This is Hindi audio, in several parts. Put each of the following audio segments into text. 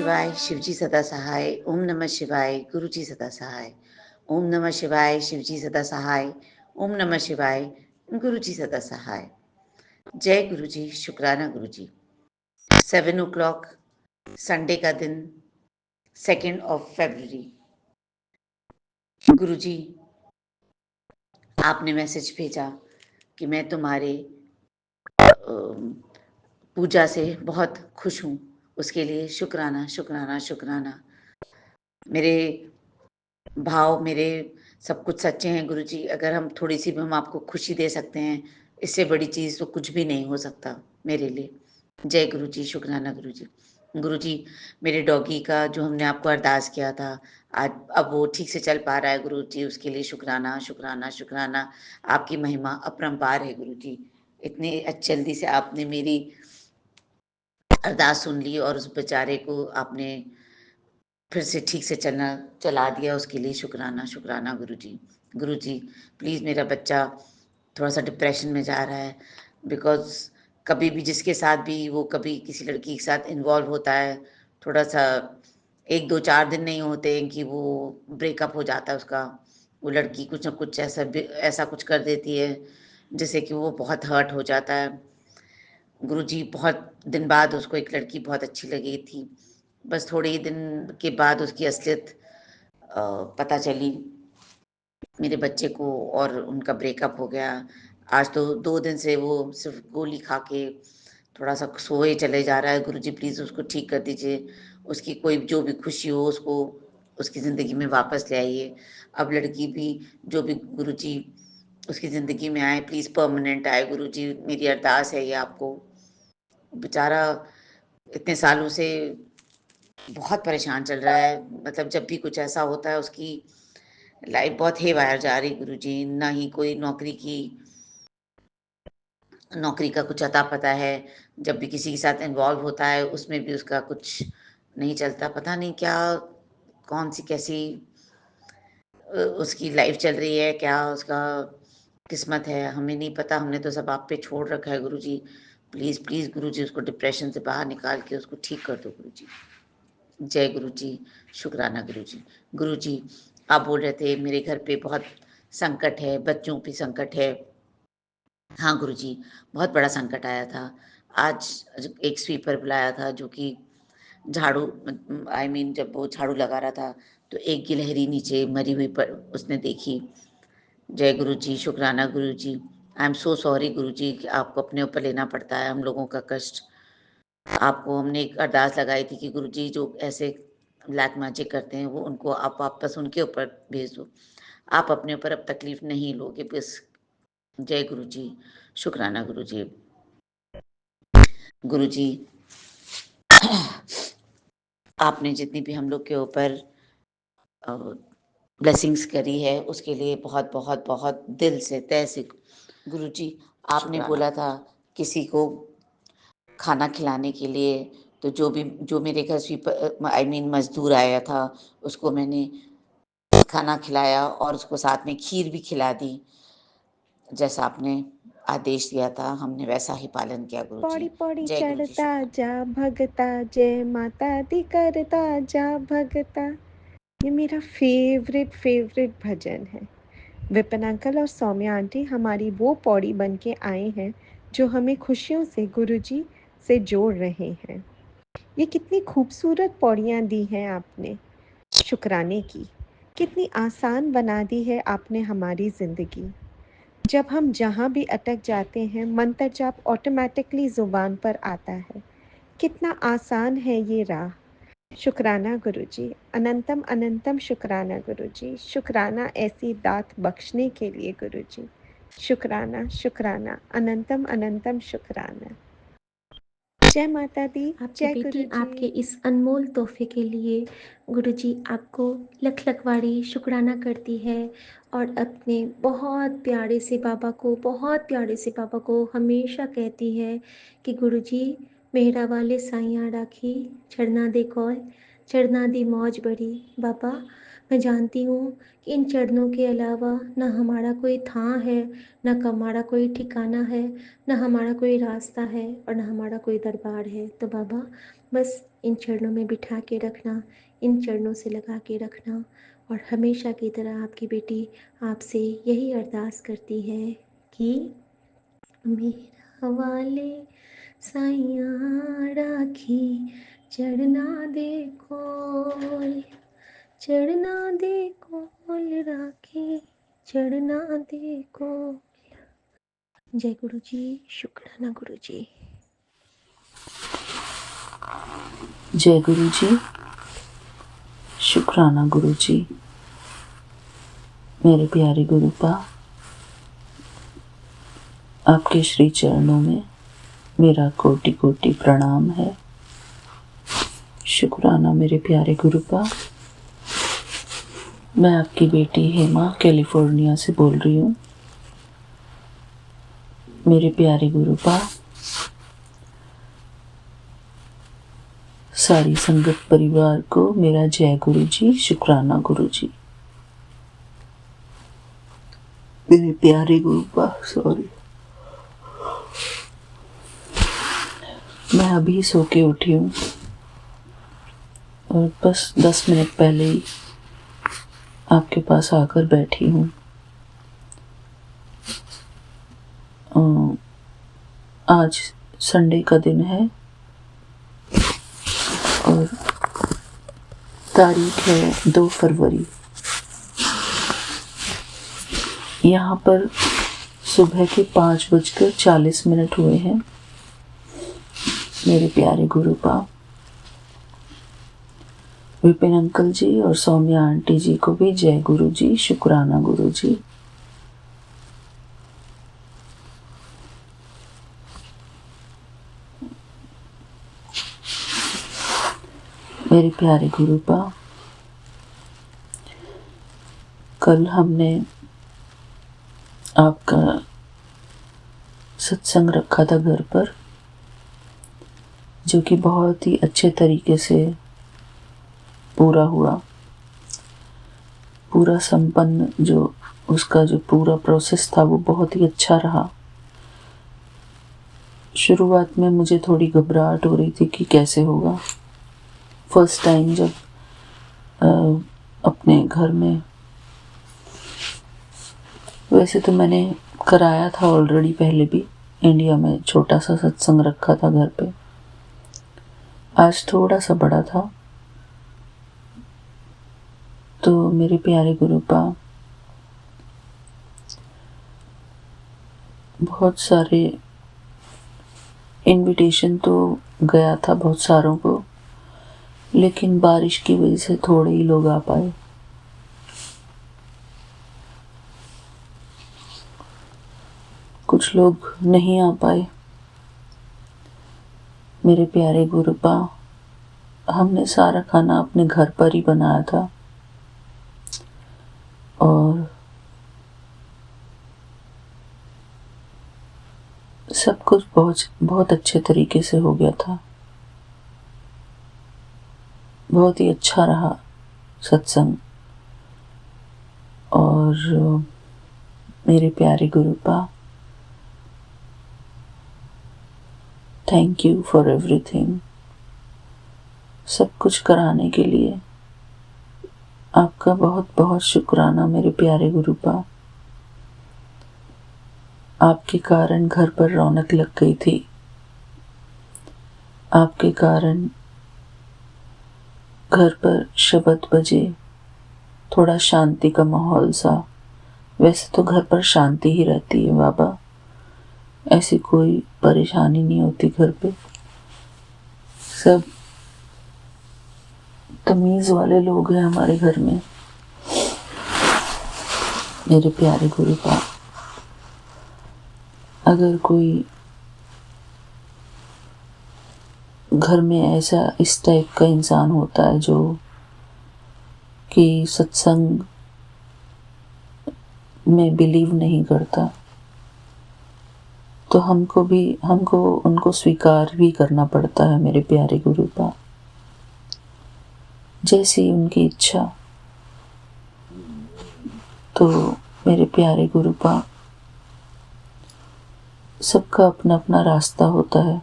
शिवाय, शिवजी सदा सहाय। ओम नमः शिवाय, गुरुजी सदा सहाय। ओम नमः शिवाय, शिवजी सदा सहाय। ओम नमः शिवाय, गुरुजी सदा सहाय। जय गुरुजी, शुक्राना गुरुजी। 7 o'clock संडे का दिन, 2 फरवरी। गुरुजी, आपने मैसेज भेजा कि मैं तुम्हारे पूजा से बहुत खुश हूँ। उसके लिए शुक्राना, शुक्राना, शुक्राना। मेरे भाव, मेरे सब कुछ सच्चे हैं गुरुजी। अगर हम थोड़ी-सी भी हम आपको खुशी दे सकते हैं, इससे बड़ी चीज़ तो कुछ भी नहीं हो सकता मेरे लिए। जय गुरुजी, शुक्राना गुरुजी। गुरुजी, मेरे डॉगी का जो हमने आपको अरदास किया था, आज अब वो ठीक से चल पा रहा है गुरुजी, उसके लिए शुक्राना, शुक्राना, शुक्राना। आपकी महिमा अपरंपार है गुरुजी। इतनी जल्दी से आपने मेरी अरदास सुन ली और उस बेचारे को आपने फिर से ठीक से चला दिया, उसके लिए शुक्राना, शुक्राना गुरुजी। गुरुजी, प्लीज़ मेरा बच्चा थोड़ा-सा डिप्रेशन में जा रहा है, बिकॉज़ कभी भी जिसके साथ भी वो कभी किसी लड़की के साथ इन्वॉल्व होता है, थोड़ा-सा 1, 2, 4 दिन नहीं होते हैं कि वो ब्रेकअप हो जाता है उसका। वो लड़की कुछ न कुछ ऐसा कुछ कर देती है, जिससे कि वो बहुत हर्ट हो जाता है। गुरुजी, बहुत दिन बाद उसको एक लड़की बहुत अच्छी लगी थी। बस थोड़े ही दिन के बाद उसकी असलियत पता चली मेरे बच्चे को और उनका ब्रेकअप हो गया। आज तो 2 दिन से वो सिर्फ़ गोली खा के थोड़ा-सा सोए चले जा रहा है। गुरुजी, प्लीज़ उसको ठीक कर दीजिए। उसकी कोई जो भी खुशी हो उसको उसकी ज़िंदगी में वापस ले आइए। अब लड़की भी जो भी गुरुजी उसकी ज़िंदगी में आए, प्लीज़ परमानेंट आए गुरुजी, मेरी अरदास है ये आपको। बेचारा इतने सालों से बहुत परेशान चल रहा है, मतलब जब भी कुछ ऐसा होता है उसकी लाइफ बहुत हेवायर जा रही गुरुजी। ना ही कोई नौकरी का कुछ अता-पता है, जब भी किसी के साथ इन्वॉल्व होता है उसमें भी उसका कुछ नहीं चलता। पता नहीं क्या कौन-सी कैसी उसकी लाइफ चल रही है, क्या उसका किस्मत है, हमें नहीं पता। हमने तो सब आप पे छोड़ रखा है गुरुजी। प्लीज़, प्लीज़ गुरुजी, उसको डिप्रेशन से बाहर निकाल के उसको ठीक कर दो गुरुजी। जय गुरुजी, शुक्राना गुरुजी। गुरुजी, आप बोल रहे थे मेरे घर पे बहुत संकट है, बच्चों पे संकट है। हाँ गुरुजी, बहुत बड़ा संकट आया था। आज एक स्वीपर बुलाया था जो कि झाड़ू आई मीन जब वो झाड़ू लगा रहा था, तो एक गिलहरी नीचे मरी हुई उसने देखी। जय गुरुजी, शुक्राना गुरुजी। आई एम सो सॉरी गुरुजी कि आपको अपने ऊपर लेना पड़ता है हम लोगों का कष्ट। आपको हमने एक अरदास लगाई थी कि गुरुजी जो ऐसे ब्लैक मैजिक करते हैं वो उनको आप वापस उनके ऊपर भेज दो। आप अपने ऊपर अब तकलीफ नहीं लोगे बस। जय गुरुजी, शुक्राना गुरुजी। गुरुजी, आपने जितनी भी हम लोग के ऊपर ब्लेसिंग्स करी है उसके लिए बहुत बहुत बहुत दिल से तहे से गुरुजी। आपने बोला था किसी को खाना खिलाने के लिए, तो जो मेरे घर आई मीन मज़दूर आया था, उसको मैंने खाना खिलाया और उसको साथ में खीर भी खिला दी। जैसा आपने आदेश दिया था, हमने वैसा ही पालन किया पौड़ी गुरुजी। पौड़ी जय गुरुजी, चढ़ता शुक्राना। जा भगता, जय माता दी करता जा भगता। ये मेरा फेवरेट भजन है। विपिन अंकल और सौम्या आंटी हमारी वो पौड़ी बन के आए हैं जो हमें खुशियों से गुरुजी से जोड़ रहे हैं। ये कितनी खूबसूरत पौड़ियाँ दी हैं आपने शुक्राने की। कितनी आसान बना दी है आपने हमारी ज़िंदगी। जब हम जहाँ भी अटक जाते हैं मंत्र जाप ऑटोमेटिकली ज़ुबान पर आता है। कितना आसान है ये राह। शुक्राना गुरुजी, अनंतम अनंतम शुक्राना गुरुजी। शुक्राना ऐसी दात बख्शने के लिए गुरुजी। शुक्राना शुक्राना अनंतम अनंतम शुक्राना। जय माता दी, आपकी जय बेटी आपके गुरुजी। इस अनमोल तोहफे के लिए गुरुजी आपको लख लखवाड़ी शुक्राना करती है और अपने बहुत प्यारे से बाबा को हमेशा कहती है कि गुरुजी मेहरा वाले साइयाँ राखी, चढ़ना दे कौल, चढ़ना दी मौज बड़ी। बाबा मैं जानती हूँ कि इन चरणों के अलावा ना हमारा कोई थाह है, ना हमारा कोई ठिकाना है, ना हमारा कोई रास्ता है और ना हमारा कोई दरबार है। तो बाबा बस इन चरणों में बिठा के रखना, इन चरणों से लगा के रखना। और हमेशा की तरह आपकी बेटी आपसे यही अरदास करती है कि मेरा वाले साइयां राखी चढ़ना दे कोल, चढ़ना दे कोल राखी चढ़ना दे कोल। जय गुरु जी, शुक्राना गुरु जी। जय गुरु जी, शुक्राना गुरु जी। मेरे प्यारे गुरुपा, आपके श्री चरणों में मेरा कोटि कोटि प्रणाम है। शुक्राना मेरे प्यारे गुरुपा। मैं आपकी बेटी हेमा कैलिफोर्निया से बोल रही हूँ। मेरे प्यारे गुरुपा, सारी संगत परिवार को मेरा जय गुरु जी, शुक्राना गुरु जी। मेरे प्यारे गुरुपा, सॉरी, मैं अभी सो के उठी हूँ और बस 10 मिनट पहले ही आपके पास आकर बैठी हूँ। आज संडे का दिन है और तारीख है 2 फरवरी। यहाँ पर सुबह के 5:40 हुए हैं। मेरे प्यारे गुरुपा, विपिन अंकल जी और सौम्या आंटी जी को भी जय गुरु जी, शुक्राना गुरु जी। मेरे प्यारे गुरुपा, कल हमने आपका सत्संग रखा था घर पर, जो कि बहुत ही अच्छे तरीके से पूरा हुआ। पूरा संपन्न जो उसका जो पूरा प्रोसेस था वो बहुत ही अच्छा रहा। शुरुआत में मुझे थोड़ी घबराहट हो रही थी कि कैसे होगा। फर्स्ट टाइम जब अपने घर में, वैसे तो मैंने कराया था ऑलरेडी पहले भी, इंडिया में छोटा सा सत्संग रखा था घर पे। आज थोड़ा सा बड़ा था। तो मेरे प्यारे गुरुपा, बहुत सारे इनविटेशन तो गया था बहुत सारों को, लेकिन बारिश की वजह से थोड़े ही लोग आ पाए। कुछ लोग नहीं आ पाए। मेरे प्यारे गुरुपा, हमने सारा खाना अपने घर पर ही बनाया था और सब कुछ बहुत अच्छे तरीके से हो गया था। बहुत ही अच्छा रहा सत्संग। और मेरे प्यारे गुरुपा, थैंक यू फॉर एवरीथिंग। सब कुछ कराने के लिए आपका बहुत बहुत शुक्राना मेरे प्यारे गुरुपा। आपके कारण घर पर रौनक लग गई थी। आपके कारण घर पर शब्द बजे, थोड़ा शांति का माहौल सा। वैसे तो घर पर शांति ही रहती है बाबा, ऐसी कोई परेशानी नहीं होती घर पे। सब तमीज वाले लोग हैं हमारे घर में। मेरे प्यारे गुरुपा, अगर कोई घर में ऐसा इस टाइप का इंसान होता है जो कि सत्संग में बिलीव नहीं करता, तो हमको उनको स्वीकार भी करना पड़ता है मेरे प्यारे गुरुपा। जैसी उनकी इच्छा, तो मेरे प्यारे गुरुपा, सबका अपना अपना रास्ता होता है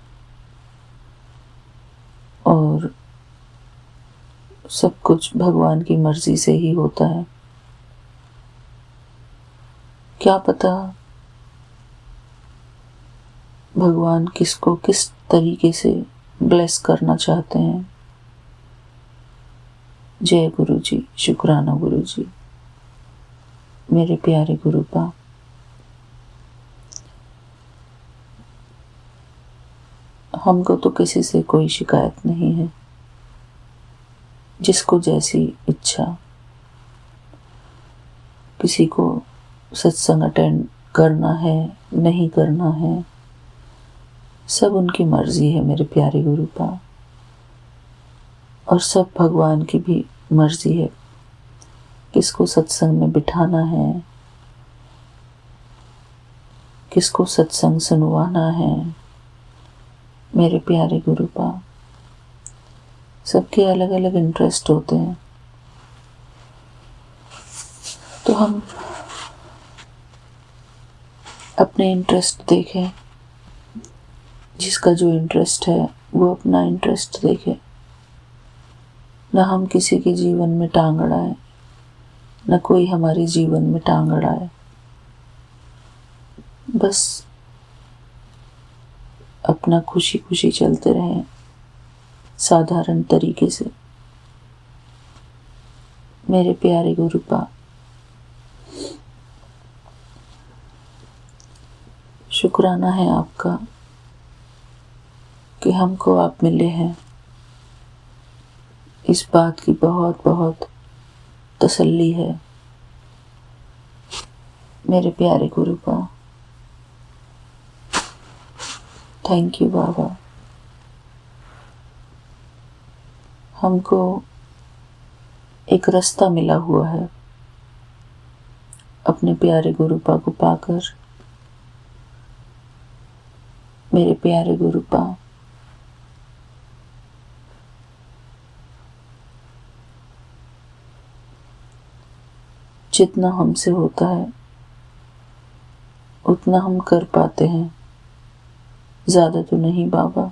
और सब कुछ भगवान की मर्जी से ही होता है। क्या पता भगवान किसको किस तरीके से ब्लेस करना चाहते हैं। जय गुरु जी, शुक्राना गुरु जी। मेरे प्यारे गुरुपा, हमको तो किसी से कोई शिकायत नहीं है। जिसको जैसी इच्छा, किसी को सत्संग अटेंड करना है, नहीं करना है, सब उनकी मर्जी है मेरे प्यारे गुरुपा। और सब भगवान की भी मर्जी है, किसको सत्संग में बिठाना है, किसको सत्संग सुनवाना है। मेरे प्यारे गुरुपा, सबके अलग अलग इंटरेस्ट होते हैं, तो हम अपने इंटरेस्ट देखें। जिसका जो इंटरेस्ट है वो अपना इंटरेस्ट देखे। न हम किसी के जीवन में टांग अड़ाए, न कोई हमारे जीवन में टांग अड़ाए। बस अपना खुशी खुशी चलते रहें, साधारण तरीके से। मेरे प्यारे गुरुपा, शुक्राना है आपका कि हमको आप मिले हैं। इस बात की बहुत बहुत तसल्ली है मेरे प्यारे गुरुपा। थैंक यू बाबा। हमको एक रास्ता मिला हुआ है अपने प्यारे गुरुपा को पाकर। मेरे प्यारे गुरुपा, जितना हमसे होता है उतना हम कर पाते हैं। ज़्यादा तो नहीं बाबा,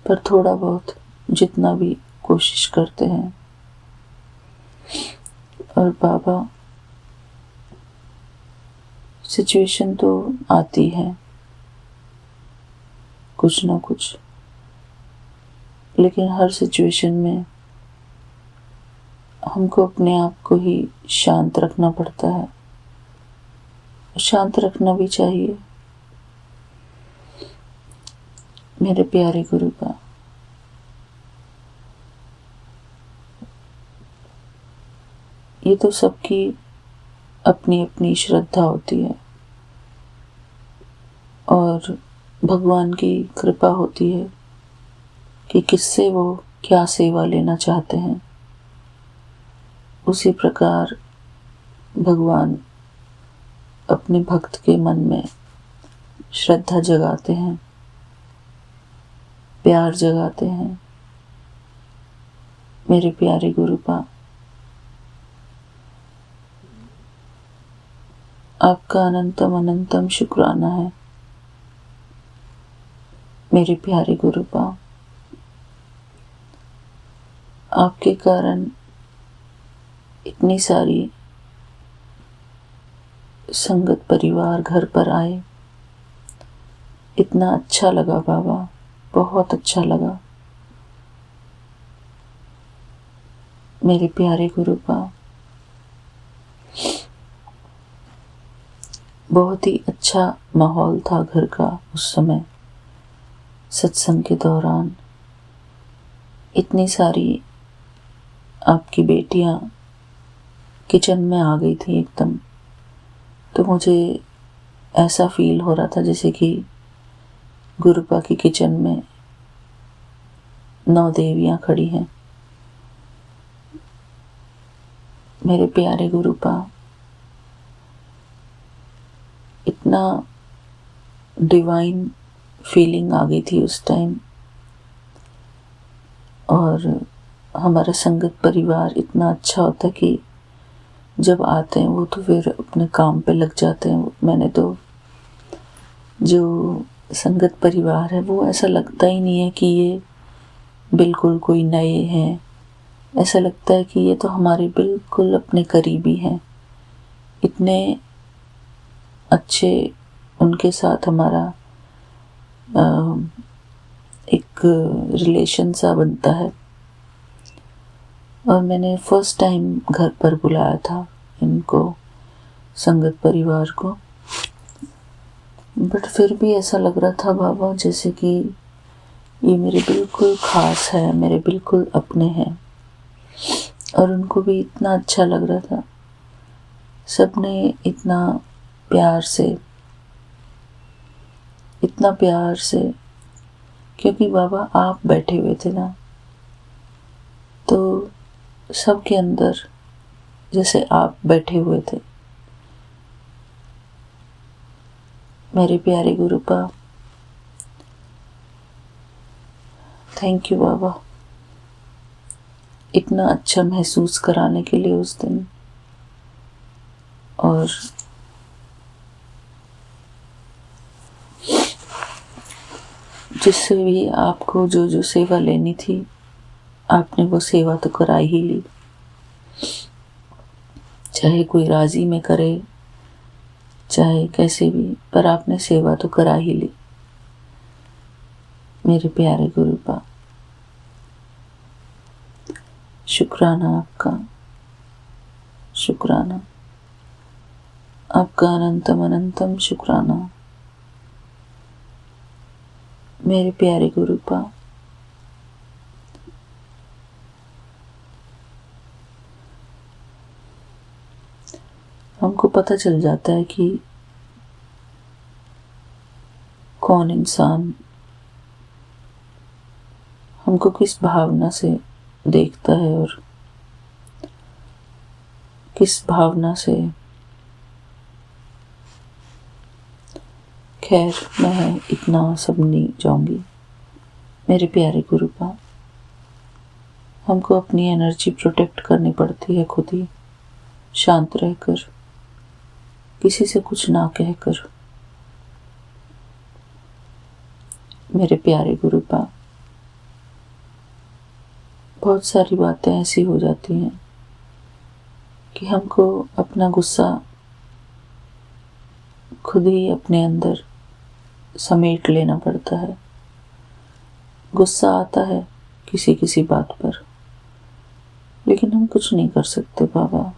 पर थोड़ा बहुत जितना भी कोशिश करते हैं। और बाबा, सिचुएशन तो आती है कुछ ना कुछ, लेकिन हर सिचुएशन में हमको अपने आप को ही शांत रखना पड़ता है। शांत रखना भी चाहिए मेरे प्यारे गुरुपा। ये तो सबकी अपनी अपनी श्रद्धा होती है और भगवान की कृपा होती है कि किससे वो क्या सेवा लेना चाहते हैं। उसी प्रकार भगवान अपने भक्त के मन में श्रद्धा जगाते हैं, प्यार जगाते हैं। मेरे प्यारे गुरुपा, आपका अनंतम अनंतम शुक्राना है मेरे प्यारे गुरुपा। आपके कारण इतनी सारी संगत परिवार घर पर आए। इतना अच्छा लगा बाबा, बहुत अच्छा लगा मेरे प्यारे गुरुपा। बहुत ही अच्छा माहौल था घर का उस समय सत्संग के दौरान। इतनी सारी आपकी बेटियां किचन में आ गई थी एकदम, तो मुझे ऐसा फील हो रहा था जैसे कि गुरुपा की किचन में 9 देवियां खड़ी हैं। मेरे प्यारे गुरुपा, इतना डिवाइन फीलिंग आ गई थी उस टाइम, और हमारा संगत परिवार इतना अच्छा होता कि जब आते हैं वो तो फिर अपने काम पे लग जाते हैं। मैंने तो जो संगत परिवार है वो ऐसा लगता ही नहीं है कि ये बिल्कुल कोई नए हैं। ऐसा लगता है कि ये तो हमारे बिल्कुल अपने करीबी हैं। इतने अच्छे उनके साथ हमारा एक रिलेशन सा बनता है। और मैंने फर्स्ट टाइम घर पर बुलाया था इनको, संगत परिवार को, बट फिर भी ऐसा लग रहा था बाबा जैसे कि ये मेरे बिल्कुल ख़ास है, मेरे बिल्कुल अपने हैं। और उनको भी इतना अच्छा लग रहा था। सबने इतना प्यार से, क्योंकि बाबा आप बैठे हुए थे ना, तो सबके अंदर जैसे आप बैठे हुए थे। मेरे प्यारे गुरुपा, थैंक यू बाबा, इतना अच्छा महसूस कराने के लिए उस दिन। और जिससे भी आपको जो जो सेवा लेनी थी, आपने वो सेवा तो करा ही ली। चाहे कोई राजी में करे, चाहे कैसे भी, पर आपने सेवा तो करा ही ली। मेरे प्यारे गुरुपा, शुक्राना आपका, शुक्राना आपका, अनंतम अनंतम शुक्राना। मेरे प्यारे गुरुपा, हमको पता चल जाता है कि कौन इंसान हमको किस भावना से देखता है और किस भावना से। खैर, मैं इतना सब नहीं जाऊंगी। मेरे प्यारे गुरुपा, हमको अपनी एनर्जी प्रोटेक्ट करनी पड़ती है खुद ही, शांत रहकर, किसी से कुछ ना कहकर। मेरे प्यारे गुरुपा, बहुत सारी बातें ऐसी हो जाती हैं कि हमको अपना गुस्सा खुद ही अपने अंदर समेट लेना पड़ता है। गुस्सा आता है किसी किसी बात पर, लेकिन हम कुछ नहीं कर सकते बाबा।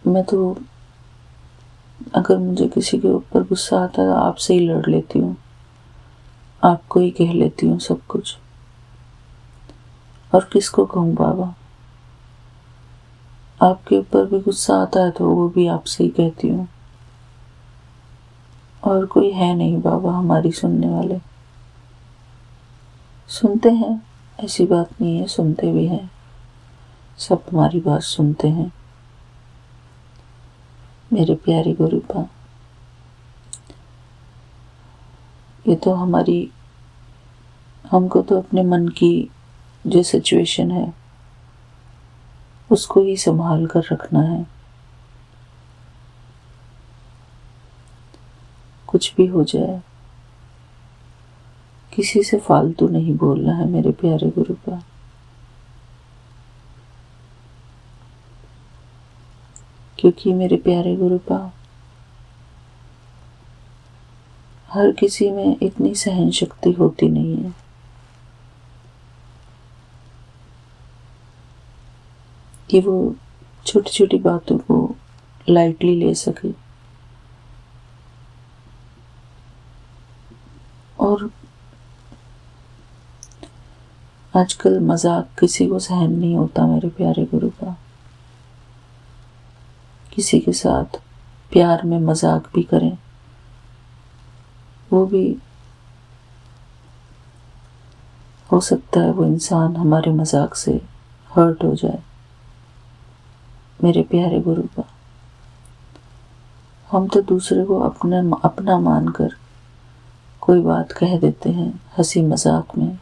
मैं तो अगर मुझे किसी के ऊपर गुस्सा आता है तो आपसे ही लड़ लेती हूँ, आपको ही कह लेती हूँ सब कुछ। और किसको कहूँ बाबा? आपके ऊपर भी गुस्सा आता है तो वो भी आपसे ही कहती हूँ। और कोई है नहीं बाबा हमारी सुनने वाले। सुनते हैं, ऐसी बात नहीं है, सुनते भी हैं, सब हमारी बात सुनते हैं। मेरे प्यारे गुरुपा, ये तो हमको तो अपने मन की जो सिचुएशन है उसको ही संभाल कर रखना है। कुछ भी हो जाए, किसी से फालतू नहीं बोलना है मेरे प्यारे गुरुपा। क्योंकि मेरे प्यारे गुरुपा, हर किसी में इतनी सहन शक्ति होती नहीं है कि वो छोटी छोटी बातों को लाइटली ले सके। और आजकल मजाक किसी को सहन नहीं होता मेरे प्यारे गुरुपा। किसी के साथ प्यार में मजाक भी करें, वो भी हो सकता है वो इंसान हमारे मजाक से हर्ट हो जाए। मेरे प्यारे गुरुपा, हम तो दूसरे को अपना मानकर कोई बात कह देते हैं हंसी मजाक में,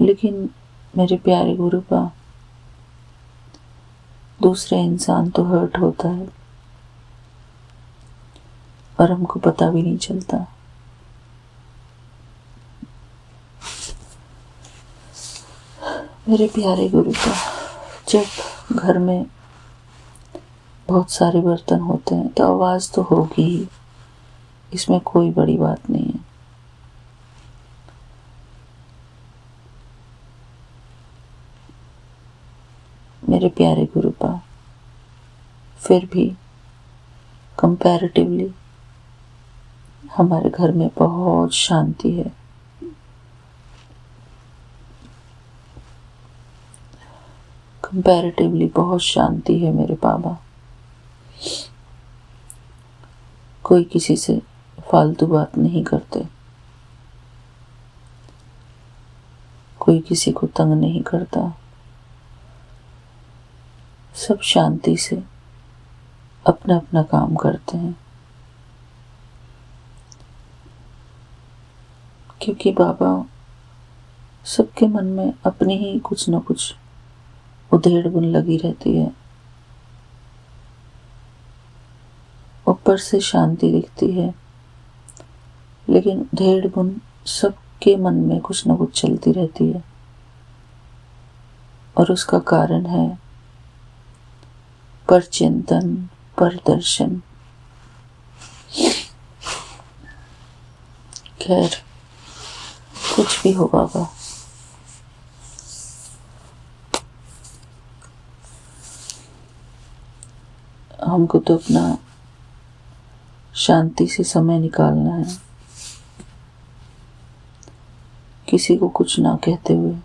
लेकिन मेरे प्यारे गुरुपा, दूसरे इंसान तो हर्ट होता है और हमको पता भी नहीं चलता। मेरे प्यारे गुरुपा, जब घर में बहुत सारे बर्तन होते हैं तो आवाज़ तो होगी ही, इसमें कोई बड़ी बात नहीं है। मेरे प्यारे गुरुपा, फिर भी कंपैरेटिवली हमारे घर में बहुत शांति है। कंपैरेटिवली बहुत शांति है मेरे बाबा। कोई किसी से फालतू बात नहीं करते, कोई किसी को तंग नहीं करता, सब शांति से अपना अपना काम करते हैं। क्योंकि बाबा, सबके मन में अपनी ही कुछ न कुछ उधेड़ बुन लगी रहती है। ऊपर से शांति दिखती है, लेकिन उधेड़ बुन सबके मन में कुछ न कुछ चलती रहती है, और उसका कारण है परचिंतन, परदर्शन। खैर, कुछ भी हो बाबा, हमको तो अपना शांति से समय निकालना है, किसी को कुछ ना कहते हुए।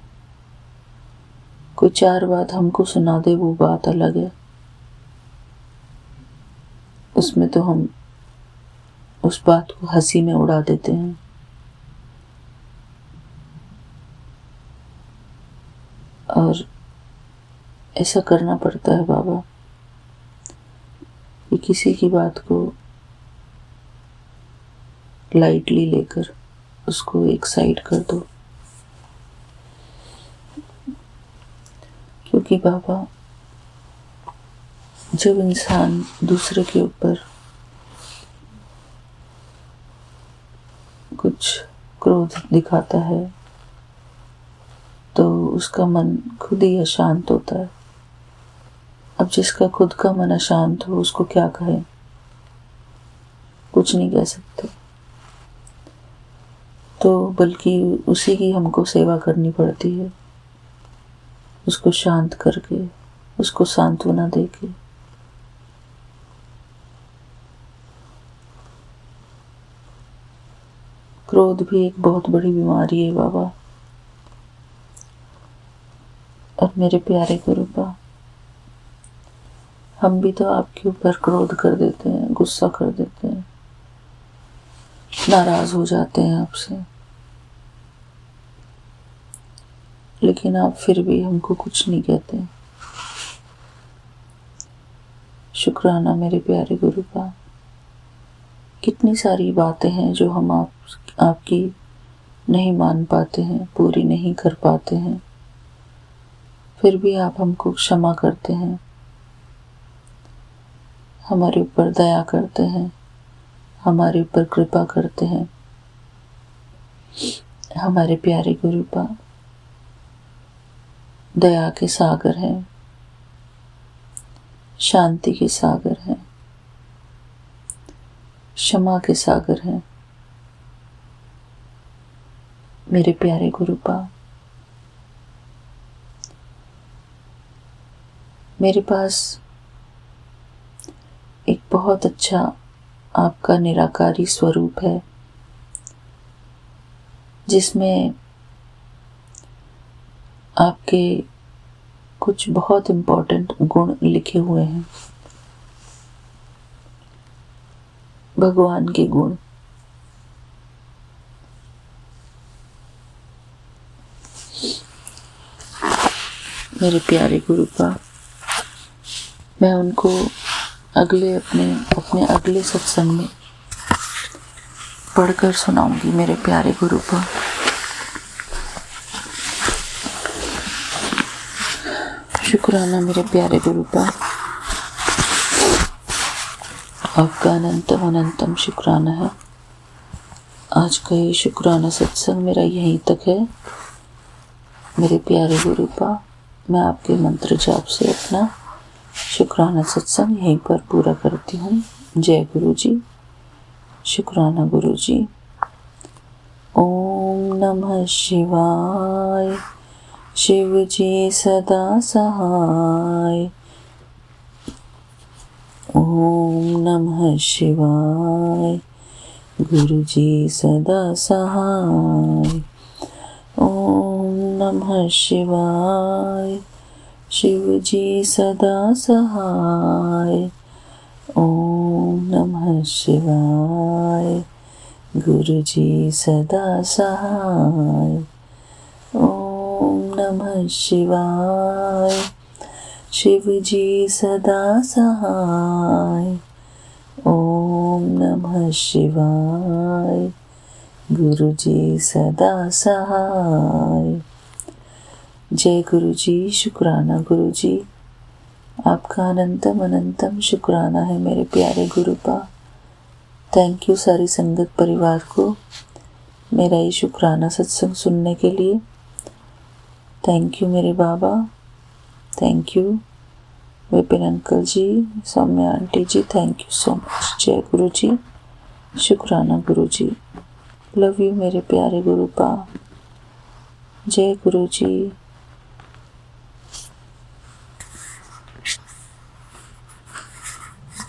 कोई चार बात हमको सुना दे वो बात अलग है, उसमें तो हम उस बात को हंसी में उड़ा देते हैं। और ऐसा करना पड़ता है बाबा कि किसी की बात को लाइटली लेकर उसको एक साइड कर दो। क्योंकि बाबा, जब इंसान दूसरे के ऊपर कुछ क्रोध दिखाता है तो उसका मन खुद ही अशांत होता है। अब जिसका खुद का मन अशांत हो उसको क्या कहे, कुछ नहीं कह सकते। तो बल्कि उसी की हमको सेवा करनी पड़ती है, उसको शांत करके, उसको सांत्वना देके। क्रोध भी एक बहुत बड़ी बीमारी है बाबा। और मेरे प्यारे गुरुपा, हम भी तो आपके ऊपर क्रोध कर देते हैं, गुस्सा कर देते हैं, नाराज हो जाते हैं आपसे, लेकिन आप फिर भी हमको कुछ नहीं कहते। शुक्राना मेरे प्यारे गुरुपा। कितनी सारी बातें हैं जो हम आपकी नहीं मान पाते हैं, पूरी नहीं कर पाते हैं, फिर भी आप हमको क्षमा करते हैं, हमारे ऊपर दया करते हैं, हमारे ऊपर कृपा करते हैं। हमारे प्यारे गुरुपा दया के सागर हैं, शांति के सागर हैं, क्षमा के सागर हैं। मेरे प्यारे गुरुपा, मेरे पास एक बहुत अच्छा आपका निराकारी स्वरूप है, जिसमें आपके कुछ बहुत इम्पोर्टेंट गुण लिखे हुए हैं, भगवान के गुण। मेरे प्यारे गुरुपा, मैं उनको अपने अगले सत्संग में पढ़कर सुनाऊंगी। मेरे प्यारे गुरुपा, शुक्राना मेरे प्यारे गुरुपा, आपका अनंतम अनंतम शुक्राना है। आज का ये शुक्राना सत्संग मेरा यहीं तक है। मेरे प्यारे गुरुपा, मैं आपके मंत्र जाप से अपना शुक्राना सत्संग यहीं पर पूरा करती हूँ। जय गुरु जी, शुक्राना गुरु जी। ओम नमः शिवाय। शिव जी सदा सहाय। ओम नमः शिवाय। गुरु जी सदा सहाय। ओम नमः शिवाय। शिव जी सदा सहाय। ओम नमः शिवाय। गुरु जी सदा सहाय। ओम नमः शिवाय। शिव जी सदा सहाय। ओम नमः शिवाय। गुरु जी सदा सहाय। जय गुरु जी, शुक्राना गुरु जी। आपका अनंतम अनंतम शुक्राना है मेरे प्यारे गुरुपा। थैंक यू सारी संगत परिवार को मेरा ये शुक्राना सत्संग सुनने के लिए। थैंक यू मेरे बाबा, thank you Vipin uncle ji, Saumya aunty ji, thank you so much. जय गुरु जी, शुक्राना गुरु जी। लव यू मेरे प्यारे गुरुपा। जय गुरु जी।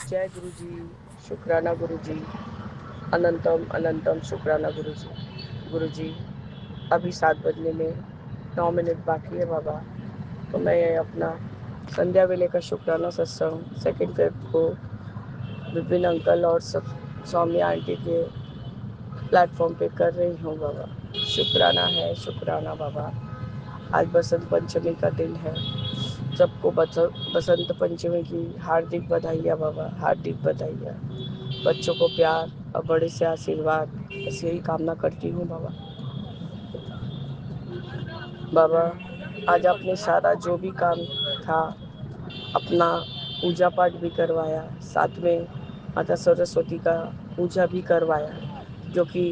जय गुरु जी, शुक्राना गुरु जी, अनंतम अनंतम शुक्राना गुरु जी। गुरु जी, अभी 7 बजने में 9 मिनट बाकी है बाबा, तो मैं अपना संध्या वेले का शुक्राना सत्संग 2 फेब को विपिन अंकल और सौम्या आंटी के प्लेटफॉर्म पे कर रही हूँ बाबा। शुक्राना है, शुक्राना बाबा। आज बसंत पंचमी का दिन है। सबको बसंत पंचमी की हार्दिक बधाइयाँ बाबा, हार्दिक बधाइयाँ। बच्चों को प्यार और बड़े से आशीर्वाद, ऐसे ही कामना करती हूँ बाबा। बाबा, आज आपने सारा जो भी काम था अपना पूजा पाठ भी करवाया, साथ में माता सरस्वती का पूजा भी करवाया, जो कि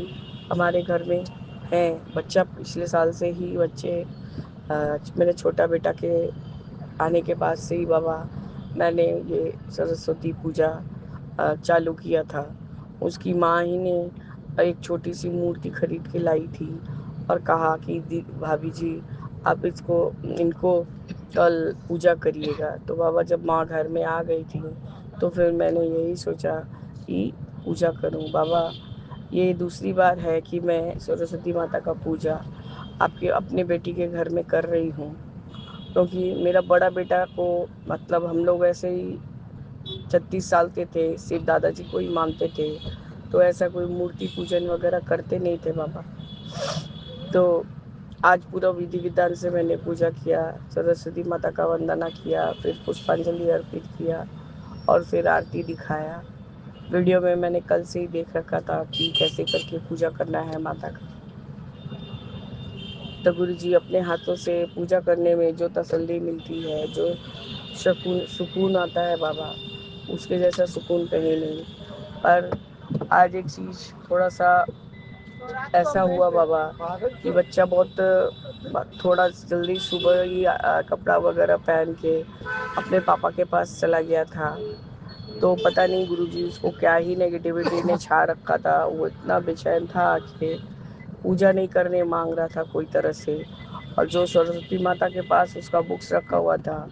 हमारे घर में है। बच्चा पिछले साल से ही मेरे छोटा बेटा के आने के बाद से ही बाबा मैंने ये सरस्वती पूजा चालू किया था। उसकी माँ ही ने एक छोटी सी मूर्ति खरीद के लाई थी और कहा कि भाभी जी आप इनको कल पूजा करिएगा। तो बाबा जब माँ घर में आ गई थी तो फिर मैंने यही सोचा कि पूजा करूं। बाबा, ये दूसरी बार है कि मैं सरस्वती माता का पूजा आपके अपने बेटी के घर में कर रही हूँ, क्योंकि मेरा बड़ा बेटा को मतलब हम लोग ऐसे ही 36 साल के थे, सिर्फ दादाजी को ही मानते थे, तो ऐसा कोई मूर्ति पूजन वगैरह करते नहीं थे बाबा। तो आज पूरा विधि विधान से मैंने पूजा किया, सरस्वती माता का वंदना किया, फिर पुष्पांजलि अर्पित किया और फिर आरती दिखाया। वीडियो में मैंने कल से ही देख रखा था कि कैसे करके पूजा करना है माता का। तो गुरु जी, अपने हाथों से पूजा करने में जो तसल्ली मिलती है, जो सुकून आता है बाबा, उसके जैसा सुकून कहीं नहीं। पर आज एक चीज़ थोड़ा सा ऐसा हुआ बाबा कि बच्चा थोड़ा जल्दी सुबह ही कपड़ा वगैरह पहन के अपने पापा के पास चला गया था। तो पता नहीं गुरुजी उसको क्या ही नेगेटिविटी ने छा रखा था। वो इतना बेचैन था कि पूजा नहीं करने मांग रहा था कोई तरह से। और जो सरस्वती माता के पास उसका बुक्स रखा हुआ था,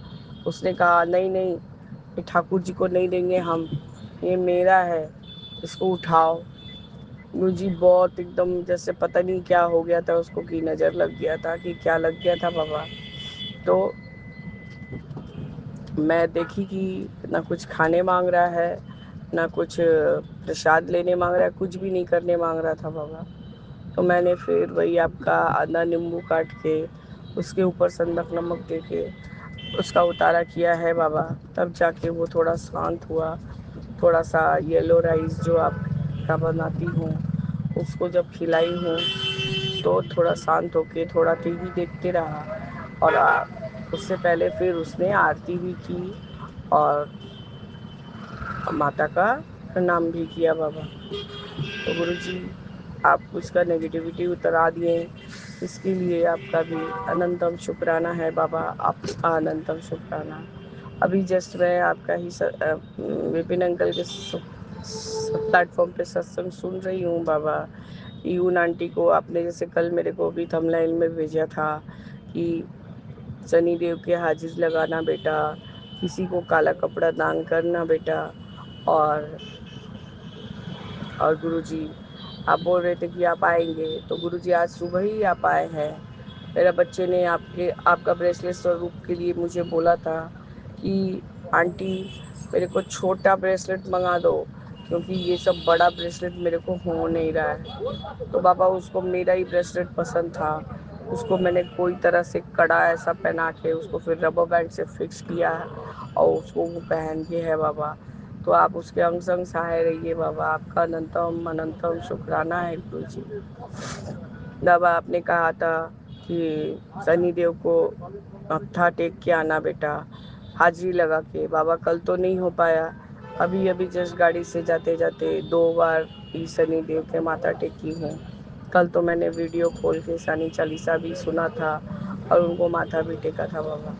उसने कहा नहीं नहीं, ये ठाकुर जी को नहीं देंगे हम, ये मेरा है, इसको उठाओ। गुरुजी बहुत एकदम जैसे पता नहीं क्या हो गया था उसको, की नज़र लग गया था कि क्या लग गया था बाबा। तो मैं देखी कि ना कुछ खाने मांग रहा है, ना कुछ प्रसाद लेने मांग रहा है, कुछ भी नहीं करने मांग रहा था बाबा। तो मैंने फिर वही आपका आधा नींबू काट के उसके ऊपर संदक नमक दे के उसका उतारा किया है बाबा। तब जाके वो थोड़ा शांत हुआ। थोड़ा सा येलो राइस जो आपका बनाती हूँ उसको जब खिलाई हूँ तो थोड़ा शांत होके थोड़ा टीवी देखते रहा। और उससे पहले फिर उसने आरती भी की और माता का प्रणाम भी किया बाबा। तो गुरुजी आप उसका नेगेटिविटी उतरा दिए, इसके लिए आपका भी अनंतम शुक्राना है बाबा, आपका अनंतम शुक्राना। अभी जस्ट मैं आपका ही विपिन अंकल के प्लेटफॉर्म पे सत्संग सुन रही हूँ बाबा। यून आंटी को आपने जैसे कल मेरे को भी थंबनेल में भेजा था कि शनि देव के हाजिर लगाना बेटा, किसी को काला कपड़ा दान करना बेटा। और गुरुजी आप बोल रहे थे कि आप आएंगे, तो गुरुजी आज सुबह ही आप आए हैं। मेरा बच्चे ने आपका ब्रेसलेट स्वरूप के लिए मुझे बोला था कि आंटी मेरे को छोटा ब्रेसलेट मंगा दो, क्योंकि ये सब बड़ा ब्रेसलेट मेरे को हो नहीं रहा है। तो बाबा उसको मेरा ही ब्रेसलेट पसंद था, उसको मैंने कोई तरह से कड़ा ऐसा पहना के उसको फिर रबर बैंड से फिक्स किया है और उसको वो पहन के है बाबा। तो आप उसके अंग संग सहाय रहिए बाबा, आपका अनंतम अनंतम शुक्राना है गुरु जी। बाबा आपने कहा था कि शनि देव को मत्था टेक के आना बेटा, हाजिरी लगा के। बाबा कल तो नहीं हो पाया, अभी अभी जस्ट गाड़ी से जाते जाते 2 बार ही शनि देव के माथा टेकी हूँ। कल तो मैंने वीडियो खोल के शनि चालीसा भी सुना था और उनको माथा भी टेका था बाबा।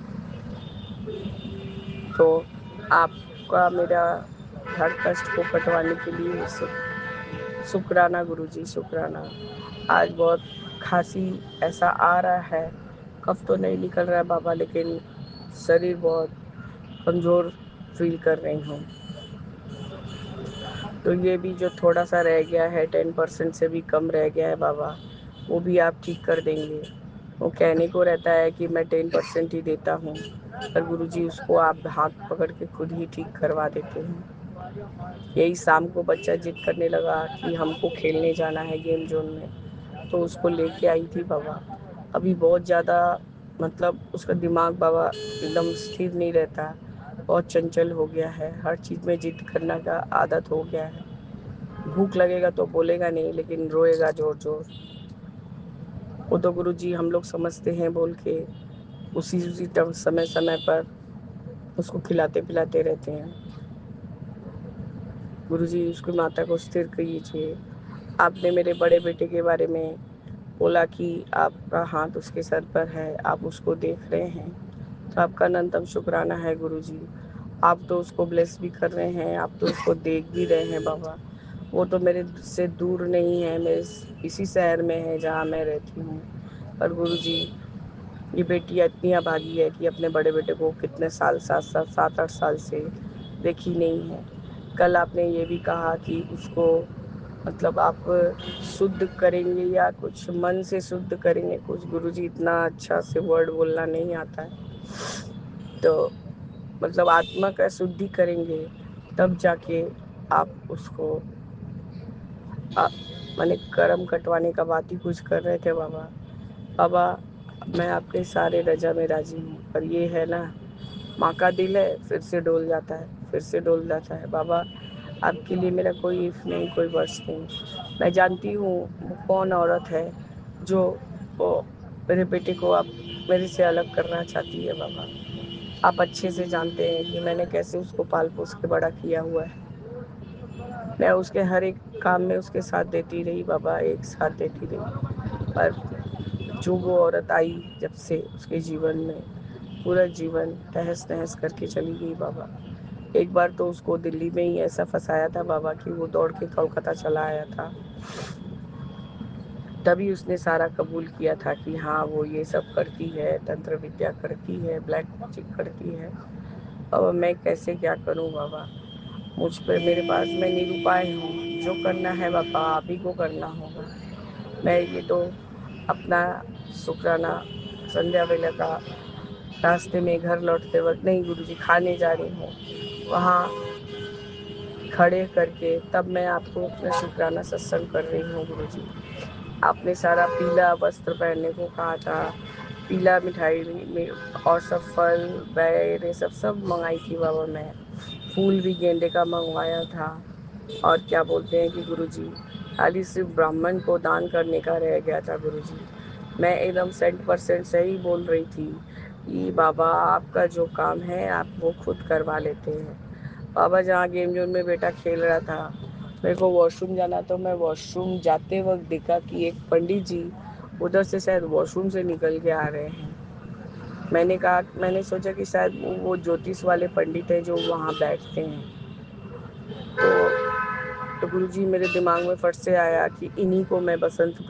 तो आपका मेरा हर कष्ट को कटवाने के लिए शुक्राना गुरुजी, शुक्राना। आज बहुत खांसी ऐसा आ रहा है, कफ तो नहीं निकल रहा है बाबा, लेकिन शरीर बहुत कमज़ोर फील कर रही हूँ। तो ये भी जो थोड़ा सा रह गया है, 10% से भी कम रह गया है बाबा, वो भी आप ठीक कर देंगे। वो कहने को रहता है कि मैं 10% ही देता हूँ, पर गुरुजी उसको आप हाथ पकड़ के खुद ही ठीक करवा देते हैं। यही शाम को बच्चा जिद करने लगा कि हमको खेलने जाना है गेम जोन में, तो उसको लेके आई थी बाबा। अभी बहुत ज़्यादा मतलब उसका दिमाग बाबा एकदम स्थिर नहीं रहता, बहुत चंचल हो गया है, हर चीज़ में जिद करने का आदत हो गया है। भूख लगेगा तो बोलेगा नहीं, लेकिन रोएगा जोर जोर। वो तो गुरुजी हम लोग समझते हैं बोल के उसी समय समय पर उसको खिलाते पिलाते रहते हैं। गुरुजी उसकी माता को स्थिर कीजिए। आपने मेरे बड़े बेटे के बारे में बोला कि आपका हाथ उसके सर पर है, आप उसको देख रहे हैं, तो आपका अनंतम शुक्राना है गुरुजी। आप तो उसको ब्लेस भी कर रहे हैं, आप तो उसको देख भी रहे हैं बाबा। वो तो मेरे से दूर नहीं है, मेरे इसी शहर में है जहाँ मैं रहती हूँ। पर गुरुजी ये बेटी इतनी अभागी है कि अपने बड़े बेटे को कितने साल 7-8 साल से देखी नहीं है। कल आपने ये भी कहा कि उसको मतलब आप शुद्ध करेंगे या कुछ मन से शुद्ध करेंगे, कुछ गुरुजी इतना अच्छा से वर्ड बोलना नहीं आता है। तो मतलब आत्मा का शुद्धि करेंगे तब जाके आप उसको मैंने कर्म कटवाने का बात ही कुछ कर रहे थे बाबा। बाबा मैं आपके सारे रजा में राजी हूँ, पर ये है ना, माँ का दिल है, फिर से डोल जाता है, फिर से डोल जाता है। बाबा आपके लिए मेरा कोई इफ नहीं, कोई वर्ष नहीं। मैं जानती हूँ वो कौन औरत है जो वो मेरे बेटे को आप मेरे से अलग करना चाहती है बाबा। आप अच्छे से जानते हैं कि मैंने कैसे उसको पाल पोस के बड़ा किया हुआ है। मैं उसके हर एक काम में उसके साथ देती रही बाबा, एक साथ देती रही। पर जो वो औरत आई जब से उसके जीवन में, पूरा जीवन तहस नहस करके चली गई बाबा। एक बार तो उसको दिल्ली में ही ऐसा फंसाया था बाबा कि वो दौड़ के कोलकाता चला आया था। तभी उसने सारा कबूल किया था कि हाँ वो ये सब करती है, तंत्र विद्या करती है, ब्लैक मैजिक करती है। अब मैं कैसे क्या करूँ बाबा, मुझ पर मेरे पास मैं निरुपाय हूँ। जो करना है बाबा आप ही को करना होगा। मैं ये तो अपना शुक्राना संध्या वेला का रास्ते में घर लौटते वक्त नहीं गुरुजी खाने जा रही हूँ, वहाँ खड़े करके तब मैं आपको अपना शुक्राना सत्संग कर रही हूँ गुरुजी। आपने सारा पीला वस्त्र पहनने को कहा था, पीला मिठाई में और सब फल बैर ये सब मंगाई थी बाबा। मैं फूल भी गेंदे का मंगवाया था। और क्या बोलते हैं कि गुरुजी खाली सिर्फ ब्राह्मण को दान करने का रह गया था गुरुजी। मैं एकदम 100% सही बोल रही थी, कि बाबा आपका जो काम है आप वो खुद करवा लेते हैं। बाबा जहाँ गेम जोन में बेटा खेल रहा था, मेरे को वॉशरूम जाना, तो मैं वॉशरूम जाते वक्त देखा कि एक पंडित जी उधर से शायद वॉशरूम से निकल के आ रहे हैं। मैंने सोचा कि शायद वो ज्योतिष वाले पंडित हैं जो वहाँ बैठते हैं। तो गुरुजी मेरे दिमाग में फट से आया कि इन्हीं को मैं बसंत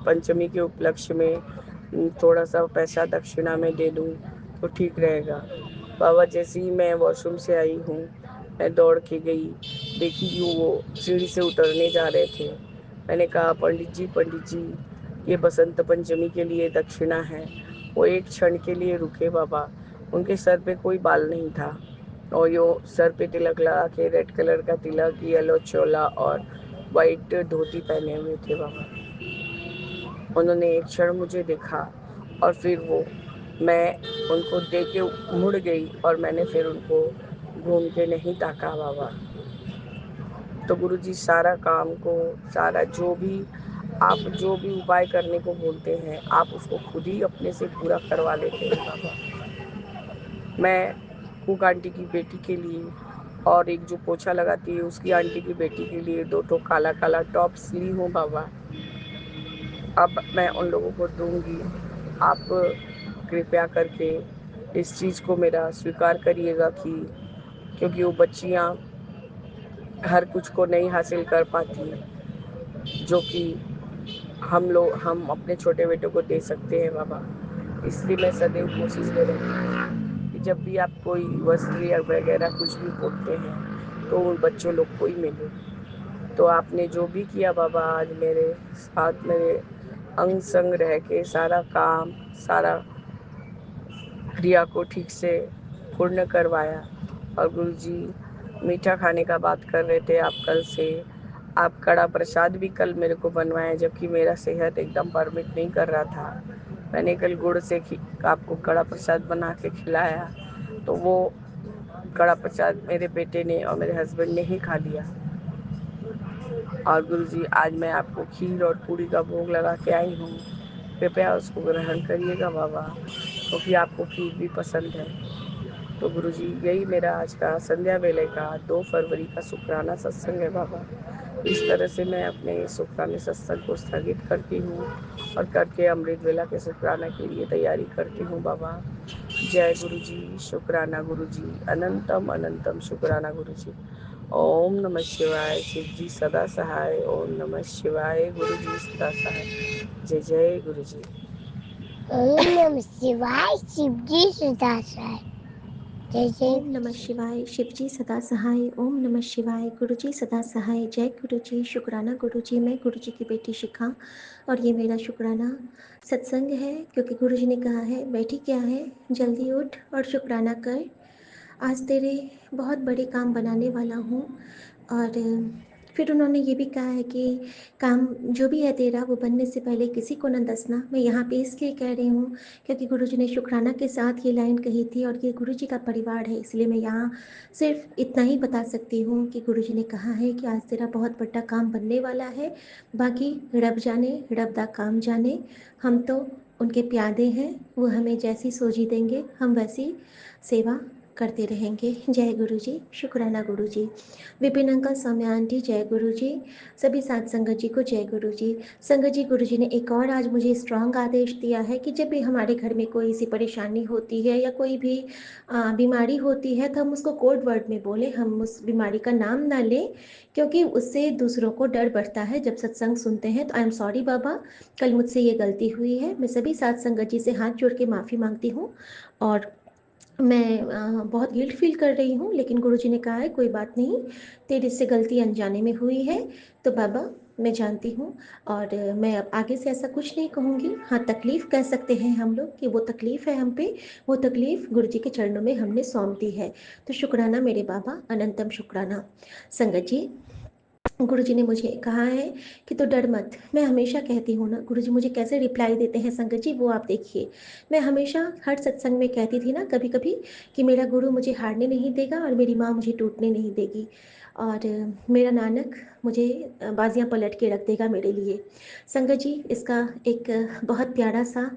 पंचमी के उपलक्ष्य में थोड़ा सा पैसा दक्षिणा में दे दूँ तो ठीक रहेगा। बाबा जैसे ही मैं वॉशरूम से आई हूँ, मैं दौड़ के गई, देखी कि वो सीढ़ी से उतरने जा रहे थे। मैंने कहा पंडित जी ये बसंत पंचमी के लिए दक्षिणा है। वो एक क्षण के लिए रुके बाबा। उनके सर पे कोई बाल नहीं था और यो सर पे तिलक लगा के, रेड कलर का तिलक, येलो चोला और वाइट धोती पहने हुए थे बाबा। उन्होंने एक क्षण मुझे देखा और फिर मैं उनको देख के मुड़ गई और मैंने फिर उनको घूम के नहीं ताका बाबा। तो गुरुजी सारा काम को, सारा जो भी उपाय करने को बोलते हैं, आप उसको खुद ही अपने से पूरा करवा लेते हैं बाबा। मैं कुक आंटी की बेटी के लिए और एक जो पोछा लगाती है उसकी आंटी की बेटी के लिए 2 ठो काला काला टॉप्स ली हूँ बाबा। अब मैं उन लोगों को दूंगी। आप कृपया करके इस चीज़ को मेरा स्वीकार करिएगा कि क्योंकि वो बच्चियाँ हर कुछ को नहीं हासिल कर पाती जो कि हम अपने छोटे बेटों को दे सकते हैं बाबा। इसलिए मैं सदैव कोशिश करूँगी कि जब भी आप कोई वस्त्र या वगैरह कुछ भी बोलते हैं तो उन बच्चों लोग को ही मिले। तो आपने जो भी किया बाबा, आज मेरे साथ मेरे अंग संग रह के सारा काम, सारा क्रिया को ठीक से पूर्ण करवाया। और गुरुजी मीठा खाने का बात कर रहे थे आप कल से। आप कड़ा प्रसाद भी कल मेरे को बनवाएं, जबकि मेरा सेहत एकदम परमिट नहीं कर रहा था। मैंने कल गुड़ से आपको कड़ा प्रसाद बना के खिलाया, तो वो कड़ा प्रसाद मेरे बेटे ने और मेरे हस्बैंड ने ही खा लिया। और गुरुजी आज मैं आपको खीर और पूड़ी का भोग लगा के आई हूँ, कृपया उसको ग्रहण करिएगा बाबा, क्योंकि आपको खीर भी पसंद है। तो गुरुजी यही मेरा आज का संध्या वेले का 2 फरवरी का शुक्राना सत्संग है बाबा। इस तरह से मैं अपने शुक्राने सत्संग को स्थगित करती हूँ और करके अमृत वेला के शुक्राना के लिए तैयारी करती हूँ बाबा। जय गुरुजी, शुक्राना गुरुजी, अनंतम अनंतम शुक्राना गुरुजी। ओम नमः शिवाय, शिव जी सदा सहाय। ओम नमः शिवाय, गुरुजी सदा सहाय। जय जय गुरुजी। ओम नमः शिवाय, शिव जी सदा सहाय। जय जय ओम नमः शिवाय, शिव जी सदा सहाय। ओम नमः शिवाय, गुरु जी सदा सहाय। जय गुरु जी, शुक्राना गुरु जी। मैं गुरु जी की बेटी शिखा और ये मेरा शुक्राना सत्संग है, क्योंकि गुरु जी ने कहा है बेटी क्या है, जल्दी उठ और शुक्राना कर। आज तेरे बहुत बड़े काम बनाने वाला हूँ। और फिर उन्होंने ये भी कहा है कि काम जो भी है तेरा वो बनने से पहले किसी को न दसना। मैं यहाँ पे इसलिए कह रही हूँ क्योंकि गुरुजी ने शुक्राना के साथ ये लाइन कही थी और ये गुरुजी का परिवार है, इसलिए मैं यहाँ सिर्फ इतना ही बता सकती हूँ कि गुरुजी ने कहा है कि आज तेरा बहुत बड़ा काम बनने वाला है। बाकी रब जाने, रब दा काम जाने। हम तो उनके प्यादे हैं, वो हमें जैसी सोजी देंगे हम वैसी सेवा करते रहेंगे। जय गुरु जी, शुक्राना गुरु जी। विपिन अंकल, सौम्या आंटी, जय गुरु जी। सभी साथ संगत जी को जय गुरु जी। संगत जी, गुरु जी ने एक और आज मुझे स्ट्रांग आदेश दिया है कि जब भी हमारे घर में कोई सी परेशानी होती है या कोई भी बीमारी होती है तो हम उसको कोड वर्ड में बोलें, हम उस बीमारी का नाम ना लें, क्योंकि उससे दूसरों को डर बढ़ता है जब सत्संग सुनते हैं। तो आई एम सॉरी बाबा, कल मुझसे ये गलती हुई है। मैं सभी साथ संगत जी से हाथ जोड़ के माफ़ी मांगती हूँ और मैं बहुत गिल्ट फील कर रही हूँ, लेकिन गुरुजी ने कहा है कोई बात नहीं, तेरे से गलती अनजाने में हुई है। तो बाबा मैं जानती हूँ और मैं अब आगे से ऐसा कुछ नहीं कहूँगी। हाँ, तकलीफ़ कह सकते हैं हम लोग कि वो तकलीफ़ है हम पे, वो तकलीफ़ गुरुजी के चरणों में हमने सौंप दी है। तो शुक्राना मेरे बाबा, अनंतम शुक्राना। संगत जी, गुरुजी ने मुझे कहा है कि तो डर मत। मैं हमेशा कहती हूँ ना, गुरुजी मुझे कैसे रिप्लाई देते हैं संगत जी, वो आप देखिए। मैं हमेशा हर सत्संग में कहती थी ना कभी कभी कि मेरा गुरु मुझे हारने नहीं देगा और मेरी माँ मुझे टूटने नहीं देगी। और मेरा नानक मुझे बाजियाँ पलट के रख देगा मेरे लिए। संगत जी, इसका एक बहुत प्यारा सा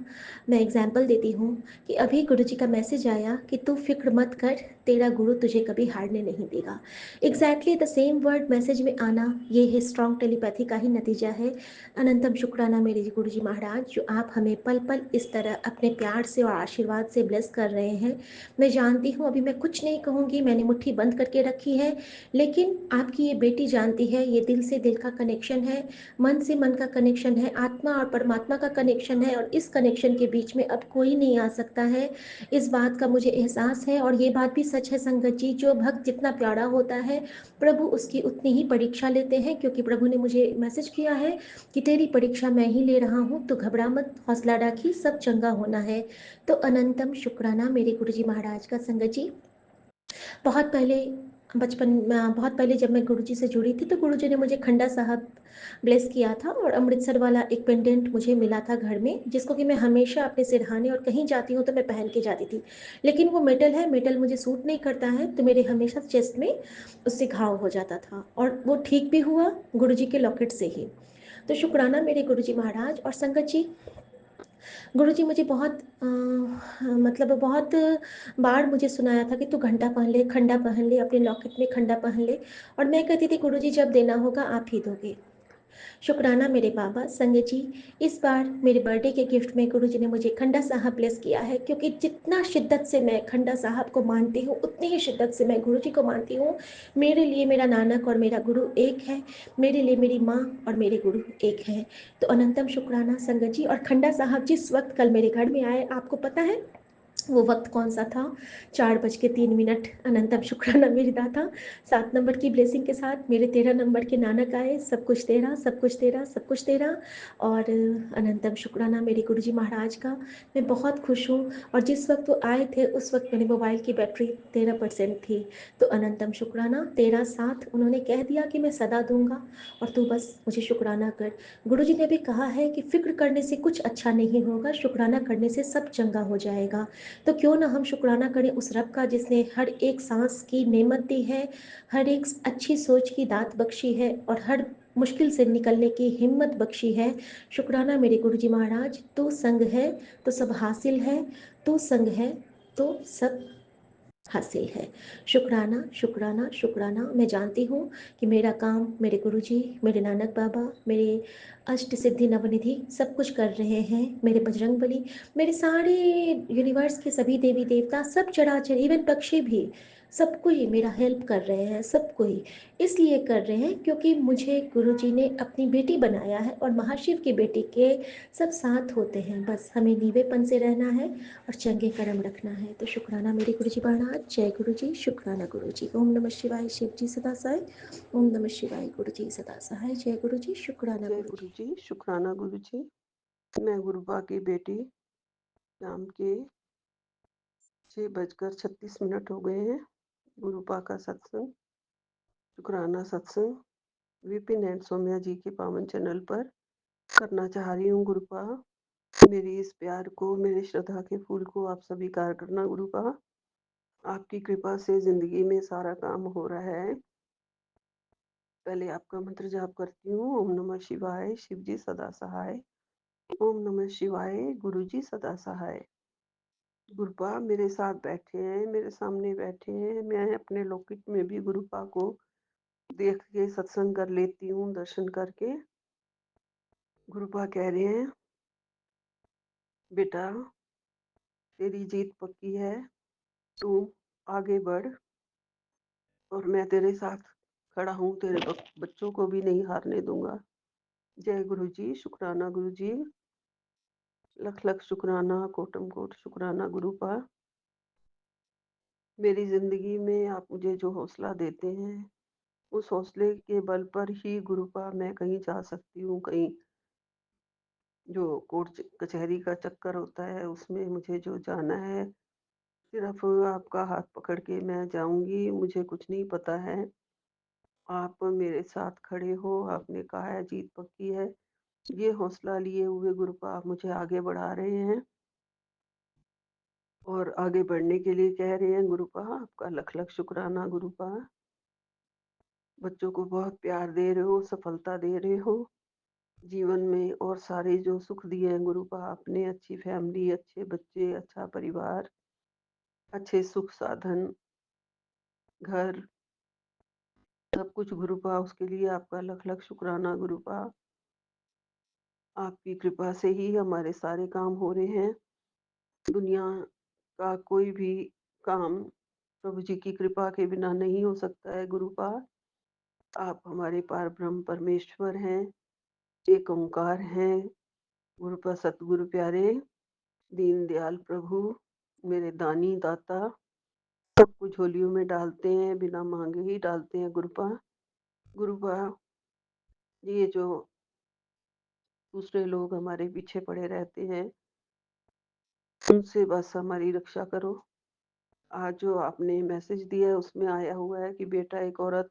मैं एग्ज़ाम्पल देती हूँ कि अभी गुरुजी का मैसेज आया कि तू फ़िक्र मत कर, तेरा गुरु तुझे कभी हारने नहीं देगा। Exactly the same word message में आना, ये है स्ट्रॉन्ग टेलीपैथी का ही नतीजा है। अनंतम शुक्राना मेरे गुरुजी महाराज, जो आप हमें पल-पल इस तरह अपने प्यार से और आशीर्वाद से ब्लेस कर रहे हैं। मैं जानती हूँ अभी मैं कुछ नहीं कहूँगी, मैंने मुट्ठी बंद करके रखी है, लेकिन आपकी ये बेटी जानती है, ये दिल से दिल का कनेक्शन है, मन से मन का कनेक्शन है, आत्मा और परमात्मा का कनेक्शन है, और इस कनेक्शन के बीच में अब कोई नहीं आ सकता है। इस बात का मुझे एहसास है, और ये बात भी सच है संगत जी, जो भक्त जितना प्यारा होता है, प्रभु उसकी उतनी ही परीक्षा लेते हैं, क्योंकि प्रभु ने मुझे मैसेज किया है कि तेरी परीक्षा मैं ही ले रहा हूँ, तो घबरा मत, हौसला राखी, सब चंगा होना है। तो अनंतम शुक्राना मेरे गुरुजी महाराज का। संगत जी, बहुत पहले बचपन में, बहुत पहले जब मैं गुरुजी से जुड़ी थी, तो गुरुजी ने मुझे खंडा साहब ब्लेस किया था, और अमृतसर वाला एक पेंडेंट मुझे मिला था घर में, जिसको कि मैं हमेशा अपने सिरहाने और कहीं जाती हूँ तो मैं पहन के जाती थी। लेकिन वो मेटल है, मेटल मुझे सूट नहीं करता है, तो मेरे हमेशा चेस्ट में उससे घाव हो जाता था, और वो ठीक भी हुआ गुरुजी के लॉकेट से ही। तो शुक्राना मेरे गुरुजी महाराज। और संगत जी, गुरुजी मुझे बहुत मतलब बहुत बार मुझे सुनाया था कि तू घंटा पहन ले, खंडा पहन ले, अपने लॉकेट में खंडा पहन ले, और मैं कहती थी गुरुजी जब देना होगा आप ही दोगे। शुक्राना मेरे बाबा। संगत जी, इस बार मेरे बर्थडे के गिफ्ट में गुरुजी ने मुझे खंडा साहब ब्लेस किया है, क्योंकि जितना शिद्दत से मैं खंडा साहब को मानती हूँ, उतनी ही शिद्दत से मैं गुरुजी को मानती हूँ। मेरे लिए मेरा नानक और मेरा गुरु एक है, मेरे लिए मेरी माँ और मेरे गुरु एक हैं। तो अनंतम शुक्राना संगत जी। और खंडा साहब जिस वक्त कल मेरे घर में आए, आपको पता है वो वक्त कौन सा था? 4:03। अनंतम शुक्राना मेरे दाता। 7 नंबर की ब्लेसिंग के साथ मेरे 13 नंबर के नानक आए, सब कुछ तेरा, सब कुछ तेरा, सब कुछ तेरा। और अनंतम शुक्राना मेरे गुरुजी महाराज का। मैं बहुत खुश हूँ, और जिस वक्त वो आए थे उस वक्त मेरे मोबाइल की बैटरी 13% थी। तो अनंतम शुक्राना, तेरा साथ उन्होंने कह दिया कि मैं सदा दूंगा, और तू बस मुझे शुक्राना कर। गुरुजी ने भी कहा है कि फ़िक्र करने से कुछ अच्छा नहीं होगा, शुक्राना करने से सब चंगा हो जाएगा। तो क्यों ना हम शुक्राना करें उस रब का जिसने हर एक सांस की नेमत दी है, हर एक अच्छी सोच की दात बख्शी है, और हर मुश्किल से निकलने की हिम्मत बख्शी है। शुक्राना मेरे गुरुजी महाराज। तू संग है तो सब हासिल है, तू संग है तो सब हासिल है। शुक्राना शुक्राना शुक्राना। मैं जानती हूँ कि मेरा काम मेरे गुरुजी, मेरे नानक बाबा, मेरे अष्ट सिद्धि नवनिधि सब कुछ कर रहे हैं, मेरे बजरंग बली, मेरे सारे यूनिवर्स के सभी देवी देवता, सब चराचर, इवन पक्षी भी, सबको ही मेरा हेल्प कर रहे हैं, सबको ही इसलिए कर रहे हैं क्योंकि मुझे गुरुजी ने अपनी बेटी बनाया है, और महाशिव की बेटी के सब साथ होते हैं, बस हमें नीवेपन से रहना है और चंगे कर्म रखना है। तो शुक्राना मेरे गुरुजी महाराज। जय गुरुजी, शुक्राना गुरुजी। ओम नमः शिवाय, शिव जी सदा सहाय। ओम नमः शिवाय, गुरुजी सदा सहाय। जय गुरुजी, शुक्राना जय गुरुजी। गुरु जी, शुक्राना गुरु जी। मैं गुरुबा की बेटी, शाम के 6:36 हो गए हैं। गुरुबा का सत्संग, शुक्राना सत्संग विपिन एंड सौम्या जी के पावन चैनल पर करना चाह रही हूँ। गुरुबा, मेरी इस प्यार को, मेरी श्रद्धा के फूल को आप स्वीकार करना। गुरुबा, आपकी कृपा से जिंदगी में सारा काम हो रहा है। पहले आपका मंत्र जाप करती हूँ। ओम नमः शिवाय, शिव जी सदा सहाय। ओम नमः शिवाय, गुरु जी सदा सहाय। गुरुपा मेरे साथ बैठे हैं, मेरे सामने बैठे हैं। मैं अपने लॉकेट में भी गुरुपा को देख के सत्संग कर लेती हूँ, दर्शन करके। गुरुपा कह रहे हैं, बेटा तेरी जीत पक्की है, तू आगे बढ़, और मैं तेरे साथ खड़ा हूँ, तेरे बच्चों को भी नहीं हारने दूंगा। जय गुरु जी, शुक्राना गुरु जी, लख लख शुक्राना, कोटम कोट शुक्राना गुरुपा। मेरी जिंदगी में आप मुझे जो हौसला देते हैं, उस हौसले के बल पर ही गुरुपा मैं कहीं जा सकती हूँ। कहीं जो कोर्ट कचहरी का चक्कर होता है उसमें मुझे जो जाना है, सिर्फ आपका हाथ पकड़ के मैं जाऊंगी। मुझे कुछ नहीं पता है, आप मेरे साथ खड़े हो, आपने कहा है जीत पक्की है। ये हौसला लिए हुए गुरुपा आप मुझे आगे बढ़ा रहे हैं, और आगे बढ़ने के लिए कह रहे हैं। गुरुपा आपका लख लख शुक्राना। गुरुपा बच्चों को बहुत प्यार दे रहे हो, सफलता दे रहे हो जीवन में, और सारे जो सुख दिए हैं गुरुपा आपने, अच्छी फैमिली, अच्छे बच्चे, अच्छा परिवार, अच्छे सुख साधन, घर, सब कुछ गुरुपा, उसके लिए आपका लख लख शुक्राना गुरुपा। आपकी कृपा से ही हमारे सारे काम हो रहे हैं। दुनिया का कोई भी काम प्रभु जी की कृपा के बिना नहीं हो सकता है गुरुपा। आप हमारे पार ब्रह्म परमेश्वर हैं, एक ओंकार हैं गुरुपा। सतगुरु प्यारे दीन दयाल प्रभु, मेरे दानी दाता, सब कुछ झोलियों में डालते हैं, बिना मांगे ही डालते हैं गुरुपा। गुरुपा, ये जो दूसरे लोग हमारे पीछे पड़े रहते हैं, उनसे बस हमारी रक्षा करो। आज जो आपने मैसेज दिया है उसमें आया हुआ है कि बेटा, एक औरत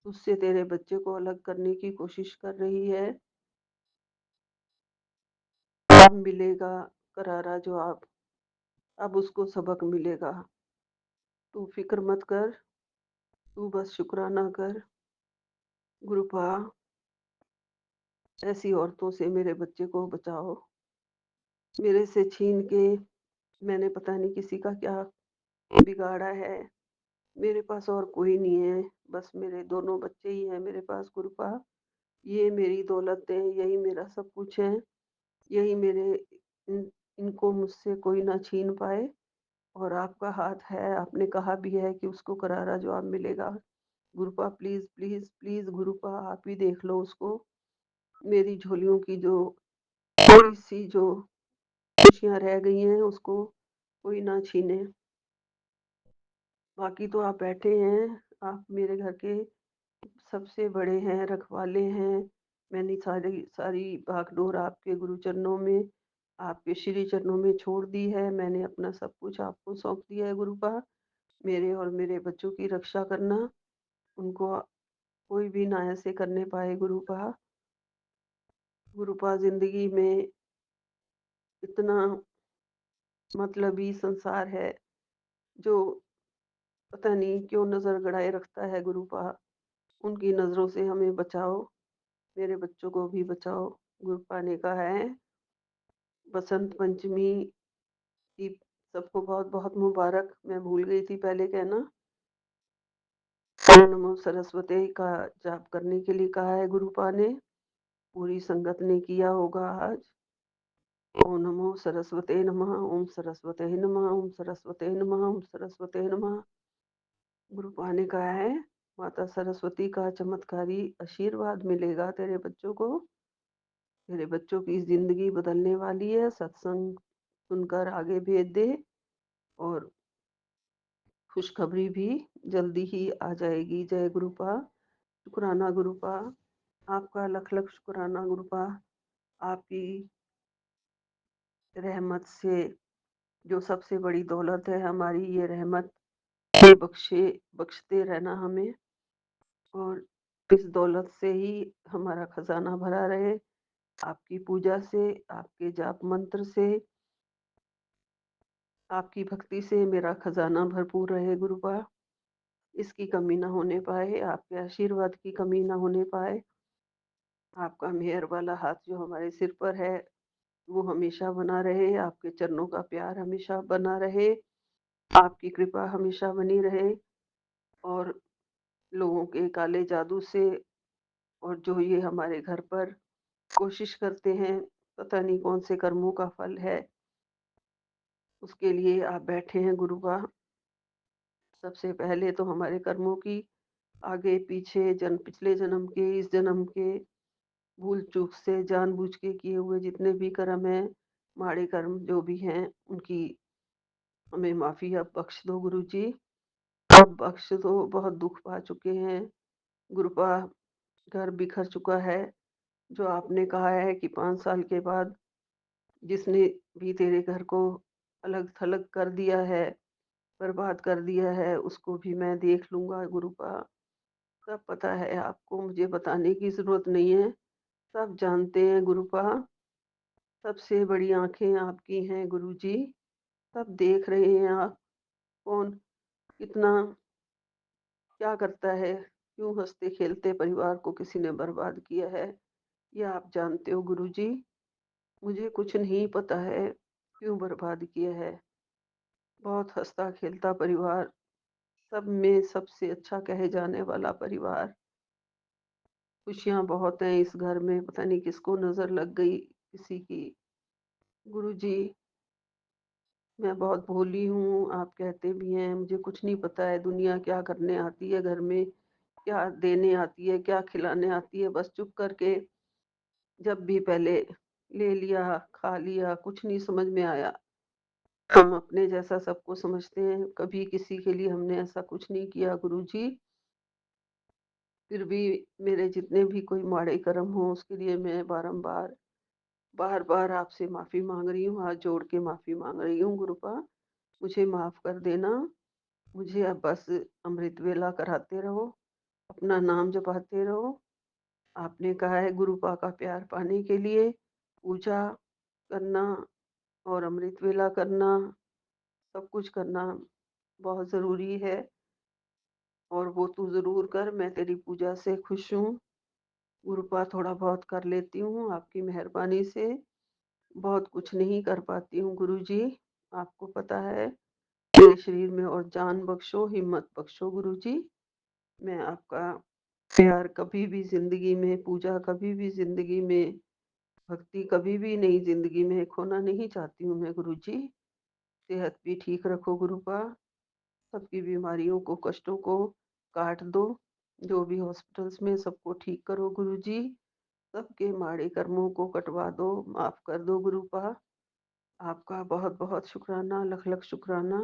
उससे तेरे बच्चे को अलग करने की कोशिश कर रही है, अब मिलेगा करारा जवाब, अब उसको सबक मिलेगा। तू फिक्र मत कर, तू बस शुक्राना कर गुरुपा। ऐसी औरतों से मेरे बच्चे को बचाओ, मेरे से छीन के। मैंने पता नहीं किसी का क्या बिगाड़ा है, मेरे पास और कोई नहीं है, बस मेरे दोनों बच्चे ही हैं मेरे पास गुरुपा। ये मेरी दौलत है, यही मेरा सब कुछ है, यही मेरे इनको मुझसे कोई ना छीन पाए। और आपका हाथ है, आपने कहा भी है कि उसको करारा जवाब मिलेगा गुरुपा। प्लीज प्लीज प्लीज गुरुपा, आप ही देख लो उसको। मेरी झोलियों की जो थोड़ी सी जो खुशियां रह गई हैं उसको कोई ना छीने। बाकी तो आप बैठे हैं, आप मेरे घर के सबसे बड़े हैं, रखवाले हैं। मैंने सारी सारी भागडोर आपके गुरु चरणों में, आपके श्री चरणों में छोड़ दी है। मैंने अपना सब कुछ आपको सौंप दिया है गुरुपा। मेरे और मेरे बच्चों की रक्षा करना, उनको कोई भी ना ऐसे करने पाए गुरुपा। गुरुपा, जिंदगी में इतना मतलबी संसार है जो पता नहीं क्यों नजर गड़ाए रखता है गुरुपा। उनकी नजरों से हमें बचाओ, मेरे बच्चों को भी बचाओ। गुरुपा ने कहा है बसंत पंचमी की सबको बहुत बहुत मुबारक। मैं भूल गई थी पहले कहना। ओम नमो सरस्वती का जाप करने के लिए कहा है गुरुपा ने, पूरी संगत ने किया होगा आज। ओम नमो सरस्वते नमः, ओम सरस्वते नमः, ओम सरस्वते नमः, ओम सरस्वते नमः। गुरुपा ने कहा है माता सरस्वती का चमत्कारी आशीर्वाद मिलेगा तेरे बच्चों को। तेरे बच्चों की जिंदगी बदलने वाली है, सत्संग सुनकर आगे भेज दे, और खुशखबरी भी जल्दी ही आ जाएगी। जय गुरुपा, शुक्राना गुरुपा, आपका लख लख शुक्राना गुरुपा। आपकी रहमत से, जो सबसे बड़ी दौलत है हमारी, ये रहमत ये बख्शते रहना हमें, और इस दौलत से ही हमारा खजाना भरा रहे। आपकी पूजा से, आपके जाप मंत्र से, आपकी भक्ति से मेरा खजाना भरपूर रहे गुरुपा। इसकी कमी ना होने पाए, आपके आशीर्वाद की कमी ना होने पाए। आपका मेहर वाला हाथ जो हमारे सिर पर है वो हमेशा बना रहे, आपके चरणों का प्यार हमेशा बना रहे, आपकी कृपा हमेशा बनी रहे। और लोगों के काले जादू से, और जो ये हमारे घर पर कोशिश करते हैं, पता नहीं कौन से कर्मों का फल है, उसके लिए आप बैठे हैं गुरुपा। सबसे पहले तो हमारे कर्मों की, आगे पीछे, पिछले जन्म के, इस जन्म के, भूल चूक से जानबूझ के किए हुए जितने भी कर्म हैं, माड़े कर्म जो भी हैं, उनकी हमें माफी अब बख्श दो गुरु जी। अब बख्श दो, बहुत दुख पा चुके हैं गुरुपा, घर बिखर चुका है। जो आपने कहा है कि 5 साल के बाद जिसने भी तेरे घर को अलग थलग कर दिया है, बर्बाद कर दिया है, उसको भी मैं देख लूंगा गुरुपा। सब पता है आपको, मुझे बताने की जरूरत नहीं है, सब जानते हैं गुरुपा। सबसे बड़ी आंखें आपकी हैं गुरु जी, सब देख रहे हैं आप कौन कितना क्या करता है क्यों हँसते-खेलते परिवार को किसी ने बर्बाद किया है, ये आप जानते हो गुरुजी। मुझे कुछ नहीं पता है, क्यों बर्बाद किया है। बहुत हँसता-खेलता परिवार, सब में सबसे अच्छा कहे जाने वाला परिवार। खुशियाँ बहुत हैं इस घर में, पता नहीं किसको नज़र लग गई किसी की। गुरुजी, मैं बहुत भोली हूँ, आप कहते भी हैं, मुझे कुछ नहीं पता है दुनिया क्या करने आती है घर में, क्या देने आती है, क्या खिलाने आती है, बस चुप करके जब भी पहले ले लिया, खा लिया, कुछ नहीं समझ में आया। हम अपने जैसा सबको समझते हैं, कभी किसी के लिए हमने ऐसा कुछ नहीं किया गुरुजी। फिर भी मेरे जितने भी कोई माड़े कर्म हों, उसके लिए मैं बारंबार, बार-बार आपसे माफ़ी माँग रही हूँ, हाथ जोड़ के माफ़ी माँग रही हूँ गुरुपा, मुझे माफ़ कर देना। मुझे अब बस अमृत वेला कराते रहो, अपना नाम जपाते रहो। आपने कहा है गुरुपा का प्यार पाने के लिए पूजा करना और अमृत वेला करना, सब कुछ करना बहुत ज़रूरी है और वो तू ज़रूर कर, मैं तेरी पूजा से खुश हूँ। गुरुपा थोड़ा बहुत कर लेती हूँ आपकी मेहरबानी से, बहुत कुछ नहीं कर पाती हूँ गुरुजी, आपको पता है। मेरे शरीर में और जान बख्शो, हिम्मत बख्शो गुरुजी। मैं आपका प्यार कभी भी ज़िंदगी में, पूजा कभी भी ज़िंदगी में, भक्ति कभी भी नहीं ज़िंदगी में खोना नहीं चाहती हूँ मैं गुरुजी। सेहत भी ठीक रखो गुरुपा, सबकी बीमारियों को, कष्टों को काट दो, जो भी हॉस्पिटल्स में सबको ठीक करो गुरुजी। सबके माड़े कर्मों को कटवा दो, माफ़ कर दो गुरुपा। आपका बहुत-बहुत शुक्राना, लख-लख शुक्राना।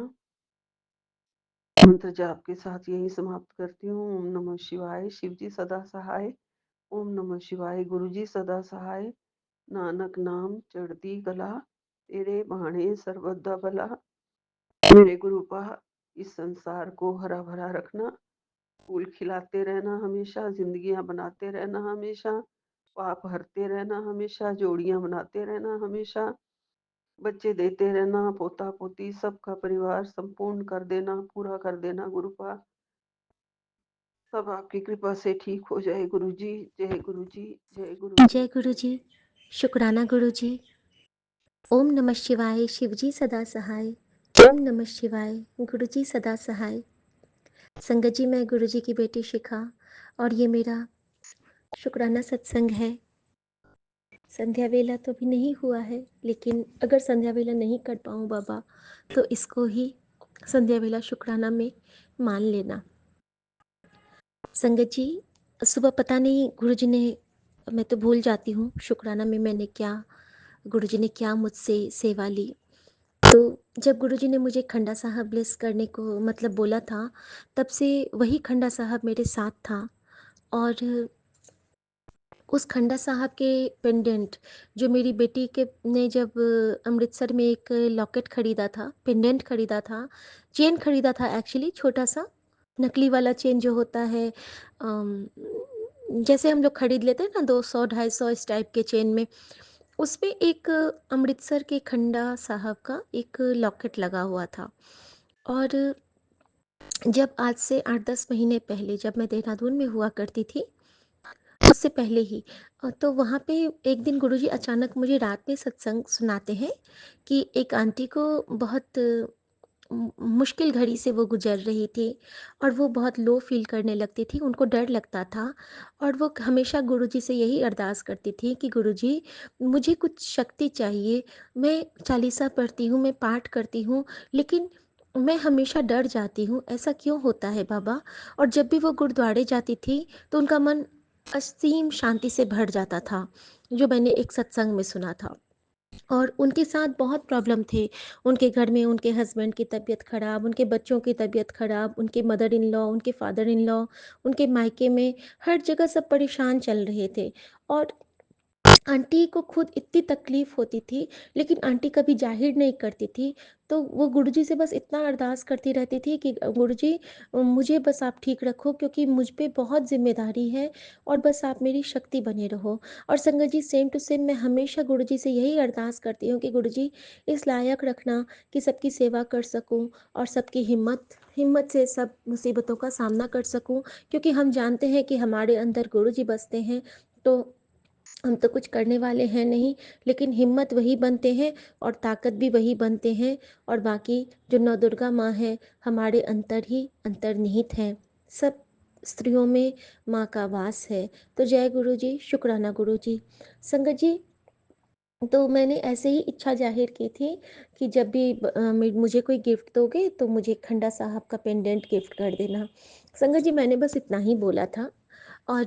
मंत्र जाप के साथ यही समाप्त करती हूँ। ओम नमः शिवाय, शिव जी सदा सहाय। ओम नमः शिवाय, गुरु जी सदा सहाय। नानक नाम चढ़ती कला, तेरे बाणे सर्वदा भला। मेरे गुरुपा, इस संसार को हरा-भरा रखना, फूल खिलाते रहना हमेशा, ज़िंदगियाँ बनाते रहना हमेशा, पाप हरते रहना हमेशा, जोड़ियाँ बनाते रहना हमेशा, बच्चे देते रहना, पोता-पोती सबका परिवार संपूर्ण कर देना, पूरा कर देना गुरुपा। सब आपकी कृपा से ठीक हो जाए गुरुजी। जय गुरुजी, जय गुरुजी। जय गुरु जी। शुक्राना गुरु जी। ओम नमः शिवाय, शिवजी सदा सहाय। ओम नमः शिवाय, गुरु जी सदा सहाय। संगत जी, मैं गुरु जी की बेटी शिखा और ये मेरा शुक्राना सत्संग है। संध्या वेला तो अभी नहीं हुआ है, लेकिन अगर संध्या वेला नहीं कर पाऊँ बाबा, तो इसको ही संध्या वेला शुक्राना में मान लेना। संगत जी, सुबह पता नहीं गुरुजी ने, मैं तो भूल जाती हूँ शुक्राना में मैंने क्या, गुरुजी ने क्या मुझसे सेवा ली। तो जब गुरुजी ने मुझे खंडा साहब ब्लेस करने को मतलब बोला था, तब से वही खंडा साहब मेरे साथ था। और उस खंडा साहब के पेंडेंट, जो मेरी बेटी के ने जब अमृतसर में एक लॉकेट खरीदा था, पेंडेंट खरीदा था, चेन खरीदा था एक्चुअली, छोटा सा नकली वाला चेन जो होता है, जैसे हम लोग खरीद लेते हैं ना 200-250 इस टाइप के चेन में, उसमें एक अमृतसर के खंडा साहब का एक लॉकेट लगा हुआ था। और जब आज से 8-10 महीने पहले जब मैं देहरादून में हुआ करती थी, उससे पहले ही तो वहाँ पे एक दिन गुरुजी अचानक मुझे रात में सत्संग सुनाते हैं कि एक आंटी को बहुत मुश्किल घड़ी से वो गुजर रही थी और वो बहुत लो फील करने लगती थी, उनको डर लगता था। और वो हमेशा गुरुजी से यही अरदास करती थी कि गुरुजी, मुझे कुछ शक्ति चाहिए, मैं चालीसा पढ़ती हूँ, मैं पाठ करती हूँ, लेकिन मैं हमेशा डर जाती हूँ, ऐसा क्यों होता है बाबा। और जब भी वो गुरुद्वारे जाती थी तो उनका मन असीम शांति से भर जाता था, जो मैंने एक सत्संग में सुना था। और उनके साथ बहुत प्रॉब्लम थे, उनके घर में उनके हस्बैंड की तबीयत ख़राब, उनके बच्चों की तबीयत ख़राब, उनके मदर इन लॉ, उनके फादर इन लॉ, उनके मायके में हर जगह सब परेशान चल रहे थे। और आंटी को खुद इतनी तकलीफ होती थी, लेकिन आंटी कभी ज़ाहिर नहीं करती थी। तो वो गुरुजी से बस इतना अरदास करती रहती थी कि गुरुजी मुझे बस आप ठीक रखो, क्योंकि मुझ पे बहुत ज़िम्मेदारी है और बस आप मेरी शक्ति बने रहो। और संगत जी, सेम टू सेम मैं हमेशा गुरुजी से यही अरदास करती हूँ कि गुरुजी इस लायक रखना कि सबकी सेवा कर सकूँ और सबकी हिम्मत हिम्मत से सब मुसीबतों का सामना कर सकूँ, क्योंकि हम जानते हैं कि हमारे अंदर गुरुजी बसते हैं। तो हम तो कुछ करने वाले हैं नहीं, लेकिन हिम्मत वही बनते हैं और ताकत भी वही बनते हैं। और बाकी जो नौ दुर्गा माँ है, हमारे अंतर ही अंतर्निहित हैं। सब स्त्रियों में माँ का वास है। तो जय गुरु जी, शुक्राना गुरु जी। संगत जी, तो मैंने ऐसे ही इच्छा जाहिर की थी कि जब भी मुझे कोई गिफ्ट दोगे तो मुझे खंडा साहब का पेंडेंट गिफ्ट कर देना। संगत जी, मैंने बस इतना ही बोला था। और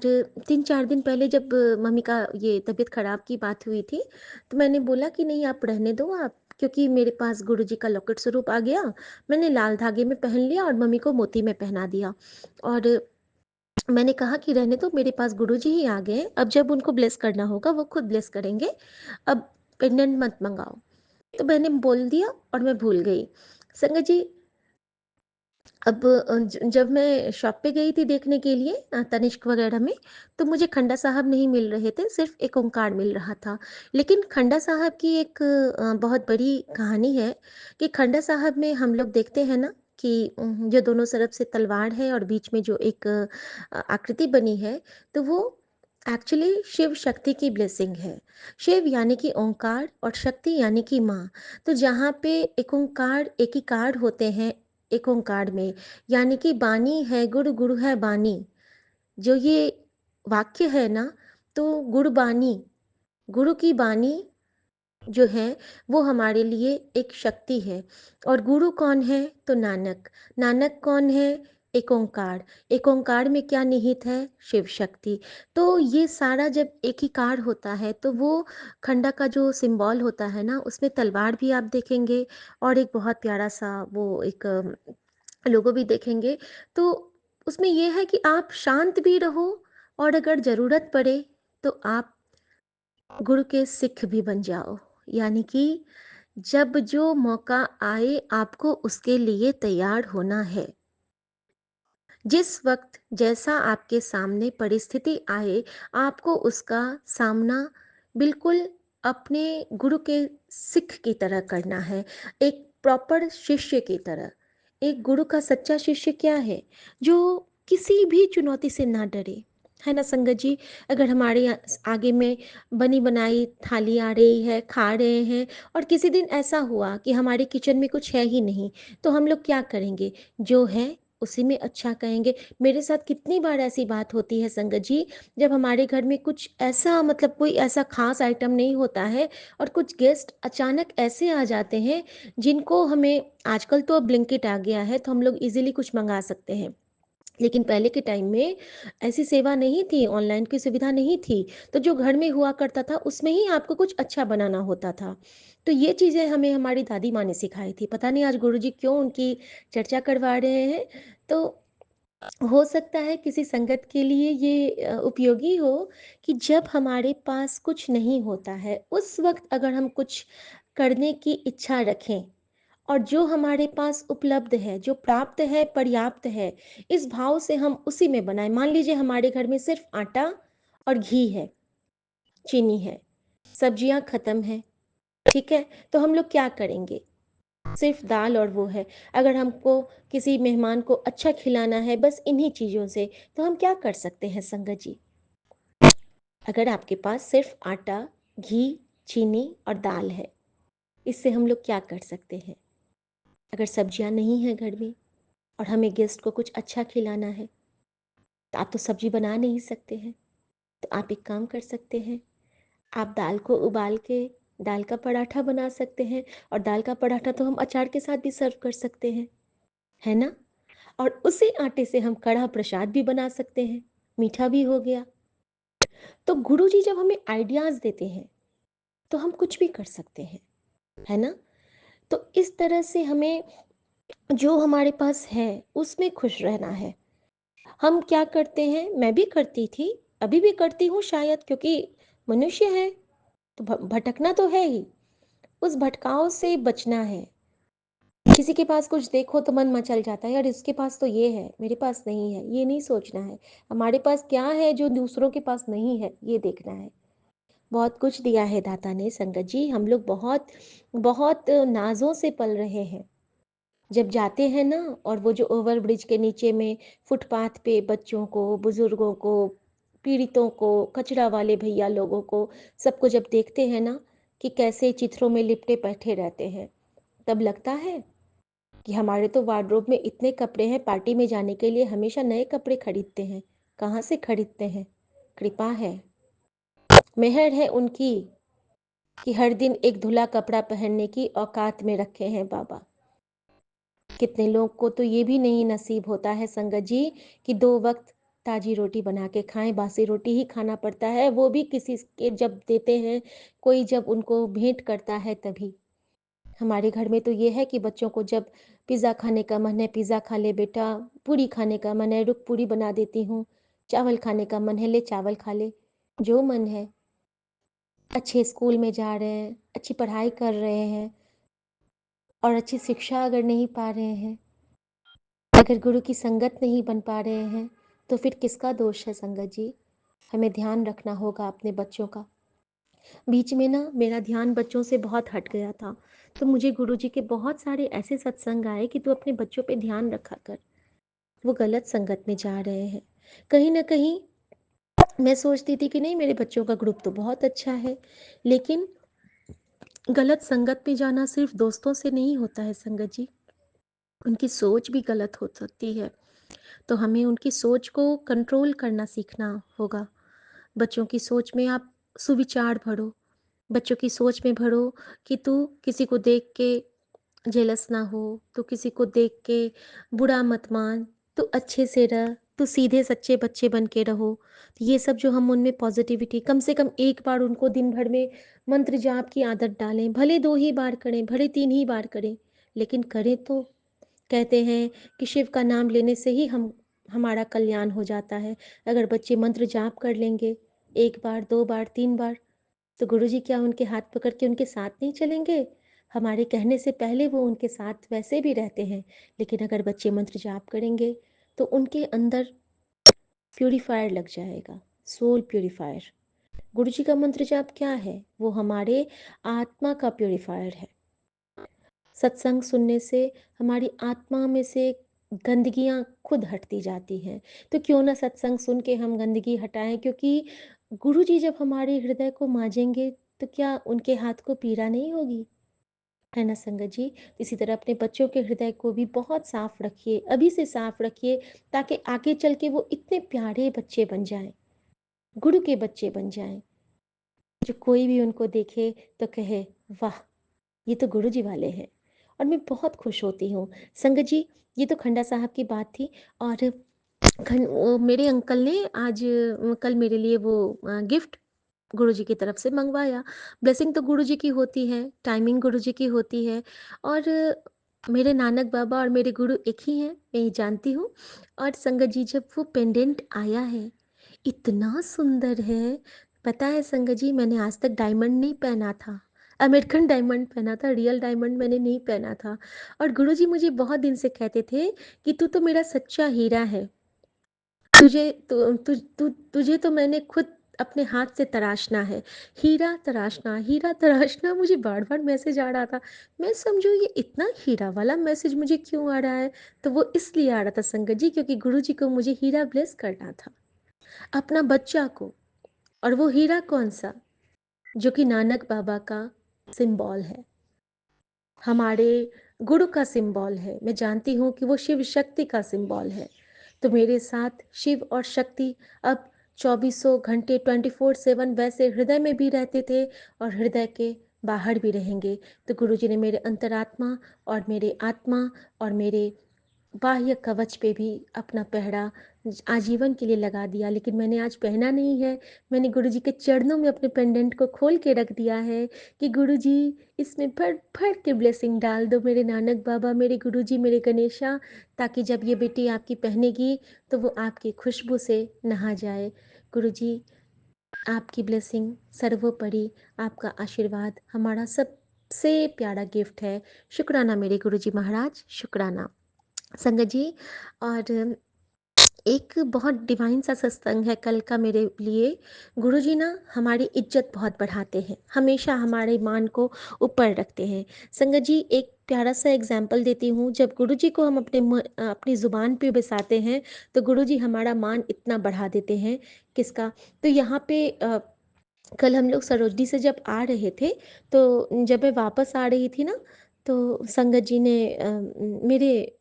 3-4 दिन पहले जब मम्मी का ये तबीयत ख़राब की बात हुई थी, तो मैंने बोला कि नहीं आप रहने दो आप, क्योंकि मेरे पास गुरुजी का लॉकेट स्वरूप आ गया। मैंने लाल धागे में पहन लिया और मम्मी को मोती में पहना दिया। और मैंने कहा कि रहने दो, मेरे पास गुरुजी ही आ गए हैं, अब जब उनको ब्लेस करना होगा वो खुद ब्लेस करेंगे, अब पेंडेंट मत मंगाओ। तो मैंने बोल दिया और मैं भूल गई। संगत जी, अब जब मैं शॉप पे गई थी देखने के लिए तनिष्क वगैरह में, तो मुझे खंडा साहब नहीं मिल रहे थे, सिर्फ एक ओंकार मिल रहा था। लेकिन खंडा साहब की एक बहुत बड़ी कहानी है कि खंडा साहब में हम लोग देखते हैं ना कि जो दोनों तरफ से तलवार है और बीच में जो एक आकृति बनी है, तो वो एक्चुअली शिव शक्ति की ब्लेसिंग है। शिव यानी कि ओंकार और शक्ति यानी कि माँ। तो जहाँ पे एक ओंकार एकीकार होते हैं एक ओंकार में, यानी कि बानी है गुरु, गुरु है बानी, जो ये वाक्य है ना, तो गुरु बानी, गुरु की बानी जो है वो हमारे लिए एक शक्ति है। और गुरु कौन है? तो नानक। नानक कौन है? एक ओंकार। एक ओंकार में क्या निहित है? शिव शक्ति। तो ये सारा जब एकीकार होता है तो वो खंडा का जो सिंबल होता है ना, उसमें तलवार भी आप देखेंगे और एक बहुत प्यारा सा वो एक लोगो भी देखेंगे। तो उसमें ये है कि आप शांत भी रहो और अगर ज़रूरत पड़े तो आप गुरु के सिख भी बन जाओ। यानी कि जब जो मौका आए आपको उसके लिए तैयार होना है। जिस वक्त जैसा आपके सामने परिस्थिति आए, आपको उसका सामना बिल्कुल अपने गुरु के सिख की तरह करना है, एक प्रॉपर शिष्य की तरह। एक गुरु का सच्चा शिष्य क्या है? जो किसी भी चुनौती से ना डरे, है ना संगत जी? अगर हमारे आगे में बनी बनाई थाली आ रही है, खा रहे हैं, और किसी दिन ऐसा हुआ कि हमारे किचन में कुछ है ही नहीं, तो हम लोग क्या करेंगे? जो है उसी में अच्छा कहेंगे। मेरे साथ कितनी बार ऐसी बात होती है संगत जी, जब हमारे घर में कुछ ऐसा मतलब कोई ऐसा खास आइटम नहीं होता है और कुछ गेस्ट अचानक ऐसे आ जाते हैं जिनको हमें, आजकल तो अब ब्लिंकिट आ गया है तो हम लोग इजीली कुछ मंगा सकते हैं, लेकिन पहले के टाइम में ऐसी सेवा नहीं थी, ऑनलाइन की सुविधा नहीं थी। तो जो घर में हुआ करता था उसमें ही आपको कुछ अच्छा बनाना होता था। तो ये चीज़ें हमें हमारी दादी माँ ने सिखाई थी। पता नहीं आज गुरुजी क्यों उनकी चर्चा करवा रहे हैं। तो हो सकता है किसी संगत के लिए ये उपयोगी हो कि जब हमारे पास कुछ नहीं होता है, उस वक्त अगर हम कुछ करने की इच्छा रखें और जो हमारे पास उपलब्ध है, जो प्राप्त है, पर्याप्त है, इस भाव से हम उसी में बनाएं। मान लीजिए हमारे घर में सिर्फ आटा और घी है, चीनी है, सब्जियां खत्म है, ठीक है? तो हम लोग क्या करेंगे? सिर्फ दाल और वो है। अगर हमको किसी मेहमान को अच्छा खिलाना है बस इन्हीं चीज़ों से, तो हम क्या कर सकते हैं संगत जी? अगर आपके पास सिर्फ आटा, घी, चीनी और दाल है, इससे हम लोग क्या कर सकते हैं? अगर सब्जियां नहीं हैं घर में और हमें गेस्ट को कुछ अच्छा खिलाना है, तो आप तो सब्जी बना नहीं सकते हैं। तो आप एक काम कर सकते हैं, आप दाल को उबाल के दाल का पराठा बना सकते हैं, और दाल का पराठा तो हम अचार के साथ भी सर्व कर सकते हैं, है ना? और उसी आटे से हम कड़ा प्रसाद भी बना सकते हैं, मीठा भी हो गया। तो गुरुजी जब हमें आइडियाज़ देते हैं, तो हम कुछ भी कर सकते हैं, है ना? तो इस तरह से हमें जो हमारे पास है, उसमें खुश रहना है। हम क्या करते हैं, मैं भी करती थी, अभी भी करती हूँ शायद, क्योंकि मनुष्य है, तो भटकना तो है ही, उस भटकाव से बचना है। किसी के पास कुछ देखो तो मन मचल जाता है, यार इसके पास तो ये है, मेरे पास नहीं है, ये नहीं सोचना है। हमारे पास क्या है जो दूसरों के पास नहीं है, ये देखना है। बहुत कुछ दिया है दाता ने संगत जी, हम लोग बहुत बहुत नाजों से पल रहे हैं। जब जाते हैं ना, और वो जो ओवर ब्रिज के नीचे में फुटपाथ पे बच्चों को, बुजुर्गों को, पीड़ितों को, कचरा वाले भैया लोगों को, सबको जब देखते हैं ना कि कैसे चित्रों में लिपटे बैठे रहते हैं, तब लगता है कि हमारे तो वार्डरोब में इतने कपड़े हैं, पार्टी में जाने के लिए हमेशा नए कपड़े खरीदते हैं। कहाँ से खरीदते हैं? कृपा है, मेहर है उनकी कि हर दिन एक धुला कपड़ा पहनने की औकात में रखे हैं बाबा। कितने लोग को तो ये भी नहीं नसीब होता है संगत जी कि 2 वक्त ताजी रोटी बना के खाएं, बासी रोटी ही खाना पड़ता है, वो भी किसी के जब देते हैं, कोई जब उनको भेंट करता है तभी। हमारे घर में तो ये है कि बच्चों को जब पिज़्ज़ा खाने का मन है, पिज़्ज़ा खा ले बेटा, पूरी खाने का मन है, रुक पूरी बना देती हूँ, चावल खाने का मन है, ले चावल खा ले, जो मन है। अच्छे स्कूल में जा रहे हैं, अच्छी पढ़ाई कर रहे हैं, और अच्छी शिक्षा अगर नहीं पा रहे हैं, अगर गुरु की संगत नहीं बन पा रहे हैं, तो फिर किसका दोष है संगत जी? हमें ध्यान रखना होगा अपने बच्चों का। बीच में ना मेरा ध्यान बच्चों से बहुत हट गया था, तो मुझे गुरुजी के बहुत सारे ऐसे सत्संग आए कि तू अपने बच्चों पे ध्यान रखा कर, वो गलत संगत में जा रहे हैं। कहीं ना कहीं मैं सोचती थी कि नहीं, मेरे बच्चों का ग्रुप तो बहुत अच्छा है, लेकिन गलत संगत में जाना सिर्फ दोस्तों से नहीं होता है संगत जी, उनकी सोच भी गलत हो सकती है। तो हमें उनकी सोच को कंट्रोल करना सीखना होगा। बच्चों की सोच में आप सुविचार भरो, बच्चों की सोच में भरो कि तू किसी को देख के जेलस ना हो, तो किसी को देख के बुरा मत मान, तू अच्छे से रह, तू सीधे सच्चे बच्चे बन के रहो। तो ये सब जो हम उनमें पॉजिटिविटी, कम से कम एक बार उनको दिन भर में मंत्र जाप की आदत डालें, भले 2 ही बार करें, भले 3 ही बार करें, लेकिन करें तो। कहते हैं कि शिव का नाम लेने से ही हमारा कल्याण हो जाता है। अगर बच्चे मंत्र जाप कर लेंगे 1 बार, 2 बार, 3 बार, तो गुरुजी क्या उनके हाथ पकड़ के उनके साथ नहीं चलेंगे? हमारे कहने से पहले वो उनके साथ वैसे भी रहते हैं, लेकिन अगर बच्चे मंत्र जाप करेंगे तो उनके अंदर प्यूरीफायर लग जाएगा, सोल प्यूरीफायर। गुरुजी का मंत्र जाप क्या है? वो हमारे आत्मा का प्यूरीफायर है। सत्संग सुनने से हमारी आत्मा में से गंदगियाँ खुद हटती जाती हैं। तो क्यों ना सत्संग सुन के हम गंदगी हटाएं, क्योंकि गुरुजी जब हमारे हृदय को मांजेंगे तो क्या उनके हाथ को पीड़ा नहीं होगी? है ना संगत जी? इसी तरह अपने बच्चों के हृदय को भी बहुत साफ रखिए, अभी से साफ रखिए, ताकि आगे चल के वो इतने प्यारे बच्चे बन जाएं, गुरु के बच्चे बन जाएं, जो कोई भी उनको देखे तो कहे वाह, ये तो गुरु जी वाले हैं। और मैं बहुत खुश होती हूँ संगत जी। ये तो खंडा साहब की बात थी। और मेरे अंकल ने आज कल मेरे लिए वो गिफ्ट गुरुजी की तरफ से मंगवाया। ब्लेसिंग तो गुरुजी की होती है, टाइमिंग गुरुजी की होती है, और मेरे नानक बाबा और मेरे गुरु एक ही हैं, मैं ये जानती हूँ। और संगत जी जब वो पेंडेंट आया है, इतना सुंदर है। पता है संगत जी, मैंने आज तक डायमंड नहीं पहना था, अमेरिकन डायमंड पहना था, रियल डायमंड मैंने नहीं पहना था। और गुरुजी मुझे बहुत दिन से कहते थे कि तू तो मेरा सच्चा हीरा है, तुझे तु, तु, तु, तुझे तो मैंने खुद अपने हाथ से तराशना है, हीरा तराशना, हीरा तराशना। मुझे बार बार मैसेज आ रहा था, मैं समझू ये इतना हीरा वाला मैसेज मुझे क्यों आ रहा है? तो वो इसलिए आ रहा था संगत जी, क्योंकि गुरुजी को मुझे हीरा ब्लेस करना था, अपना बच्चा को। और वो हीरा कौन सा? जो कि नानक बाबा का सिंबल है, हमारे गुरु का सिंबल है। मैं जानती हूँ कि वो शिव शक्ति का सिंबल है। तो मेरे साथ शिव और शक्ति अब 2400 घंटे 24/7 वैसे हृदय में भी रहते थे और हृदय के बाहर भी रहेंगे। तो गुरुजी ने मेरे अंतरात्मा और मेरे आत्मा और मेरे बाह्य कवच पे भी अपना पहरा आजीवन के लिए लगा दिया। लेकिन मैंने आज पहना नहीं है, मैंने गुरुजी के चरणों में अपने पेंडेंट को खोल के रख दिया है कि गुरुजी इसमें भर भर के ब्लेसिंग डाल दो, मेरे नानक बाबा, मेरे गुरुजी, मेरे गणेशा, ताकि जब ये बेटी आपकी पहनेगी तो वो आपकी खुशबू से नहा जाए। गुरुजी आपकी ब्लेसिंग सर्वोपरि, आपका आशीर्वाद हमारा सबसे प्यारा गिफ्ट है। शुक्राना मेरे गुरुजी महाराज, शुक्राना। संगत जी, और एक बहुत डिवाइन सा सत्संग है कल का मेरे लिए। गुरुजी ना हमारी इज्जत बहुत बढ़ाते हैं, हमेशा हमारे मान को ऊपर रखते हैं। संगत जी, एक प्यारा सा एग्जाम्पल देती हूँ। जब गुरुजी को हम अपनी ज़ुबान पे बिसाते हैं तो गुरुजी हमारा मान इतना बढ़ा देते हैं। किसका? तो यहाँ पे कल हम लोग सरोजनी से जब आ रहे थे, तो जब मैं वापस आ रही थी ना, तो संगत जी ने मेरे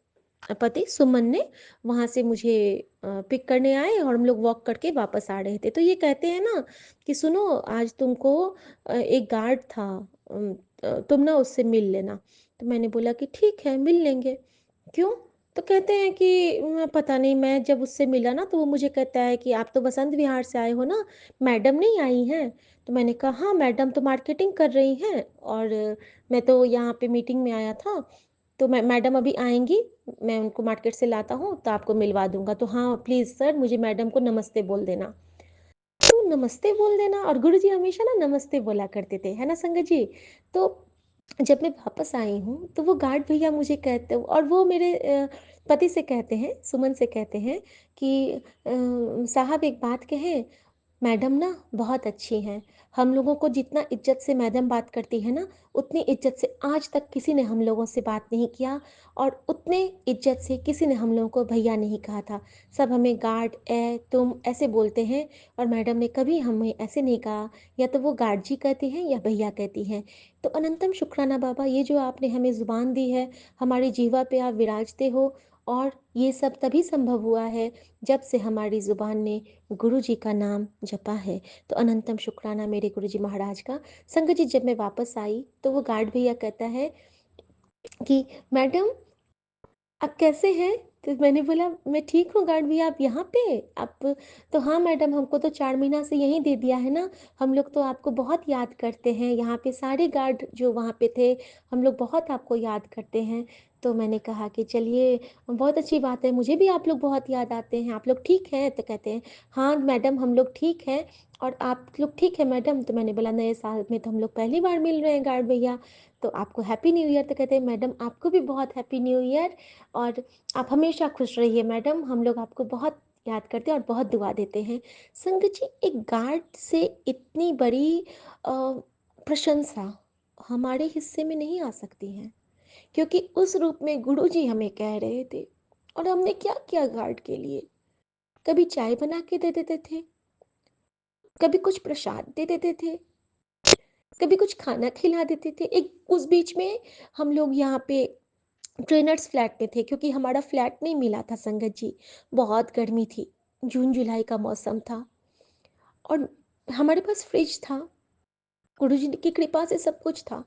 पति सुमन ने वहाँ से मुझे पिक करने आए और हम लोग वॉक करके वापस आ रहे थे। तो ये कहते हैं ना कि सुनो, आज तुमको एक गार्ड था, तुम ना उससे मिल लेना। तो मैंने बोला कि ठीक है, मिल लेंगे। क्यों? तो कहते हैं कि पता नहीं, मैं जब उससे मिला ना तो वो मुझे कहता है कि आप तो बसंत विहार से आए हो ना, मैडम नहीं आई हैं? तो मैंने कहा हाँ, मैडम तो मार्केटिंग कर रही हैं और मैं तो यहाँ पे मीटिंग में आया था। तो मैडम अभी आएंगी, मैं उनको मार्केट से लाता हूँ तो आपको मिलवा दूंगा। तो हाँ प्लीज़ सर, मुझे मैडम को नमस्ते बोल देना। तो नमस्ते बोल देना, और गुरुजी हमेशा ना नमस्ते बोला करते थे, है ना संगत जी। तो जब मैं वापस आई हूँ तो वो गार्ड भैया मुझे कहते, और वो मेरे पति से कहते हैं, सुमन से कहते हैं कि साहब एक बात कहें, मैडम ना बहुत अच्छी हैं। हम लोगों को जितना इज्जत से मैडम बात करती है ना, उतनी इज्जत से आज तक किसी ने हम लोगों से बात नहीं किया, और उतने इज्जत से किसी ने हम लोगों को भैया नहीं कहा था। सब हमें गार्ड, ए, तुम ऐसे बोलते हैं, और मैडम ने कभी हमें ऐसे नहीं कहा। या तो वो गार्ड जी कहती हैं या भैया कहती हैं। तो अनंतम शुक्राना बाबा, ये जो आपने हमें ज़ुबान दी है, हमारी जीवा पे आप विराजते हो, और ये सब तभी संभव हुआ है जब से हमारी ज़ुबान ने गुरु जी का नाम जपा है। तो अनंतम शुक्राना मेरे गुरु जी महाराज का। संगत जी, जब मैं वापस आई तो वो गार्ड भैया कहता है कि मैडम आप कैसे हैं? तो मैंने बोला मैं ठीक हूँ गार्ड भैया, आप यहाँ पे? आप? तो हाँ मैडम, हमको तो 4 महीना से यहीं दे दिया है ना, हम लोग तो आपको बहुत याद करते हैं, यहाँ पे सारे गार्ड जो वहाँ पे थे, हम लोग बहुत आपको याद करते हैं। तो मैंने कहा कि चलिए, बहुत अच्छी बात है, मुझे भी आप लोग बहुत याद आते हैं, आप लोग ठीक हैं? तो कहते हैं हाँ मैडम, हम लोग ठीक हैं, और आप लोग ठीक है मैडम? तो मैंने बोला नए साल में तो हम लोग पहली बार मिल रहे हैं गार्ड भैया, तो आपको हैप्पी न्यू ईयर। तो कहते हैं मैडम आपको भी बहुत हैप्पी न्यू ईयर, और आप हमेशा खुश रहिए मैडम, हम लोग आपको बहुत याद करते हैं और बहुत दुआ देते हैं। संगत जी, एक गार्ड से इतनी बड़ी प्रशंसा हमारे हिस्से में नहीं आ सकती है, क्योंकि उस रूप में गुरु जी हमें कह रहे थे, और हमने क्या किया गार्ड के लिए? कभी चाय बना के दे देते थे, कभी कुछ प्रसाद दे देते थे, कभी कुछ खाना खिला देते थे। एक उस बीच में हम लोग यहाँ पे ट्रेनर्स फ्लैट में थे, क्योंकि हमारा फ्लैट नहीं मिला था संगत जी, बहुत गर्मी थी, जून जुलाई का मौसम था, और हमारे पास फ्रिज था, गुरुजी की कृपा से सब कुछ था।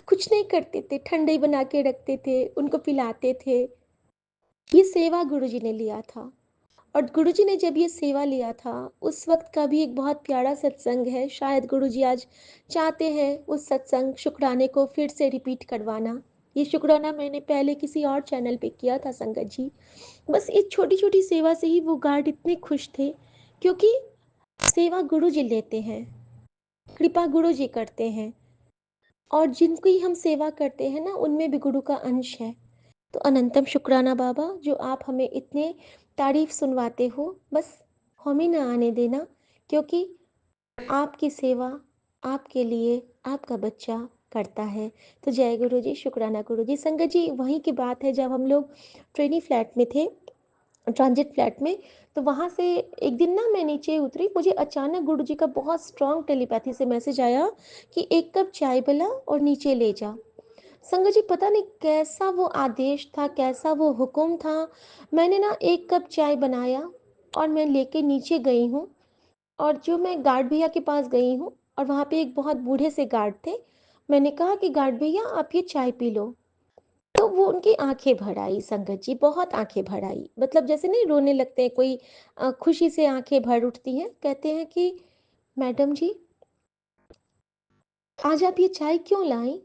कुछ नहीं करते थे, ठंडे बना के रखते थे, उनको पिलाते थे। ये सेवा गुरुजी ने लिया था, और गुरुजी ने जब ये सेवा लिया था, उस वक्त का भी एक बहुत प्यारा सत्संग है। शायद गुरुजी आज चाहते हैं उस सत्संग शुक्राने को फिर से रिपीट करवाना। ये शुक्राना मैंने पहले किसी और चैनल पे किया था संगत जी। बस एक छोटी छोटी सेवा से ही वो गार्ड इतने खुश थे, क्योंकि सेवा गुरु जी लेते हैं, कृपा गुरु जी करते हैं, और जिनकी हम सेवा करते हैं ना, उनमें भी गुरु का अंश है। तो अनंतम शुक्राना बाबा, जो आप हमें इतने तारीफ सुनवाते हो, बस हमें ना आने देना, क्योंकि आपकी सेवा आपके लिए आपका बच्चा करता है। तो जय गुरु जी, शुक्राना गुरु जी। संगत जी, वहीं की बात है, जब हम लोग ट्रेनी फ्लैट में थे, ट्रांजिट फ्लैट में, तो वहाँ से एक दिन ना मैं नीचे उतरी, मुझे अचानक गुरुजी का बहुत स्ट्रांग टेलीपैथी से मैसेज आया कि एक कप चाय पिला और नीचे ले जा। संगत जी, पता नहीं कैसा वो आदेश था, कैसा वो हुक्म था। मैंने ना एक कप चाय बनाया और मैं लेके नीचे गई हूँ, और जो मैं गार्ड भैया के पास गई हूँ, और वहाँ पे एक बहुत बूढ़े से गार्ड थे। मैंने कहा कि गार्ड भैया आप ये चाय पी लो। तो वो उनकी आंखें भर आई संगत जी, बहुत आंखें भर आई, मतलब जैसे नहीं रोने लगते हैं कोई, खुशी से आंखें भर उठती हैं। कहते हैं कि मैडम जी आज आप ये चाय क्यों लाई?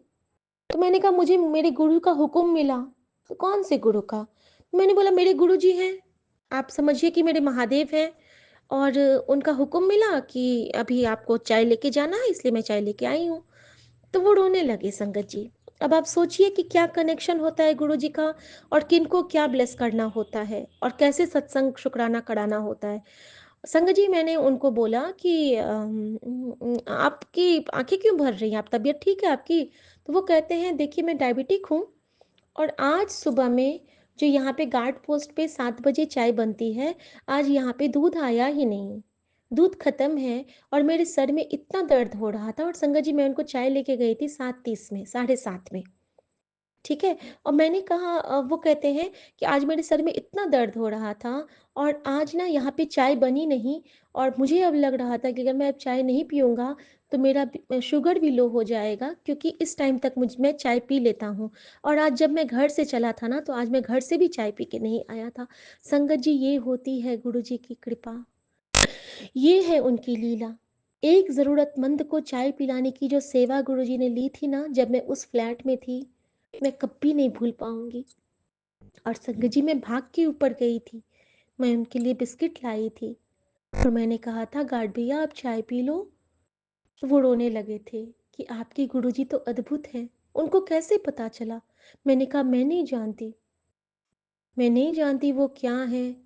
तो मैंने कहा मुझे मेरे गुरु का हुक्म मिला। तो कौन से गुरु का? मैंने बोला मेरे गुरु जी हैं, आप समझिए कि मेरे महादेव हैं, और उनका हुक्म मिला कि अभी आपको चाय लेके जाना है, इसलिए मैं चाय लेके आई हूँ। तो वो रोने लगे संगत जी। अब आप सोचिए कि क्या कनेक्शन होता है गुरु जी का, और किनको क्या ब्लेस करना होता है, और कैसे सत्संग शुक्राना कराना होता है। संगत जी, मैंने उनको बोला कि आपकी आंखें क्यों भर रही हैं, आप तबीयत ठीक है आपकी? तो वो कहते हैं, देखिए मैं डायबिटिक हूँ, और आज सुबह में जो यहाँ पे गार्ड पोस्ट पे 7 बजे चाय बनती है, आज यहाँ पे दूध आया ही नहीं। दूध खत्म है, और मेरे सर में इतना दर्द हो रहा था, और संगत जी मैं उनको चाय लेके गई थी 7:30 में, 7:30 में। ठीक है? और मैंने कहा वो कहते हैं कि आज मेरे सर में इतना दर्द हो रहा था, और आज ना यहाँ पे चाय बनी नहीं, और मुझे अब लग रहा था कि अगर मैं अब चाय नहीं पीऊँगा तो मेरा शुगर भी लो हो जाएगा, क्योंकि इस टाइम तक मैं चाय पी लेता हूँ। और आज जब मैं घर से चला था ना, तो आज मैं घर से भी चाय पी के नहीं आया था। संगत जी, ये होती है गुरु जी की कृपा, ये है उनकी लीला। एक ज़रूरतमंद को चाय पिलाने की जो सेवा गुरु जी ने ली थी ना, जब मैं उस फ्लैट में थी, मैं कभी नहीं भूल पाऊंगी। और संगत जी, मैं भाग के ऊपर गई थी, मैं उनके लिए बिस्किट लाई थी, और मैंने कहा था, गार्ड भैया आप चाय पी लो। तो वो रोने लगे थे कि आपकी गुरुजी तो अद्भुत हैं, उनको कैसे पता चला? मैंने कहा, मैं नहीं जानती वो क्या है,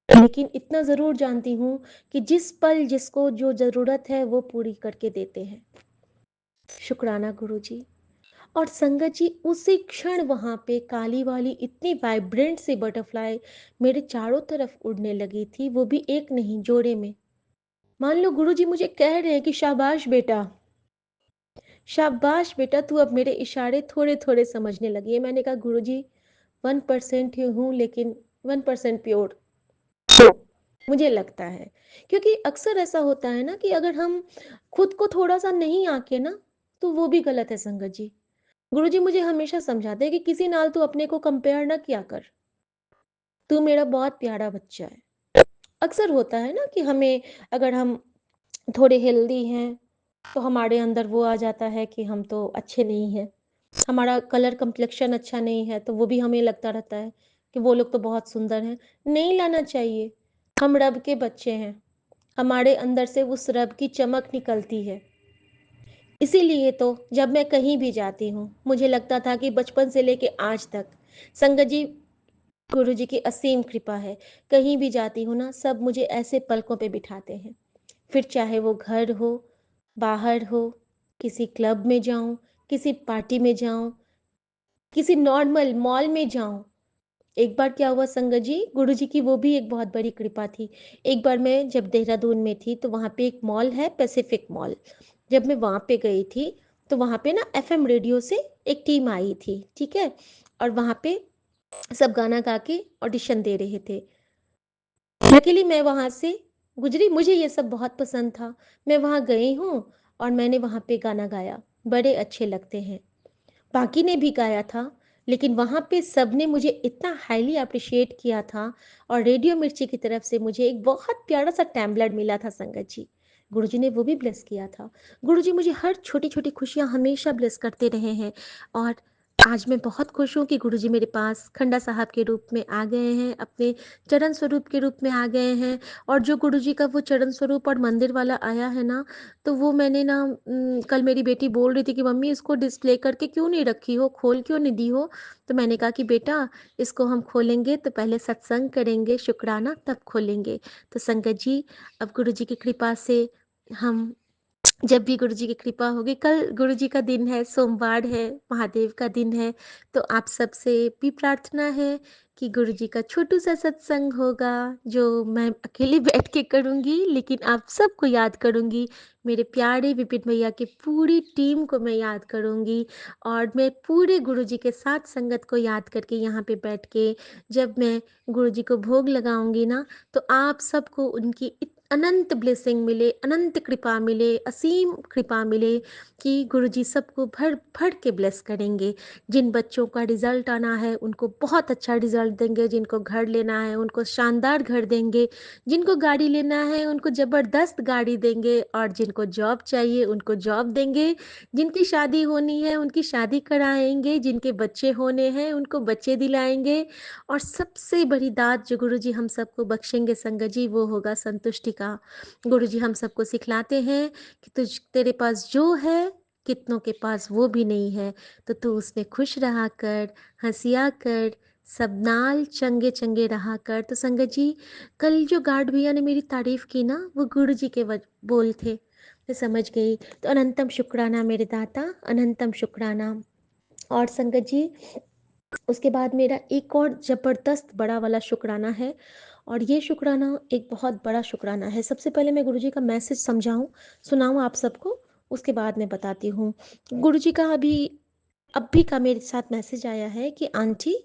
लेकिन इतना ज़रूर जानती हूँ कि जिस पल जिसको जो ज़रूरत है वो पूरी करके देते हैं। शुक्राना गुरुजी। और संगत जी, उसी क्षण वहां पे काली वाली इतनी वाइब्रेंट सी बटरफ्लाई मेरे चारों तरफ उड़ने लगी थी, वो भी एक नहीं, जोड़े में। मान लो गुरुजी मुझे कह रहे हैं कि शाबाश बेटा, शाबाश बेटा, तू अब मेरे इशारे थोड़े थोड़े समझने लगी है। मैंने कहा, गुरुजी 1% ही हूँ, लेकिन 1% प्योर मुझे लगता है। क्योंकि अक्सर ऐसा होता है ना कि अगर हम खुद को थोड़ा सा नहीं आके ना, तो वो भी गलत है संगत जी। गुरुजी मुझे हमेशा समझाते हैं कि किसी नाल तू अपने को कंपेयर ना किया कर, तू मेरा बहुत प्यारा बच्चा है। अक्सर होता है ना कि हमें, अगर हम थोड़े हेल्दी हैं, तो हमारे अंदर वो आ जाता है कि हम तो अच्छे नहीं हैं। हमारा कलर कम्प्लेक्शन अच्छा नहीं है, तो वो भी हमें लगता रहता है कि वो लोग तो बहुत सुंदर हैं। नहीं लाना चाहिए, हम रब के बच्चे हैं, हमारे अंदर से उस रब की चमक निकलती है। इसीलिए तो जब मैं कहीं भी जाती हूँ, मुझे लगता था कि बचपन से लेके आज तक, संगत जी, गुरु जी की असीम कृपा है, कहीं भी जाती हूँ ना, सब मुझे ऐसे पलकों पे बिठाते हैं। फिर चाहे वो घर हो, बाहर हो, किसी क्लब में जाऊं, किसी पार्टी में जाऊं, किसी नॉर्मल मॉल में जाऊं। एक बार क्या हुआ संगत जी, गुरु जी की वो भी एक बहुत बड़ी कृपा थी। एक बार मैं जब देहरादून में थी, तो वहाँ पे एक मॉल है, पैसिफिक मॉल। जब मैं वहाँ पे गई थी, तो वहाँ पे ना एफएम रेडियो से एक टीम आई थी, ठीक है, और वहाँ पे सब गाना गा के ऑडिशन दे रहे थे। लकीली मैं वहाँ से गुजरी, मुझे ये सब बहुत पसंद था। मैं वहाँ गई हूँ, और मैंने वहाँ पे गाना गाया, बड़े अच्छे लगते हैं। बाकी ने भी गाया था, लेकिन वहाँ पे सबने मुझे इतना हाईली अप्रिशिएट किया था। और रेडियो मिर्ची की तरफ से मुझे एक बहुत प्यारा सा टैम्बलर मिला था संगत जी, गुरुजी ने वो भी ब्लेस किया था। गुरुजी मुझे हर छोटी छोटी खुशियाँ हमेशा ब्लेस करते रहे हैं। और आज मैं बहुत खुश हूँ कि गुरुजी मेरे पास खंडा साहब के रूप में आ गए हैं, अपने चरण स्वरूप के रूप में आ गए हैं। और जो गुरुजी का वो चरण स्वरूप और मंदिर वाला आया है ना, तो वो मैंने ना, कल मेरी बेटी बोल रही थी कि मम्मी इसको डिस्प्ले करके क्यों नहीं रखी हो, खोल क्यों नहीं दी हो? तो मैंने कहा कि बेटा, इसको हम खोलेंगे तो पहले सत्संग करेंगे, शुक्राना, तब खोलेंगे। तो संगत जी, अब गुरु जी की कृपा से हम, जब भी गुरु जी की कृपा होगी, कल गुरु जी का दिन है, सोमवार है, महादेव का दिन है, तो आप सबसे भी प्रार्थना है कि गुरु जी का छोटू सा सत्संग होगा, जो मैं अकेले बैठ के करूँगी, लेकिन आप सबको याद करूँगी, मेरे प्यारे विपिन भैया की पूरी टीम को मैं याद करूँगी, और मैं पूरे गुरु जी के साथ संगत को याद करके यहाँ पे बैठ के जब मैं गुरु जी को भोग लगाऊंगी ना, तो आप सबको उनकी अनंत ब्लेसिंग मिले, अनंत कृपा मिले, असीम कृपा मिले, कि गुरुजी सबको भर भर के ब्लेस करेंगे। जिन बच्चों का रिजल्ट आना है उनको बहुत अच्छा रिजल्ट देंगे, जिनको घर लेना है उनको शानदार घर देंगे, जिनको गाड़ी लेना है उनको ज़बरदस्त गाड़ी देंगे, और जिनको जॉब चाहिए उनको जॉब देंगे, जिनकी शादी होनी है उनकी शादी कराएंगे, जिनके बच्चे होने हैं उनको बच्चे दिलाएंगे। और सबसे बड़ी दात जो गुरुजी हम सबको बख्शेंगे संगत जी, वो होगा संतुष्टि का। गुरुजी हम सबको सिखलाते हैं कि तेरे पास जो है कितनों के पास वो भी नहीं है, तो तू उसमें खुश रहा कर, हंसिया कर, सब नाल चंगे चंगे रहा कर। तो संगत जी, कल जो गार्ड भैया ने मेरी तारीफ की ना, वो गुरुजी के बोल थे, मैं समझ गई। तो अनंतम शुक्राना मेरे दाता, अनंतम शुक्राना। और संगत जी, उसके बाद मेरा एक और ज़बरदस्त बड़ा वाला शुक्राना है, और ये शुक्राना एक बहुत बड़ा शुक्राना है। सबसे पहले मैं गुरुजी का मैसेज सुनाऊँ आप सबको, उसके बाद मैं बताती हूँ। गुरुजी का अभी का मेरे साथ मैसेज आया है कि आंटी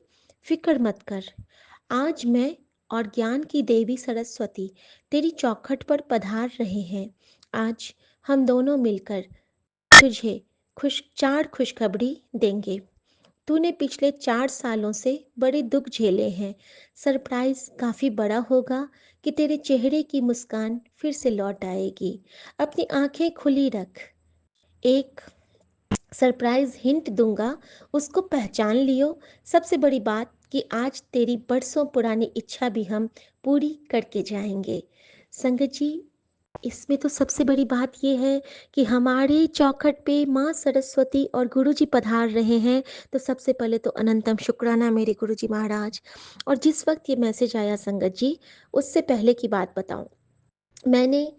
फिक्र मत कर, आज मैं और ज्ञान की देवी सरस्वती तेरी चौखट पर पधार रहे हैं। आज हम दोनों मिलकर तुझे चार खुशखबरी देंगे। तूने पिछले 4 सालों से बड़े दुख झेले हैं। सरप्राइज काफ़ी बड़ा होगा कि तेरे चेहरे की मुस्कान फिर से लौट आएगी। अपनी आंखें खुली रख, एक सरप्राइज हिंट दूंगा, उसको पहचान लियो। सबसे बड़ी बात कि आज तेरी बरसों पुरानी इच्छा भी हम पूरी करके जाएंगे। संगत जी, इसमें तो सबसे बड़ी बात ये है कि हमारे चौखट पे माँ सरस्वती और गुरुजी पधार रहे हैं। तो सबसे पहले तो अनंतम शुक्राना मेरे गुरुजी महाराज। और जिस वक्त ये मैसेज आया संगत जी, उससे पहले की बात बताऊं, मैंने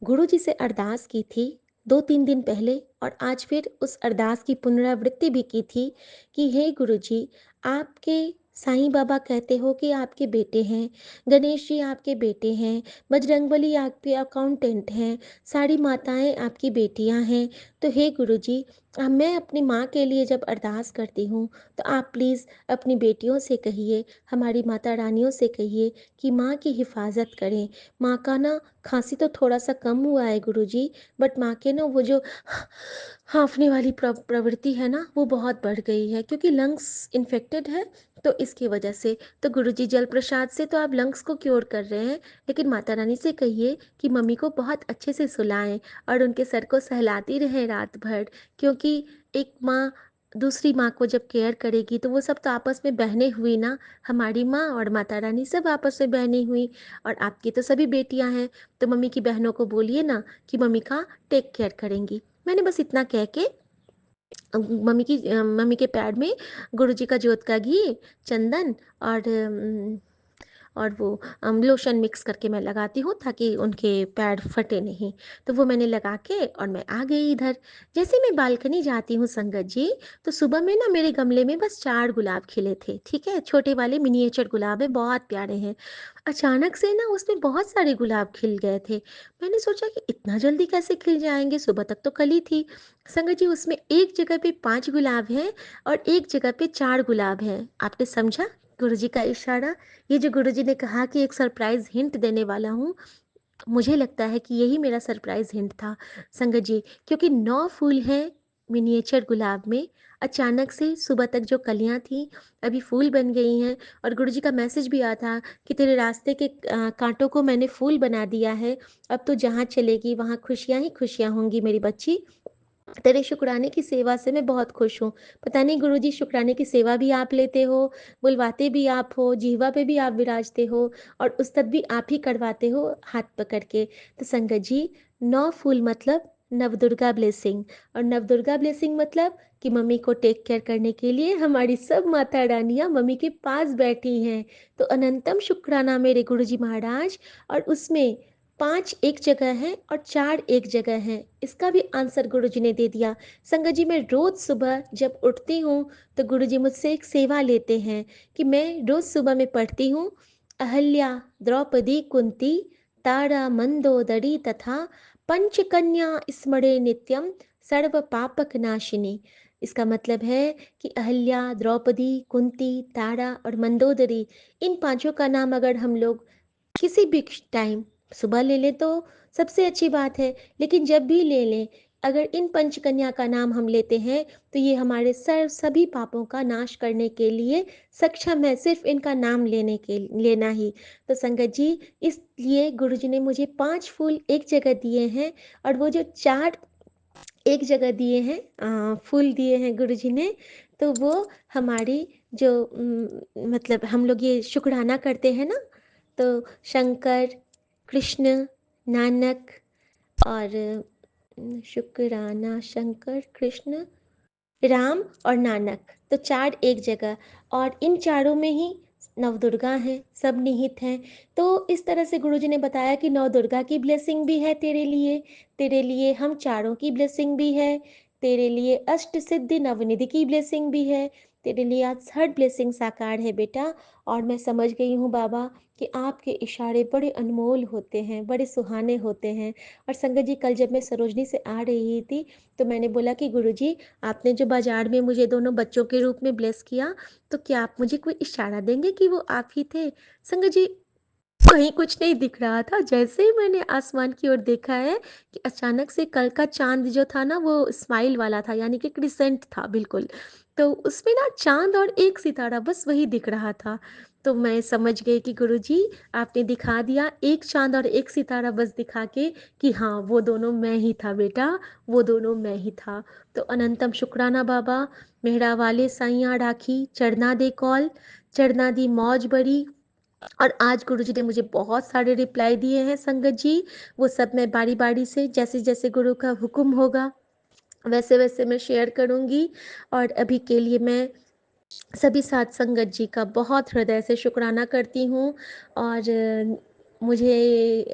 गुरुजी से अरदास की थी 2-3 दिन पहले, और आज फिर उस अरदास की पुनरावृत्ति भी की थी कि हे गुरुजी, आपके साईं बाबा कहते हो कि आपके बेटे हैं, गणेश जी आपके बेटे हैं, बजरंगबली आपके अकाउंटेंट हैं, सारी माताएं आपकी बेटियां हैं। तो हे गुरुजी, मैं अपनी माँ के लिए जब अरदास करती हूँ, तो आप प्लीज़ अपनी बेटियों से कहिए, हमारी माता रानियों से कहिए कि माँ की हिफाजत करें। माँ का ना खांसी तो थोड़ा सा कम हुआ है गुरुजी, बट माँ के ना वो जो हाँफने वाली प्रवृत्ति है ना, वो बहुत बढ़ गई है, क्योंकि लंग्स इन्फेक्टेड है। तो इसकी वजह से तो गुरुजी जल प्रसाद से तो आप लंग्स को क्योर कर रहे हैं, लेकिन माता रानी से कहिए कि मम्मी को बहुत अच्छे से सुलाएं और उनके सर को सहलाती रहें रात भर, क्योंकि एक माँ दूसरी माँ को जब केयर करेगी तो वो सब तो आपस में बहनें हुई ना, हमारी माँ और माता रानी सब आपस में बहनें हुई। और आपकी तो सभी बेटियां हैं, तो मम्मी की बहनों को बोलिए ना कि मम्मी का टेक केयर करेंगी। मैंने बस इतना कह के मम्मी के पैर में गुरुजी का जोत का घी, चंदन और वो लोशन मिक्स करके मैं लगाती हूँ ताकि उनके पैर फटे नहीं। तो वो मैंने लगा के और मैं आ गई इधर। जैसे मैं बालकनी जाती हूँ संगत जी, तो सुबह में ना मेरे गमले में बस 4 गुलाब खिले थे, ठीक है, छोटे वाले मिनिएचर गुलाब है, बहुत प्यारे हैं। अचानक से ना उसमें बहुत सारे गुलाब खिल गए थे। मैंने सोचा कि इतना जल्दी कैसे खिल जाएंगे, सुबह तक तो कली थी। संगत जी, उसमें एक जगह पे 5 गुलाब हैं और एक जगह पे 4 गुलाब हैं। आपने समझा गुरुजी का इशारा? ये जो गुरुजी ने कहा कि एक सरप्राइज हिंट देने वाला हूँ, मुझे लगता है कि यही मेरा सरप्राइज हिंट था संगत जी, क्योंकि 9 फूल हैं मिनिएचर गुलाब में। अचानक से सुबह तक जो कलियां थी अभी फूल बन गई हैं। और गुरुजी का मैसेज भी आया था कि तेरे रास्ते के कांटों को मैंने फूल बना दिया है, अब तो जहाँ चलेगी वहाँ खुशियाँ ही खुशियाँ होंगी मेरी बच्ची। तेरे शुक्राने की सेवा से मैं बहुत खुश हूँ। पता नहीं गुरुजी, शुक्राने की सेवा भी आप लेते हो, बुलवाते भी आप हो, जिह्वा पे भी आप विराजते हो, और उस्तत भी आप ही करवाते हो हाथ पकड़ के। तो संगत जी, 9 फूल मतलब नवदुर्गा ब्लेसिंग, और नवदुर्गा ब्लेसिंग मतलब कि मम्मी को टेक केयर करने के लिए हमारी सब माता रानियाँ मम्मी के पास बैठी हैं। तो अनंतम शुक्राना मेरे गुरुजी महाराज। और उसमें 5 एक जगह है और 4 एक जगह है, इसका भी आंसर गुरुजी ने दे दिया। संगत जी, मैं रोज सुबह जब उठती हूँ तो गुरुजी मुझसे एक सेवा लेते हैं कि मैं रोज सुबह में पढ़ती हूँ, अहल्या, द्रौपदी, कुंती, तारा, मंदोदरी तथा पंचकन्या स्मरे नित्यम सर्व पापक नाशिनी। इसका मतलब है कि अहल्या, द्रौपदी, कुंती, तारा और मंदोदरी, इन पांचों का नाम अगर हम लोग किसी भी टाइम सुबह ले लें तो सबसे अच्छी बात है, लेकिन जब भी ले लें, अगर इन पंचकन्या का नाम हम लेते हैं तो ये हमारे सभी पापों का नाश करने के लिए सक्षम है, सिर्फ इनका नाम लेना ही। तो संगत जी, इसलिए गुरुजी ने मुझे 5 फूल एक जगह दिए हैं, और वो जो 4 एक जगह दिए हैं, फूल दिए हैं गुरुजी ने, तो वो हमारी जो मतलब हम लोग ये शुक्राना करते हैं ना, तो शंकर, कृष्ण, नानक और शुक्राना, शंकर, कृष्ण, राम और नानक, तो 4 एक जगह, और इन चारों में ही नवदुर्गा हैं, सब निहित हैं। तो इस तरह से गुरुजी ने बताया कि नवदुर्गा की ब्लेसिंग भी है तेरे लिए हम चारों की ब्लेसिंग भी है, तेरे लिए अष्ट सिद्धि नवनिधि की ब्लेसिंग भी है, तेरे लिए आज हर ब्लेसिंग साकार है बेटा। और मैं समझ गई हूँ बाबा कि आपके इशारे बड़े अनमोल होते हैं, बड़े सुहाने होते हैं। और संगत जी, कल जब मैं सरोजनी से आ रही थी तो मैंने बोला कि गुरुजी, आपने जो बाजार में मुझे दोनों बच्चों के रूप में ब्लेस किया, तो क्या आप मुझे कोई इशारा देंगे कि वो आप ही थे? संगत जी, कहीं कुछ नहीं दिख रहा था। जैसे ही मैंने आसमान की ओर देखा है कि अचानक से कल का चांद जो था ना, वो स्माइल वाला था, यानी कि क्रिसेंट था बिल्कुल। तो उसमें ना चांद और एक सितारा, बस वही दिख रहा था। तो मैं समझ गई कि गुरुजी, आपने दिखा दिया एक चांद और एक सितारा बस दिखा के कि हाँ, वो दोनों मैं ही था बेटा, वो दोनों मैं ही था। तो अनंतम शुक्राना बाबा। मेहरा वाले साइयाँ राखी, चढ़ना दे कॉल, चढ़ना दी मौज बड़ी। और आज गुरुजी ने मुझे बहुत सारे रिप्लाई दिए हैं संगत जी, वो सब मैं बारी बारी से जैसे जैसे गुरु का हुक्म होगा वैसे वैसे मैं शेयर करूँगी। और अभी के लिए मैं सभी साथ संगत जी का बहुत हृदय से शुक्राना करती हूँ। और मुझे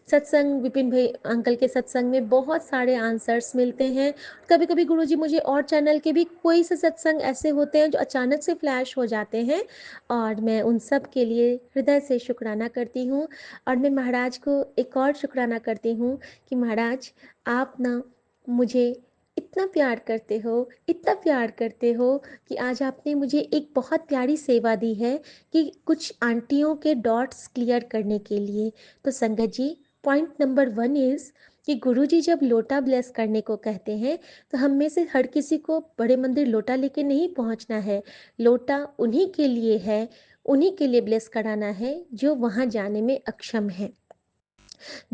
सत्संग, विपिन भाई अंकल के सत्संग में बहुत सारे आंसर्स मिलते हैं। कभी कभी गुरुजी मुझे और चैनल के भी कोई से सत्संग ऐसे होते हैं जो अचानक से फ्लैश हो जाते हैं, और मैं उन सब के लिए हृदय से शुक्राना करती हूँ। और मैं महाराज को एक और शुक्राना करती हूँ कि महाराज, आप ना मुझे इतना प्यार करते हो, इतना प्यार करते हो कि आज आपने मुझे एक बहुत प्यारी सेवा दी है कि कुछ आंटियों के डॉट्स क्लियर करने के लिए। तो संगत जी, पॉइंट नंबर 1 इज़ कि गुरुजी जब लोटा ब्लेस करने को कहते हैं तो हम में से हर किसी को बड़े मंदिर लोटा लेके नहीं पहुंचना है। लोटा उन्हीं के लिए है, उन्हीं के लिए ब्लेस कराना है जो वहाँ जाने में अक्षम है।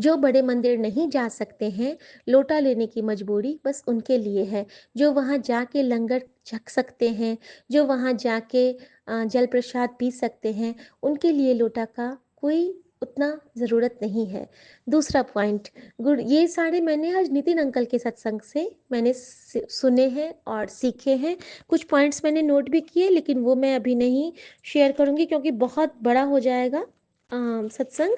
जो बड़े मंदिर नहीं जा सकते हैं, लोटा लेने की मजबूरी बस उनके लिए है। जो वहाँ जाके लंगर छक सकते हैं, जो वहाँ जाके जल प्रसाद पी सकते हैं, उनके लिए लोटा का कोई उतना ज़रूरत नहीं है। दूसरा पॉइंट, गुड, ये सारे मैंने आज नितिन अंकल के सत्संग से मैंने सुने हैं और सीखे हैं। कुछ पॉइंट्स मैंने नोट भी किए, लेकिन वो मैं अभी नहीं शेयर करूँगी क्योंकि बहुत बड़ा हो जाएगा सत्संग।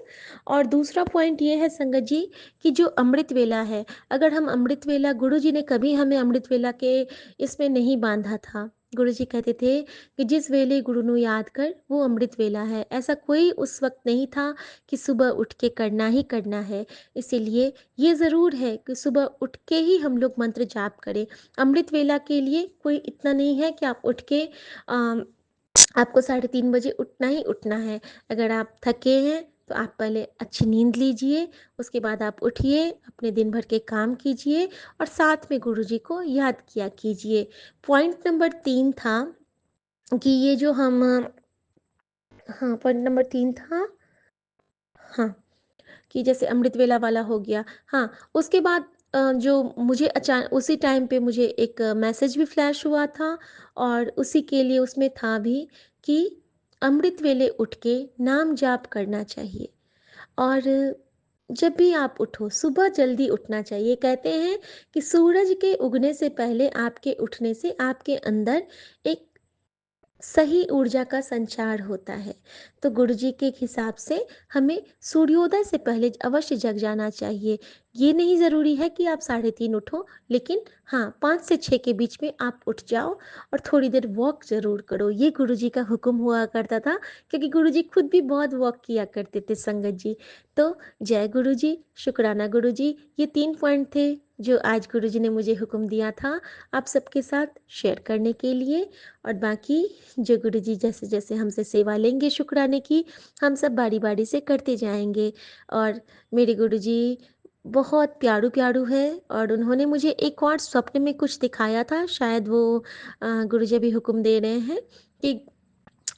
और दूसरा पॉइंट ये है संगत जी कि जो अमृत वेला है, अगर हम अमृत वेला, गुरु जी ने कभी हमें अमृत वेला के इसमें नहीं बांधा था। गुरु जी कहते थे कि जिस वेले गुरु नु याद कर वो अमृत वेला है। ऐसा कोई उस वक्त नहीं था कि सुबह उठ के करना ही करना है। इसीलिए ये ज़रूर है कि सुबह उठ के ही हम लोग मंत्र जाप करें। अमृत वेला के लिए कोई इतना नहीं है कि आप उठ के आपको 3:30 बजे उठना ही उठना है। अगर आप थके हैं तो आप पहले अच्छी नींद लीजिए, उसके बाद आप उठिए, अपने दिन भर के काम कीजिए और साथ में गुरुजी को याद किया कीजिए। पॉइंट नंबर 3 था कि ये जो हम, हाँ, पॉइंट नंबर 3 था, हाँ, कि जैसे अमृत वेला वाला हो गया। हाँ, उसके बाद जो मुझे उसी टाइम पे मुझे एक मैसेज भी फ्लैश हुआ था, और उसी के लिए उसमें था भी कि अमृत वेले उठ के नाम जाप करना चाहिए। और जब भी आप उठो, सुबह जल्दी उठना चाहिए। कहते हैं कि सूरज के उगने से पहले आपके उठने से आपके अंदर एक सही ऊर्जा का संचार होता है। तो गुरुजी के हिसाब से हमें सूर्योदय से पहले अवश्य जग जाना चाहिए। ये नहीं ज़रूरी है कि आप 3:30 उठो, लेकिन हाँ, 5 से 6 के बीच में आप उठ जाओ और थोड़ी देर वॉक ज़रूर करो। ये गुरुजी का हुक्म हुआ करता था, क्योंकि गुरुजी खुद भी बहुत वॉक किया करते थे संगत जी। तो जय गुरुजी, शुक्राना गुरुजी। ये 3 पॉइंट थे जो आज गुरुजी ने मुझे हुक्म दिया था आप सबके साथ शेयर करने के लिए। और बाकी जो गुरुजी जैसे जैसे हमसे सेवा लेंगे शुक्राने की, हम सब बारी बारी से करते जाएंगे। और मेरे गुरुजी बहुत प्यारू प्यारू है, और उन्होंने मुझे एक और स्वप्न में कुछ दिखाया था। शायद वो गुरुजी भी हुक्म दे रहे हैं कि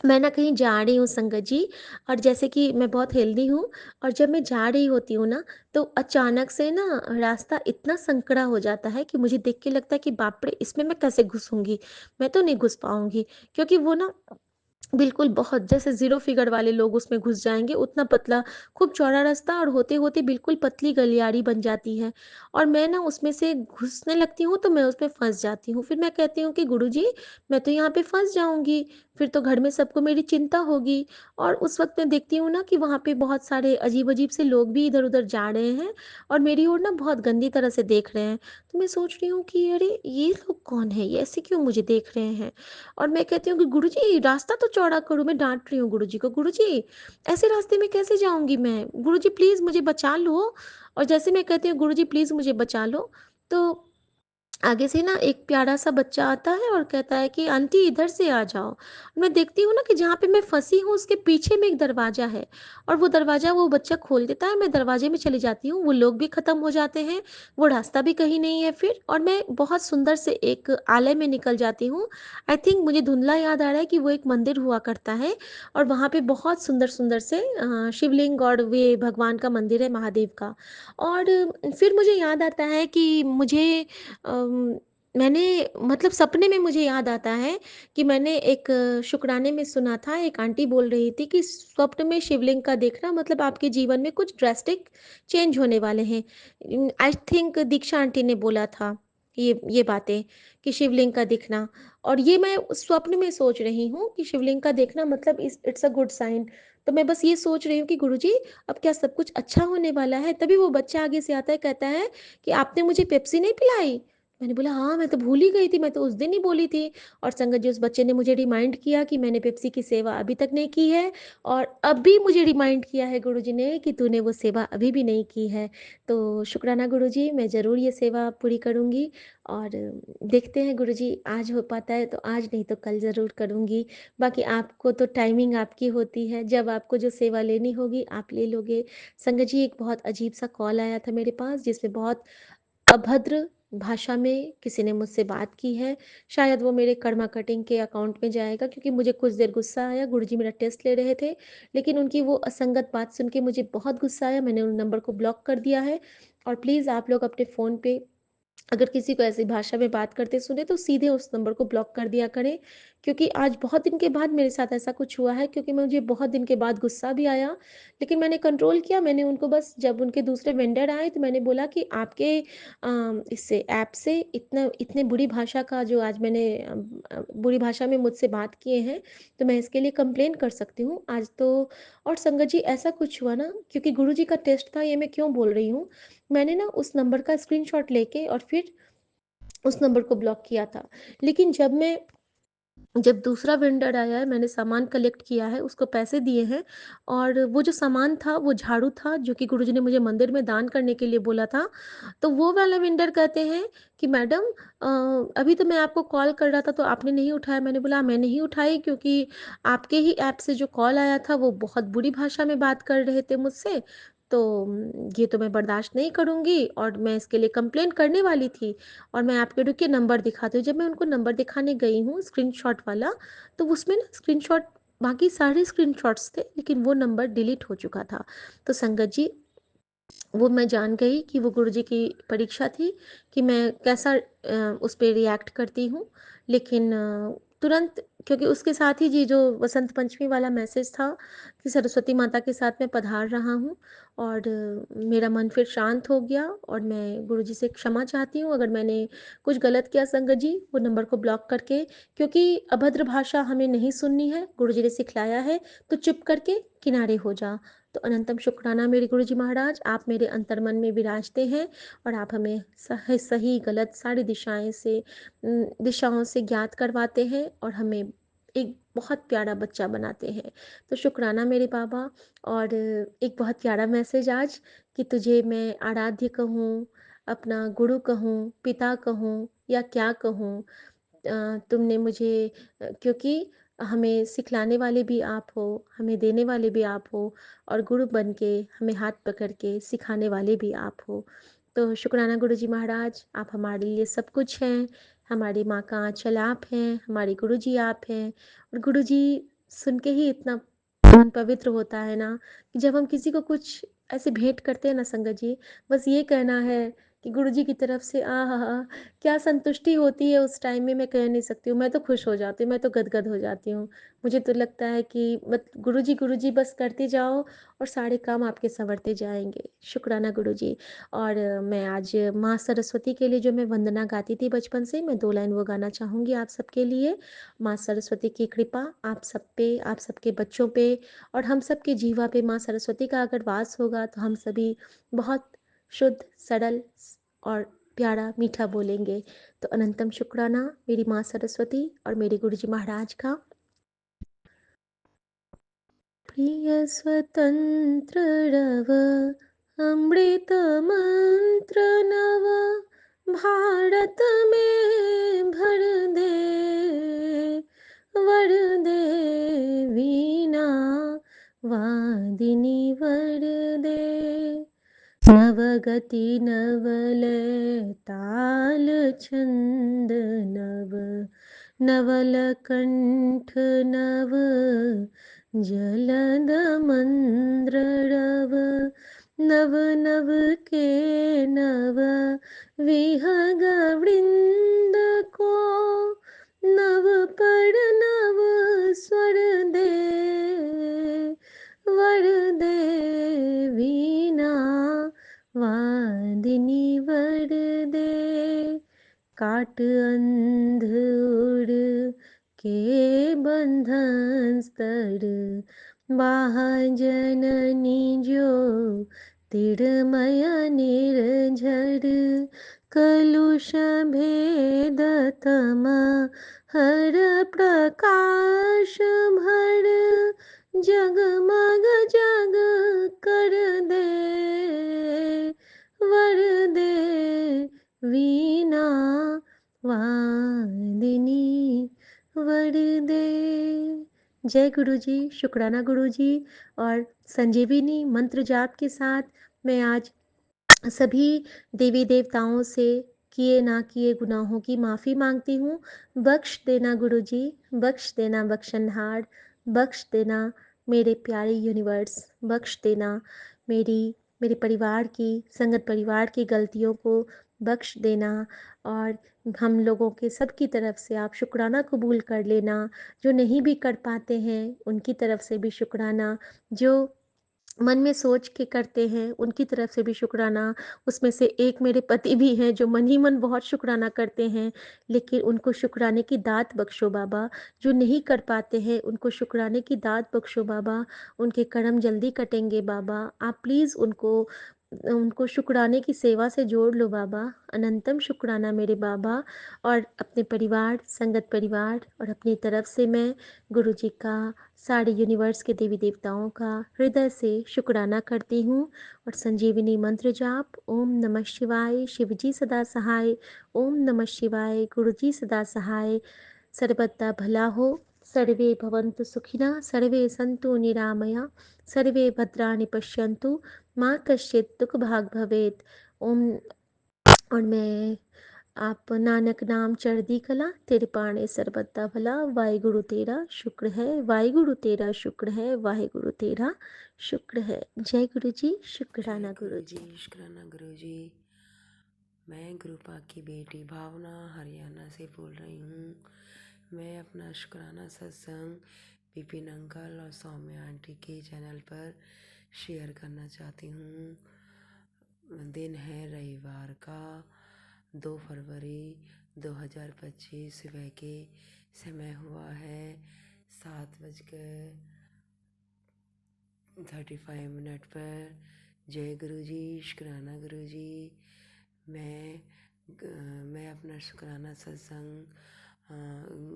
मैं ना कहीं जा रही हूँ संगत जी, और जैसे कि मैं बहुत हेल्दी हूँ, और जब मैं जा रही होती हूँ ना, तो अचानक से ना रास्ता इतना संकरा हो जाता है कि मुझे देख के लगता है कि बाप रे, इसमें मैं कैसे घुसूंगी, मैं तो नहीं घुस पाऊंगी। क्योंकि वो ना बिल्कुल, बहुत जैसे ज़ीरो फिगर वाले लोग उसमें घुस जाएँगे, उतना पतला, खूब चौड़ा रास्ता और होते-होते बिल्कुल पतली गलियारी बन जाती है और मैं ना उसमें से घुसने लगती हूँ, तो मैं उसमें फँस जाती हूँ। फिर मैं कहती हूँ कि गुरुजी, मैं तो यहाँ पे फँस जाऊँगी, फिर तो घर में सबको मेरी चिंता होगी और उस वक़्त मैं देखती हूँ ना कि वहाँ पे बहुत सारे अजीब-अजीब से लोग भी इधर-उधर जा रहे हैं और मेरी ओर ना बहुत गंदी तरह से देख रहे हैं। तो मैं सोच रही हूँ कि अरे! ये लोग कौन हैं? ये ऐसे क्यों मुझे देख रहे हैं? और मैं कहती हूँ कि गुरुजी रास्ता तो चौड़ा करो, मैं डाँट रही हूँ गुरुजी को, गुरुजी ऐसे रास्ते में कैसे जाऊँगी मैं? गुरुजी प्लीज़ मुझे बचा लो। और जैसे मैं कहती हूँ गुरुजी प्लीज़ मुझे बचा लो, तो आगे से ना एक प्यारा-सा बच्चा आता है और कहता है कि आंटी इधर से आ जाओ। मैं देखती हूँ ना कि जहाँ पे मैं फँसी हूँ उसके पीछे में एक दरवाज़ा है और वो दरवाज़ा वो बच्चा खोल देता है, मैं दरवाज़े में चली जाती हूँ, वो लोग भी ख़त्म हो जाते हैं, वो रास्ता भी कहीं नहीं है फिर और मैं बहुत सुंदर से एक आलय में निकल जाती हूँ। आई थिंक मुझे धुंधला याद आ रहा है कि वो एक मंदिर हुआ करता है और वहाँ पे बहुत सुंदर-सुंदर से शिवलिंग और वे भगवान का मंदिर है महादेव का। और फिर मुझे याद आता है कि मुझे मैंने मतलब सपने में मुझे याद आता है कि मैंने एक शुक्राने में सुना था, एक आंटी बोल रही थी कि स्वप्न में शिवलिंग का देखना मतलब आपके जीवन में कुछ ड्रास्टिक चेंज होने वाले हैं। आई थिंक दीक्षा आंटी ने बोला था ये बातें कि शिवलिंग का दिखना और ये मैं उस स्वप्न में सोच रही हूँ कि शिवलिंग का देखना मतलब इट्स अ गुड साइन। तो मैं बस ये सोच रही हूँ कि गुरुजी अब क्या सब कुछ अच्छा होने वाला है? तभी वो बच्चा आगे से आता है कहता है कि आपने मुझे पेप्सी नहीं पिलाई? मैंने बोला हाँ, मैं तो भूल ही गई थी, मैं तो उस दिन ही बोली थी। और संगत जी उस बच्चे ने मुझे रिमाइंड किया कि मैंने पेप्सी की सेवा अभी तक नहीं की है और अभी मुझे रिमाइंड किया है गुरुजी ने कि तूने वो सेवा अभी भी नहीं की है। तो शुक्राना गुरुजी, मैं ज़रूर ये सेवा पूरी करूँगी और देखते हैं गुरुजी आज हो पाता है तो आज नहीं तो कल ज़रूर करूँगी। बाकी आपको तो टाइमिंग आपकी होती है, जब आपको जो सेवा लेनी होगी आप ले लोगे। संगत जी एक बहुत अजीब-सा कॉल आया था मेरे पास जिसमें बहुत अभद्र भाषा में किसी ने मुझसे बात की है। शायद वो मेरे कर्मा कटिंग के अकाउंट में जाएगा क्योंकि मुझे कुछ देर गुस्सा आया, गुरुजी मेरा टेस्ट ले रहे थे, लेकिन उनकी वो असंगत बात सुन के मुझे बहुत गुस्सा आया, मैंने उन नंबर को ब्लॉक कर दिया है। और प्लीज़ आप लोग अपने फ़ोन पे अगर किसी को ऐसी भाषा में बात करते सुने तो सीधे उस नंबर को ब्लॉक कर दिया करें क्योंकि आज बहुत दिन के बाद मेरे साथ ऐसा कुछ हुआ है क्योंकि मुझे बहुत दिन के बाद गुस्सा भी आया लेकिन मैंने कंट्रोल किया मैंने उनको बस जब उनके दूसरे वेंडर आए तो मैंने बोला कि आपके इससे ऐप से इतना इतने बुरी भाषा का जो आज मैंने बुरी भाषा में मुझसे बात किए हैं तो मैं इसके लिए कंप्लेन कर सकती हूँ आज तो। और संगत जी ऐसा कुछ हुआ ना क्योंकि गुरुजी का टेस्ट था ये मैं क्यों बोल रही हूँ मैंने ना उस नंबर का स्क्रीनशॉट लेके और फिर उस नंबर को ब्लॉक किया था। लेकिन जब दूसरा वेंडर आया है, मैंने सामान कलेक्ट किया है, उसको पैसे दिए हैं और वो जो सामान था, वो झाड़ू था, जो कि गुरुजी ने मुझे मंदिर में दान करने के लिए बोला था। तो वो वाला वेंडर कहते हैं कि मैडम अभी तो मैं आपको कॉल कर रहा था, तो आपने नहीं उठाया। मैंने बोला, मैं नहीं उठाई क्योंकि आपके ही ऐप से जो कॉल आया था, वो बहुत बुरी भाषा में बात कर रहे थे मुझसे। तो ये तो मैं बर्दाश्त नहीं करूँगी और मैं इसके लिए कंप्लेंट करने वाली थी। और मैं आपको रुकिए नंबर दिखाती हूँ। जब मैं उनको नंबर दिखाने गई हूँ स्क्रीनशॉट वाला, तो उसमें ना स्क्रीनशॉट बाकी सारे स्क्रीनशॉट्स थे, लेकिन वो नंबर डिलीट हो चुका था। तो संगत जी वो मैं जान गई कि वो गुरुजी की परीक्षा थी कि मैं कैसा उस पे रिएक्ट करती हूँ। लेकिन तुरंत क्योंकि उसके साथ ही जी जो वसंत पंचमी वाला मैसेज था कि सरस्वती माता के साथ मैं पधार रहा हूँ और मेरा मन फिर शांत हो गया और मैं गुरुजी से क्षमा चाहती हूँ अगर मैंने कुछ गलत किया संगत जी वो नंबर को ब्लॉक करके क्योंकि अभद्र भाषा हमें नहीं सुननी है गुरुजी ने सिखलाया है तो चुप करके किनारे हो जा। तो अनंतम शुक्राना मेरे गुरुजी महाराज आप मेरे अंतर्मन में विराजते हैं और आप हमें सही सही गलत सारी दिशाओं से ज्ञात करवाते हैं और हमें एक बहुत प्यारा बच्चा बनाते हैं। तो शुक्राना मेरे बाबा। और एक बहुत प्यारा मैसेज आज कि तुझे मैं आराध्य कहूँ, अपना गुरु कहूँ, पिता कहूँ या क्या कहूँ। तुमने मुझे क्योंकि हमें सिखलाने वाले भी आप हो, हमें देने वाले भी आप हो और गुरु बन के हमें हाथ पकड़ के सिखाने वाले भी आप हो। तो शुक्राना गुरुजी महाराज, आप हमारे लिए सब कुछ हैं, हमारी माँ का आँचल आप हैं, हमारे गुरुजी आप हैं और गुरुजी सुन के ही इतना मन पवित्र होता है ना, कि जब हम किसी को कुछ ऐसे भेंट करते हैं ना संगत जी, बस ये कहना है कि गुरुजी की तरफ से आहा! क्या संतुष्टि होती है उस टाइम में, मैं कह नहीं सकती हूँ। मैं तो खुश हो जाती हूँ, मैं तो गदगद हो जाती हूँ। मुझे तो लगता है कि गुरुजी बस करते जाओ और सारे काम आपके सँवरते जाएँगे। शुक्राना गुरुजी। और मैं आज माँ सरस्वती के लिए जो मैं वंदना गाती थी बचपन से, मैं 2 लाइन वो गाना चाहूँगी आप सबके लिए। माँ सरस्वती की कृपा आप सब पे, आप सबके बच्चों पे और हम सबके जीवा पे माँ सरस्वती का अगर वास होगा तो हम सभी बहुत शुद्ध, सरल और प्यारा, मीठा बोलेंगे। तो अनंतम शुक्राना मेरी माँ सरस्वती और मेरे गुरुजी महाराज का। प्रिय स्वतंत्र रव, अमृत मंत्र नव, भारत में भर दे, वर दे वीणा वादिनी वर दे। नवगति नवलय ताल छंद नव, नवल कंठ नव, जलद मंद्र रव, नव नव के नव, विहग वृंद को, नव पर नव स्वर दे, वर दे वीणा वादिनी वर दे। काट अंध उड़ के बंधन स्तर, जननी जो तिरमय निर्झर, कलुष भेद तम हर प्रकाश भर, जगमग जग कर दे, वर दे वीणा वादिनी वर दे। जय गुरुजी, शुक्राना गुरुजी। और संजीवनी मंत्र जाप के साथ मैं आज सभी देवी देवताओं से किए ना किए गुनाहों की माफ़ी मांगती हूँ। बख्श देना गुरुजी, बख्श देना बख्शनहार, बख्श देना मेरे प्यारे यूनिवर्स, बख्श देना मेरे परिवार की, संगत परिवार की गलतियों को बख्श देना। और हम लोगों के सबकी तरफ से आप शुक्राना कबूल कर लेना। जो नहीं भी कर पाते हैं उनकी तरफ से भी शुक्राना, जो मन में सोच के करते हैं उनकी तरफ से भी शुक्राना। उसमें से एक मेरे पति भी हैं जो मन ही मन बहुत शुक्राना करते हैं, लेकिन उनको शुक्राने की दात बख्शो बाबा। जो नहीं कर पाते हैं उनको शुक्राने की दात बख्शो बाबा। उनके कर्म जल्दी कटेंगे बाबा। आप प्लीज़ उनको शुक्राने की सेवा से जोड़ लो बाबा। अनंतम शुक्राना मेरे बाबा। और अपने परिवार, संगत परिवार और अपनी तरफ से मैं गुरुजी का, सारे यूनिवर्स के देवी देवताओं का हृदय से शुक्राना करती हूँ। और संजीवनी मंत्र जाप, ओम नमः शिवाय, शिवजी सदा सहाय, ओम नमः शिवाय, गुरुजी सदा सहाय। सर्वदा भला हो, सर्वे भवन्तु सुखिनः, सर्वे सन्तु निरामया, सर्वे भद्राणि पश्यन्तु, माँ कश्चित् दुख भाग भवेत्। ओम। और मैं आप नानक नाम चढ़दी कला, तेरे पाणे सर्बदा भला, वाहिगुरु तेरा शुक्र है, वाहिगुरु तेरा शुक्र है, वाहिगुरु तेरा शुक्र है। जय गुरु जी, शुक्राना गुरु जी। शुक्राना गुरु जी। मैं गुरुपा की बेटी भावना हरियाणा से बोल रही हूँ। मैं अपना शुक्राना सत्संग विपिन अंकल और सौम्या आंटी के चैनल पर शेयर करना चाहती हूँ। दिन है रविवार का 2 फरवरी 2025। सुबह के समय हुआ है 7:35 पर। जय गुरु जी, शुक्राना गुरु जी। मैं अपना शुक्राना सत्संग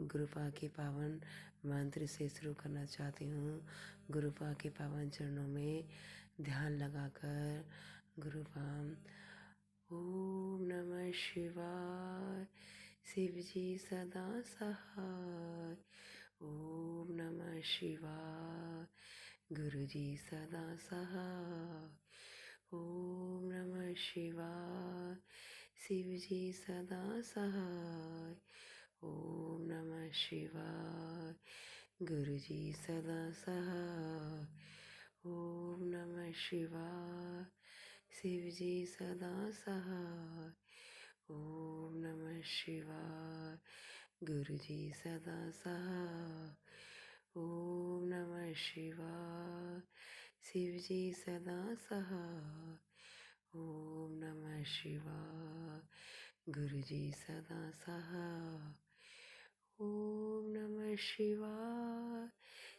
गुरुपा के पावन मंत्र से शुरू करना चाहती हूँ। गुरुपा के पावन चरणों में ध्यान लगाकर गुरुपा। ओम नमः शिवाय, शिव जी सदा सहाय। ओम नमः शिवाय, गुरु जी सदा सहाय। ओम नमः शिवाय, शिव जी सदा सहाय। ओम नमः शिवाय, गुरु जी सदा सहाय। ओम नमः शिवाय, शिव जी सदा सहाय। ओम नमः शिवाय। गुरु जी सदा सहाय। ओम नमः शिवाय। शिव जी सदा सहाय। ओम नमः शिवाय। गुरु जी सदा सहाय। ओम नमः शिवाय।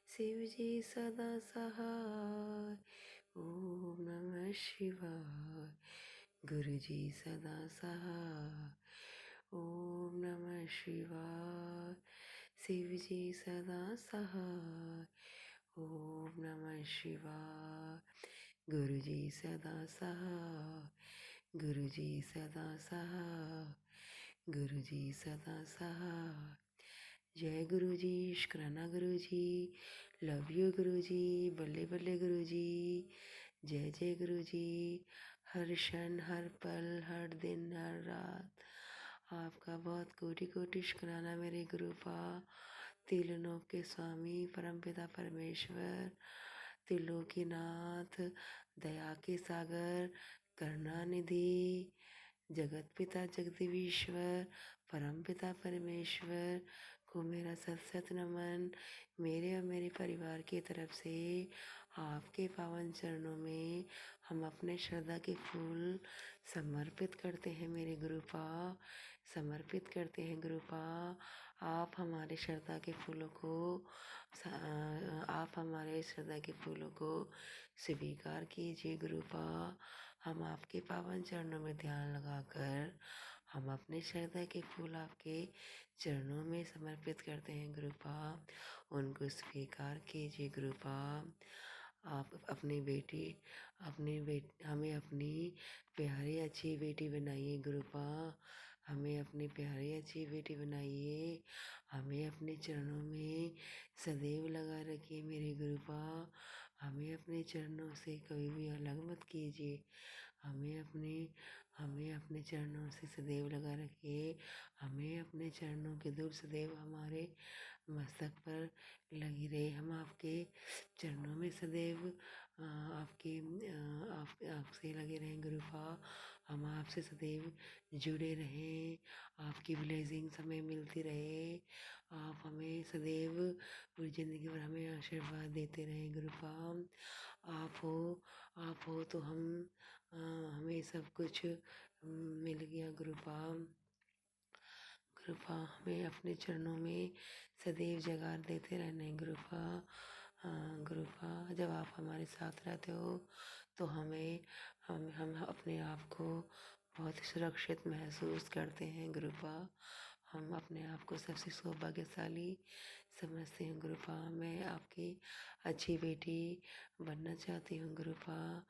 शिव जी सदा सहाय। ओम नमः शिवाय। गुरु जी सदा सहाय। ओम नमः शिवाय। शिव जी सदा सहाय। ओम नमः शिवाय। गुरु जी सदा सहाय। गुरु जी सदा सहाय। गुरु जी सदा सहाय। जय गुरु जी। शुक्राना गुरु जी। लव यू गुरु जी। बल्ले बल्ले गुरु जी। जय जय गुरु जी। हर क्षण हर पल हर दिन हर रात आपका बहुत कोटि कोटि शुक्राना मेरे गुरु पा। तीनों के स्वामी परमपिता परमेश्वर, त्रिलोकीनाथ, दया के सागर, करुणानिधि, जगत पिता जगदीश्वर, परमपिता परमेश्वर को मेरा सत सत नमन। मेरे और मेरे परिवार की तरफ से आपके पावन चरणों में हम अपने श्रद्धा के फूल समर्पित करते हैं मेरे गुरुपा। समर्पित करते हैं गुरुपा। आप हमारे श्रद्धा के फूलों को आप हमारे श्रद्धा के फूलों को स्वीकार कीजिए गुरुपा। हम आपके पावन चरणों में ध्यान लगाकर हम अपने श्रद्धा के फूल आपके चरणों में समर्पित करते हैं गुरुपा। उनको स्वीकार कीजिए गुरुपा। आप हमें अपनी प्यारी अच्छी बेटी बनाइए गुरुपा। हमें अपनी प्यारी अच्छी बेटी बनाइए। हमें अपने चरणों में सदैव लगा रखिए मेरे गुरुपा। हमें अपने चरणों से कभी भी अलग मत कीजिए। हमें अपने चरणों से सदैव लगा रखिए। हमें अपने चरणों के धूल सदैव हमारे मस्तक पर लगी रहे। हम आपके चरणों में सदैव आपसे लगे रहें गुरुपा। हम आपसे सदैव जुड़े रहें। आपकी ब्लेसिंग्स हमें मिलती रहे। आप हमें सदैव पूरी ज़िंदगी भर हमें आशीर्वाद देते रहें गुरुपा। आप हो तो हमें सब कुछ मिल गया गुरुपा। गुरुपा हमें अपने चरणों में सदैव जगार देते रहने गुरुपा। गुरुपा जब आप हमारे साथ रहते हो तो हम अपने आप को बहुत सुरक्षित महसूस करते हैं गुरुपा। हम अपने आप को सबसे सौभाग्यशाली समझते हैं गुरुपा। मैं आपकी अच्छी बेटी बनना चाहती हूँ गुरुपा।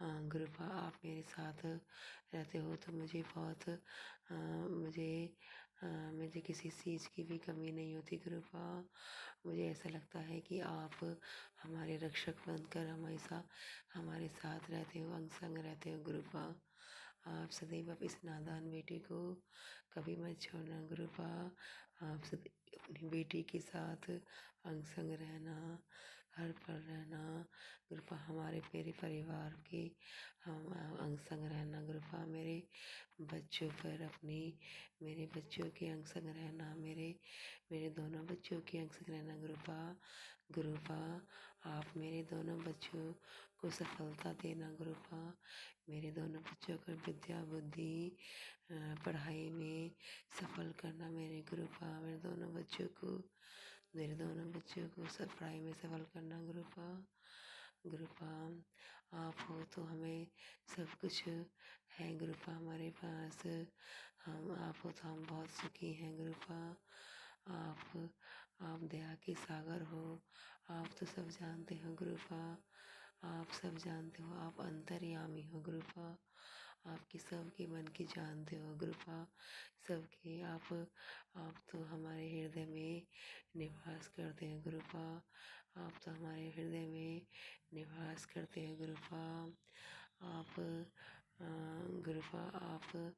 गुरुपा आप मेरे साथ रहते हो तो मुझे किसी चीज़ की भी कमी नहीं होती गुरुपा। मुझे ऐसा लगता है कि आप हमारे रक्षक बनकर हमेशा हमारे साथ रहते हो, अंग संग रहते हो गुरुपा। आप सदैव अब इस नादान बेटी को कभी मत छोड़ना गुरुपा। आप सदैव अपनी बेटी के साथ अंग संग रहना, हर पल रहना गुरुपा। हमारे मेरे परिवार के हम अंग संग रहना गुरुपा। मेरे बच्चों के अंग संग रहना, मेरे दोनों बच्चों के अंग संग रहना गुरुपा। गुरुपा आप मेरे दोनों बच्चों को सफलता देना गुरुपा। मेरे दोनों बच्चों को विद्या बुद्धि पढ़ाई में सफल करना मेरे गुरुपा। मेरे दोनों बच्चों को सब पढ़ाई में सफल करना गुरुपा। गुरुपा आप हो तो हमें सब कुछ है गुरुपा हमारे पास। आप हो तो हम बहुत सुखी हैं गुरुपा। आप दया के सागर हो। आप तो सब जानते हो गुरुपा। आप सब जानते हो। आप अंतर्यामी हो गुरुपा। आपकी सबके मन की जानते हो गुरुपा। सबके आप तो हमारे हृदय में निवास करते हैं गुरुपा। आप तो हमारे हृदय में निवास करते हैं गुरुपा। गुरुपा आपको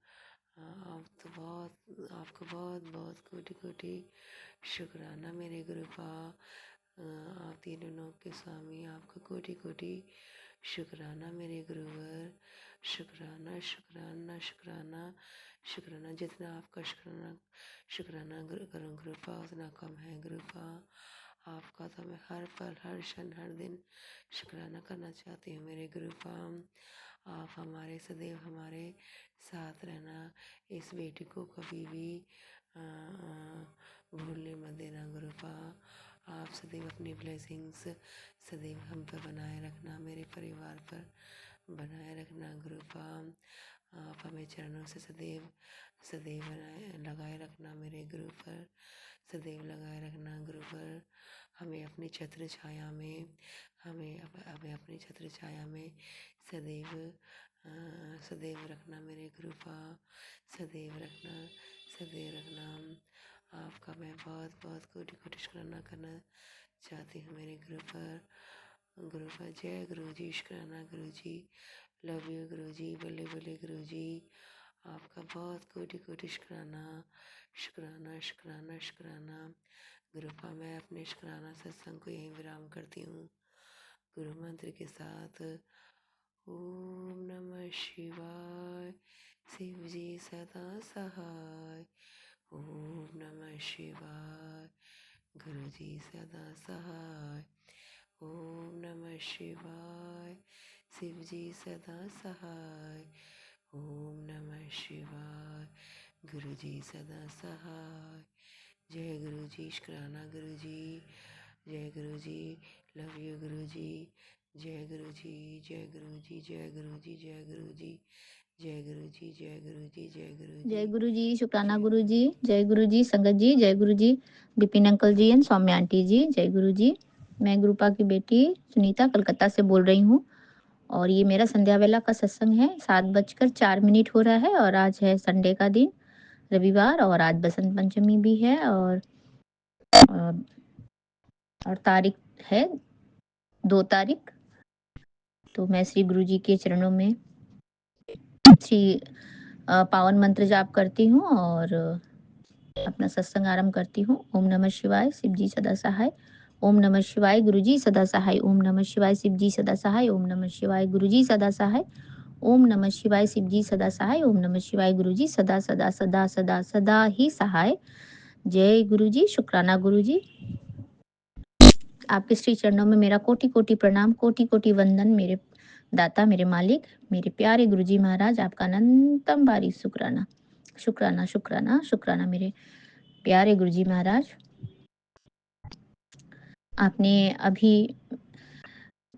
बहुत बहुत कोटि कोटि शुक्राना मेरे गुरुपा। आप तीनों लोक के स्वामी, आपको कोटि कोटि शुक्राना मेरे गुरुवर। शुक्राना शुक्राना शुक्राना शुक्राना। जितना आपका शुक्राना करूँ गुरुपा उतना कम है गुरुपा। आपका तो मैं हर पल हर क्षण हर दिन शुक्राना करना चाहती हूँ मेरे गुरुपा। आप हमारे सदैव हमारे साथ रहना, इस बेटी को कभी भी भूलने मत देना गुरुपा। आप सदैव अपनी ब्लेसिंग्स सदैव हम पर बनाए रखना, मेरे परिवार पर बनाए रखना गुरुपा। आप हमें चरणों से सदैव सदैव लगाए रखना मेरे गुरु पर, सदैव लगाए रखना गुरु पर। हमें अपनी छत्र छाया में हमें अपनी छत्र छाया में सदैव सदैव रखना मेरे गुरुपा, सदैव रखना सदैव रखना। आपका मैं बहुत बहुत कोटि कोटि शुक्राना करना चाहती हूँ मेरे गुरु पर। जय गुरु जी, शुक्राना गुरु जी, लव यू गुरु जी, बल्ले बल्ले गुरु जी। आपका बहुत कोटि कोटि शुक्राना शुक्राना शुक्राना शुक्राना गुरुपा। मैं अपने शुक्राना सत्संग को यहीं विराम करती हूँ गुरु मंत्र के साथ। ओम नमः शिवाय, शिव जी सदा सहाय। ओम नमः शिवाय, गुरु जी सदा सहाय। ओम नमः शिवाय, शिव जी सदा सहाय। ओम नमः शिवाय, गुरु जी सदा सहाय। जय गुरु जी, शुक्राना गुरु जी, जय गुरु जी, लव यू गुरु जी, जय गुरु जी, जय गुरु जी, जय गुरु जी, जय गुरु जी, जय गुरु जी, जय गुरु जी, जय गुरु जी, जय गुरु जी, शुक्राना गुरु जी, जय गुरु जी, संगत जी, जय गुरु जी, Vipin uncle ji and Saumya aunty ji, जय गुरु जी। मैं गुरुपा की बेटी सुनीता कलकत्ता से बोल रही हूँ और ये मेरा संध्या वेला का सत्संग है। 7:04 हो रहा है और आज है संडे का दिन, रविवार, और आज बसंत पंचमी भी है और तारीख है 2 तारीख। तो मैं श्री गुरु जी के चरणों में श्री पावन मंत्र जाप करती हूँ और अपना सत्संग आरंभ करती हूँ। ओम नमः शिवाय, शिव जी सदा सहाय। ओम नमः शिवाय, गुरु जी सदा सहाय। ओम नमः शिवाय, शिव जी सदा सहाय। ओम नमः शिवाय, गुरु जी सदा सहाय। ओम नमः शिवाय, शिव जी सदा सहाय। ओम नमः शिवाय, गुरु जी सदा सदा सदा सदा सदा ही सहाय। जय गुरु जी, शुक्राना गुरु जी। आपके श्री चरणों में मेरा कोटि कोटि प्रणाम, कोटि कोटि वंदन मेरे दाता, मेरे मालिक, मेरे प्यारे गुरु जी महाराज। आपका अनंतम बारी शुक्राना शुक्राना शुक्राना शुक्राना मेरे प्यारे गुरु जी महाराज। आपने अभी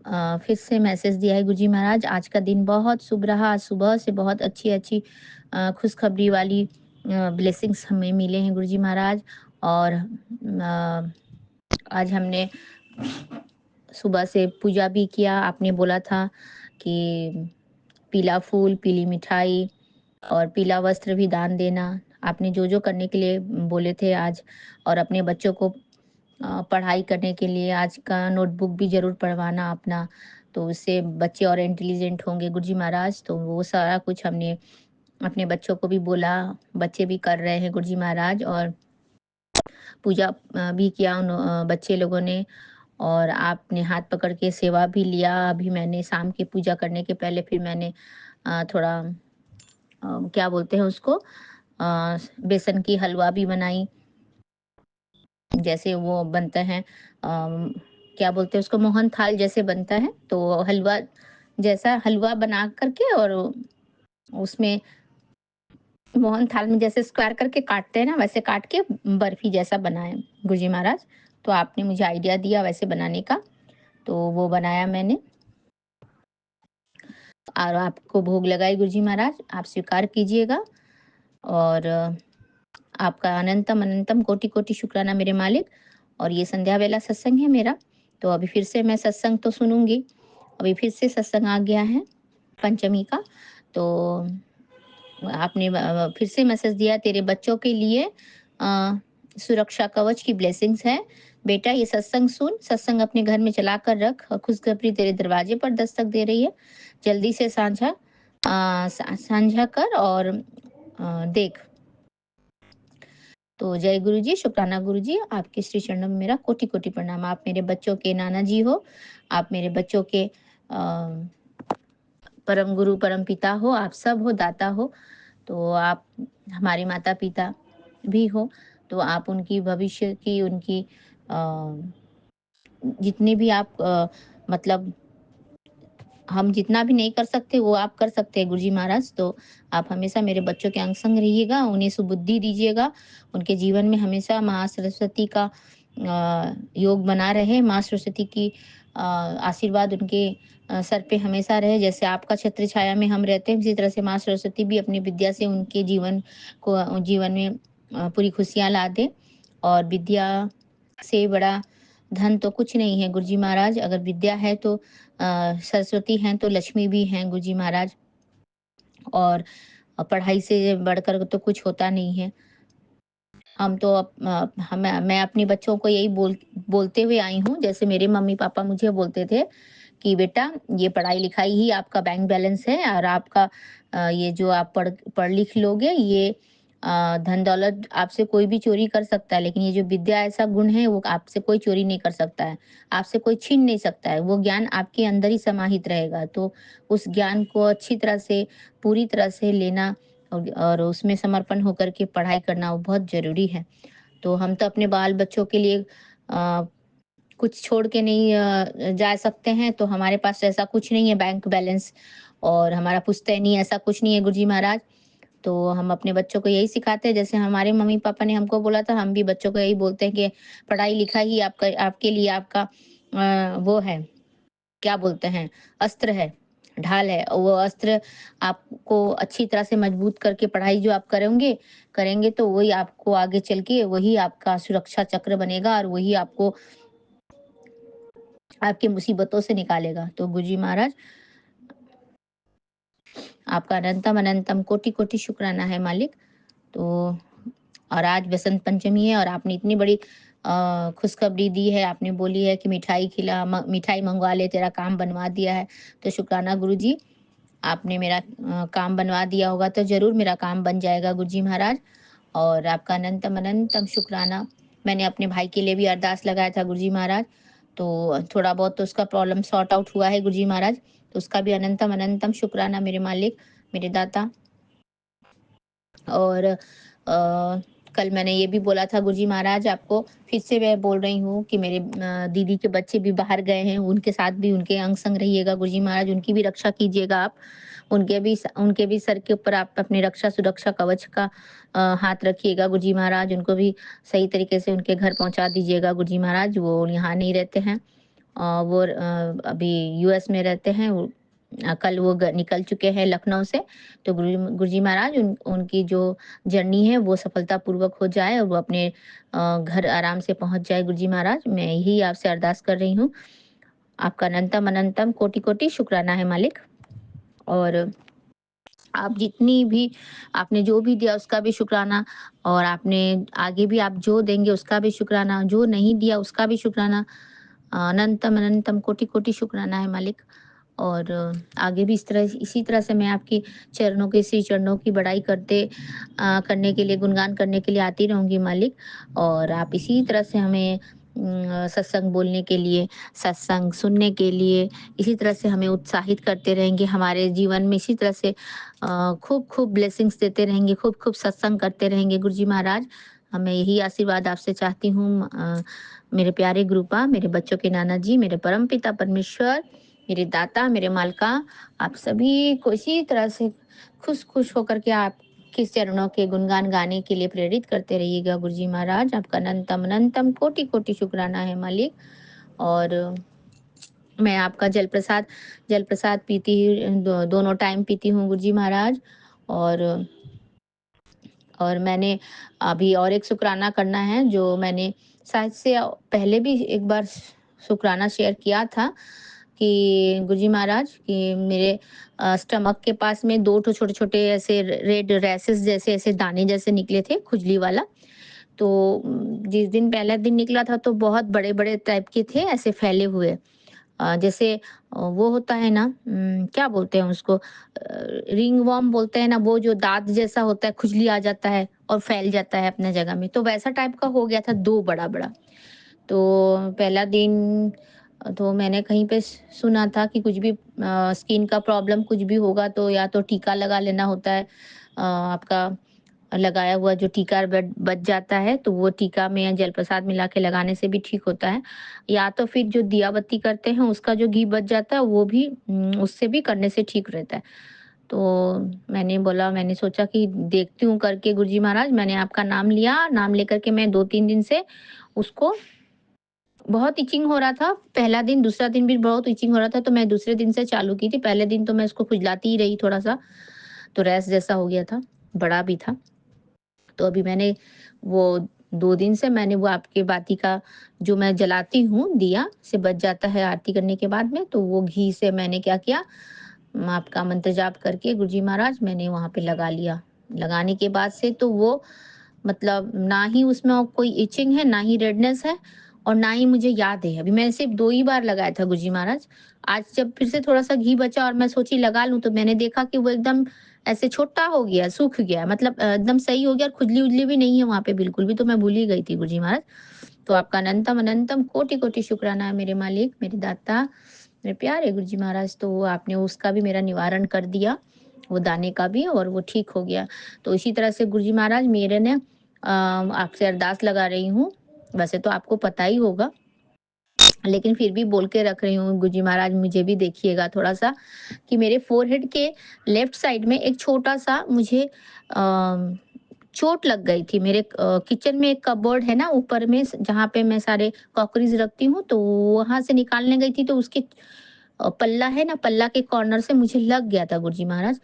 फिर से मैसेज दिया है गुरु जी महाराज, आज का दिन बहुत शुभ रहा। आज सुबह से बहुत अच्छी अच्छी खुशखबरी वाली ब्लेसिंग्स हमें मिले हैं गुरु जी महाराज। और आज हमने सुबह से पूजा भी किया। आपने बोला था कि पीला फूल, पीली मिठाई और पीला वस्त्र भी दान देना। आपने जो जो करने के लिए बोले थे आज, और अपने बच्चों को पढ़ाई करने के लिए आज का नोटबुक भी जरूर पढ़वाना अपना, तो उससे बच्चे और इंटेलिजेंट होंगे गुरुजी महाराज। तो वो सारा कुछ हमने अपने बच्चों को भी बोला, बच्चे भी कर रहे हैं गुरुजी महाराज। और पूजा भी किया उन बच्चे लोगों ने, और आपने हाथ पकड़ के सेवा भी लिया। अभी मैंने शाम की पूजा करने के पहले फिर मैंने थोड़ा क्या बोलते हैं उसको, बेसन की हलवा भी बनाई, जैसे वो बनता है क्या बोलते हैं उसको, मोहन थाल जैसे बनता है। तो हलवा जैसा हलवा बना करके और उसमें मोहन थाल में जैसे स्क्वायर करके काटते हैं ना, वैसे काट के बर्फी जैसा बनाए गुरुजी महाराज। तो आपने मुझे आइडिया दिया वैसे बनाने का, तो वो बनाया मैंने और आपको भोग लगाई गुरुजी महाराज। आप स्वीकार कीजिएगा। और आपका अनंतम अनंतम कोटि कोटि शुक्राना मेरे मालिक। और ये संध्या वेला सत्संग है मेरा, तो अभी फिर से मैं सत्संग तो सुनूंगी। अभी फिर से सत्संग आ गया है पंचमी का, तो आपने फिर से मैसेज दिया, तेरे बच्चों के लिए सुरक्षा कवच की ब्लेसिंग्स है बेटा। ये सत्संग सुन, सत्संग अपने घर में चला कर रख, खुशखबरी तेरे दरवाजे पर दस्तक दे रही है। जल्दी से साझा कर और देख। तो जय गुरु जी, शुक्राना गुरु जी। आपके श्री चरणों में मेरा कोटि कोटि प्रणाम। आप मेरे बच्चों के नाना जी हो, आप मेरे बच्चों के परम गुरु, परम पिता हो, आप सब हो, दाता हो। तो आप हमारे माता-पिता भी हो, तो आप उनकी भविष्य की उनकी जितने भी आप मतलब हम जितना भी नहीं कर सकते वो आप कर सकते हैं गुरुजी महाराज। तो आप हमेशा मेरे बच्चों के अंग संग रहिएगा, उन्हें सुबुद्धि दीजिएगा, उनके जीवन में हमेशा माँ सरस्वती का योग बना रहे, माँ सरस्वती की आशीर्वाद उनके सर पे हमेशा रहे। जैसे आपका छत्र छाया में हम रहते हैं, इसी तरह से माँ सरस्वती भी अपनी विद्या से उनके जीवन में पूरी खुशियाँ ला दे। और विद्या से बड़ा धन तो कुछ नहीं है गुरुजी महाराज। अगर विद्या है तो सरस्वती हैं तो लक्ष्मी भी हैं गुरुजी महाराज। और पढ़ाई से बढ़कर तो कुछ होता नहीं है। हम तो मैं अपने बच्चों को यही बोलते हुए आई हूँ, जैसे मेरे मम्मी पापा मुझे बोलते थे कि बेटा ये पढ़ाई लिखाई ही आपका बैंक बैलेंस है, और आपका ये जो आप पढ़ लिख लोगे, ये धन दौलत आपसे कोई भी चोरी कर सकता है, लेकिन ये जो विद्या ऐसा गुण है वो आपसे कोई चोरी नहीं कर सकता है, आपसे कोई छीन नहीं सकता है। वो ज्ञान आपके अंदर ही समाहित रहेगा। तो उस ज्ञान को अच्छी तरह से, पूरी तरह से लेना और उसमें समर्पण होकर के पढ़ाई करना वो बहुत जरूरी है। तो हम तो अपने बाल बच्चों के लिए कुछ छोड़ के नहीं जा सकते हैं। तो हमारे पास ऐसा कुछ नहीं है बैंक बैलेंस, और हमारा पुश्तैनी ऐसा कुछ नहीं है गुरुजी महाराज। तो हम अपने बच्चों को यही सिखाते हैं, जैसे हमारे मम्मी पापा ने हमको बोला था, हम भी बच्चों को यही बोलते हैं कि पढ़ाई लिखाई ही आपका आपके लिए आपका वो है, क्या बोलते हैं, अस्त्र है, ढाल है। और वो अस्त्र आपको अच्छी तरह से मजबूत करके पढ़ाई जो आप करेंगे तो वही आपको आगे चल के वही आपका सुरक्षा चक्र बनेगा, और वही आपको आपकी मुसीबतों से निकालेगा। तो गुरुजी महाराज, आपका अनंतम अनंतम कोटि कोटि शुक्राना है मालिक। तो और आज बसंत पंचमी है, और आपने इतनी बड़ी खुशखबरी दी है, आपने बोली है कि मिठाई मंगवा ले, तेरा काम बनवा दिया है। तो शुक्राना गुरुजी, आपने मेरा काम बनवा दिया होगा तो जरूर मेरा काम बन जाएगा गुरुजी महाराज। और आपका अनंतम अनंतम शुक्राना। मैंने अपने भाई के लिए भी अरदास लगाया था गुरुजी महाराज, तो थोड़ा बहुत तो उसका प्रॉब्लम सॉर्ट आउट हुआ है गुरुजी महाराज। तो उसका भी अनंतम अनंतम शुक्राना मेरे मालिक, मेरे दाता। और कल मैंने ये भी बोला था गुरुजी महाराज आपको, फिर से मैं बोल रही हूँ कि मेरे दीदी के बच्चे भी बाहर गए हैं, उनके साथ भी उनके अंग संग रहिएगा गुरुजी महाराज, उनकी भी रक्षा कीजिएगा आप। उनके भी सर के ऊपर आप अपनी रक्षा सुरक्षा कवच का हाथ रखिएगा गुरुजी महाराज। उनको भी सही तरीके से उनके घर पहुंचा दीजिएगा गुरुजी महाराज। वो यहाँ नहीं रहते हैं, वो अभी यूएस में रहते हैं। कल वो निकल चुके हैं लखनऊ से। तो गुरुजी महाराज उनकी जो जर्नी है वो सफलतापूर्वक हो जाए, और वो अपने घर आराम से पहुंच जाए गुरुजी महाराज। मैं यही आपसे अरदास कर रही हूँ। आपका अनंतम अनंतम कोटि कोटि शुक्राना है मालिक। और आप जितनी भी आपने जो भी दिया उसका भी शुक्राना, और आपने आगे भी आप जो देंगे उसका भी शुक्राना, जो नहीं दिया उसका भी शुक्राना। अनंतम अनंतम कोटि कोटि शुक्राना है मालिक। और आगे भी इसी तरह से मैं आपकी चरणों के श्री चरणों की बड़ाई करने के लिए, गुणगान करने के लिए आती रहूंगी मालिक। और आप इसी तरह से हमें सत्संग बोलने के लिए, सत्संग सुनने के लिए इसी तरह से हमें उत्साहित करते रहेंगे। हमारे जीवन में इसी तरह से खूब खूब ब्लेसिंग्स देते रहेंगे, खूब खूब सत्संग करते रहेंगे गुरुजी महाराज। मैं यही आशीर्वाद आपसे चाहती हूँ मेरे प्यारे गुरुपा, मेरे बच्चों के नाना जी, मेरे परम पिता परमेश्वर, मेरे दाता, मेरे मालका, आप सभी को इसी तरह से खुश होकर के आप किस चरणों के गुणगान गाने के लिए प्रेरित करते रहिएगा गुरुजी महाराज। आपका अनंतम अनंतम कोटि कोटि शुक्राना है मालिक। और मैं आपका जल प्रसाद पीती दोनों टाइम पीती हूँ गुरुजी महाराज। और मैंने अभी और एक शुक्राना करना है, जो मैंने शायद से पहले भी एक बार शुक्राना शेयर किया था कि गुरुजी महाराज कि मेरे स्टमक के पास में 2 ठो छोटे-छोटे ऐसे रेड रैशेस जैसे ऐसे दाने जैसे निकले थे, खुजली वाला। तो जिस दिन पहला दिन निकला था तो बहुत बड़े-बड़े टाइप के थे, ऐसे फैले हुए। जैसे वो होता है ना, क्या बोलते हैं उसको, रिंग वर्म बोलते हैं ना, वो जो दांत जैसा होता है, खुजली आ जाता है और फैल जाता है अपने जगह में, तो वैसा टाइप का हो गया था 2 बड़ा-बड़ा। तो पहला दिन तो मैंने कहीं पे सुना था कि कुछ भी स्किन का प्रॉब्लम कुछ भी होगा तो या तो टीका लगा लेना होता है। आपका लगाया हुआ जो टीका बच जाता है तो वो टीका में जल प्रसाद मिला के लगाने से भी ठीक होता है, या तो फिर जो दिया बत्ती करते हैं उसका जो घी बच जाता है वो भी उससे भी करने से ठीक रहता है। तो मैंने सोचा कि देखती हूँ करके गुरुजी महाराज, मैंने आपका नाम लिया, नाम लेकर के मैं 2-3 दिन से उसको बहुत इचिंग हो रहा था। पहला दिन, दूसरा दिन भी बहुत इचिंग हो रहा था, तो मैं दूसरे दिन से चालू की थी। पहले दिन तो मैं उसको खुजलाती ही रही थोड़ा-सा, तो रैश जैसा हो गया था, बड़ा भी था। तो अभी मैंने वो 2 दिन से मैंने वो आपके बाती का जो मैं जलाती हूँ, दिया से बच जाता है आरती करने के बाद में, तो वो घी से मैंने क्या किया, आपका मंत्र जाप करके गुरुजी महाराज मैंने वहाँ पे लगा लिया। लगाने के बाद से तो वो मतलब ना ही उसमें कोई इचिंग है, ना ही रेडनेस है और ना ही मुझे याद है। अभी मैंने सिर्फ़ 2 ही बार लगाया था गुरुजी महाराज। आज जब फिर से थोड़ा-सा घी बचा और मैं सोची लगा लूँ, तो मैंने देखा कि वो एकदम ऐसे छोटा हो गया, सूख गया, मतलब एकदम सही हो गया और खुजली-वुजली भी नहीं है वहाँ पे बिल्कुल भी, तो मैं भूल ही गई थी गुरुजी महाराज। तो आपका अनंतम अनंतम कोटि-कोटि शुक्राना है मेरे मालिक, मेरे दाता, मेरे प्यारे गुरुजी महाराज। तो आपने उसका भी मेरा निवारण कर दिया, वो दाने का भी, और वो ठीक हो गया। तो इसी तरह से गुरुजी महाराज मेरे ने आपसे अरदास लगा रही हूँ, वैसे तो आपको पता ही होगा, लेकिन फिर भी बोल के रख रही हूँ गुरुजी महाराज, मुझे भी देखिएगा थोड़ा-सा कि मेरे फ़ोरहेड के लेफ्ट साइड में एक छोटा-सा मुझे चोट लग गई थी। मेरे किचन में एक कपबोर्ड है ना ऊपर में, जहाँ पे मैं सारे क्रॉकरीज़ रखती हूँ, तो वहाँ से निकालने गई थी, तो उसके पल्ला है ना, पल्ला के कॉर्नर से मुझे लग गया था गुरुजी महाराज।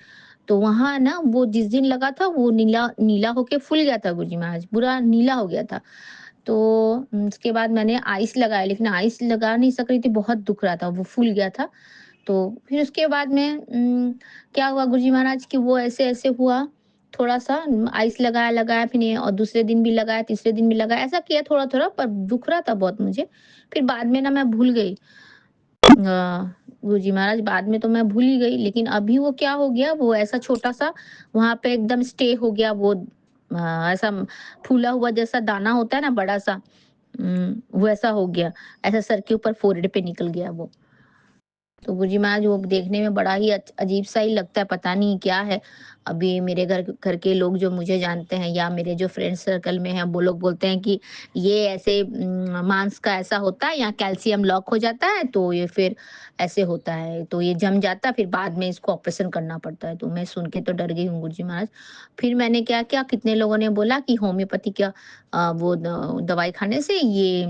तो वहाँ ना वो जिस दिन लगा था वो नीला नीला होके फूल गया था गुरुजी महाराज, पूरा नीला हो गया था। तो उसके बाद मैंने आइस लगाया, लेकिन आइस लगा नहीं सक रही थी, बहुत दुख रहा था, वो फूल गया था। तो फिर उसके बाद में क्या हुआ गुरुजी महाराज कि वो ऐसे-ऐसे हुआ, थोड़ा-सा आइस लगाया फिर और दूसरे दिन भी लगाया, तीसरे दिन भी लगाया, ऐसा किया थोड़ा-थोड़ा, पर दुख रहा था बहुत मुझे। फिर बाद में ना मैं भूल गई। गुरुजी महाराज बाद में तो मैं भूल ही गई, लेकिन अभी वो क्या हो गया, वो ऐसा छोटा-सा वहाँ पे एकदम स्टे हो गया, वो ऐसा फूला हुआ जैसा दाना होता है ना बड़ा-सा, वैसा हो गया, ऐसा सर के ऊपर फोrehead पे निकल गया वो। तो गुरुजी महाराज वो देखने में बड़ा ही अजीब सा ही लगता है, पता नहीं क्या है। अभी मेरे घर घर के लोग जो मुझे जानते हैं या मेरे जो फ्रेंड सर्कल में हैं, वो लोग बोलते हैं कि ये ऐसे मांस का ऐसा होता है, यहाँ कैल्शियम लॉक हो जाता है, तो ये फिर ऐसे होता है, तो ये जम जाता है, फिर बाद में इसको ऑपरेशन करना पड़ता है। तो मैं सुन के तो डर गई हूँ गुरुजी महाराज। फिर मैंने क्या किया, कितने लोगों ने बोला कि होम्योपैथी का वो दवाई खाने से ये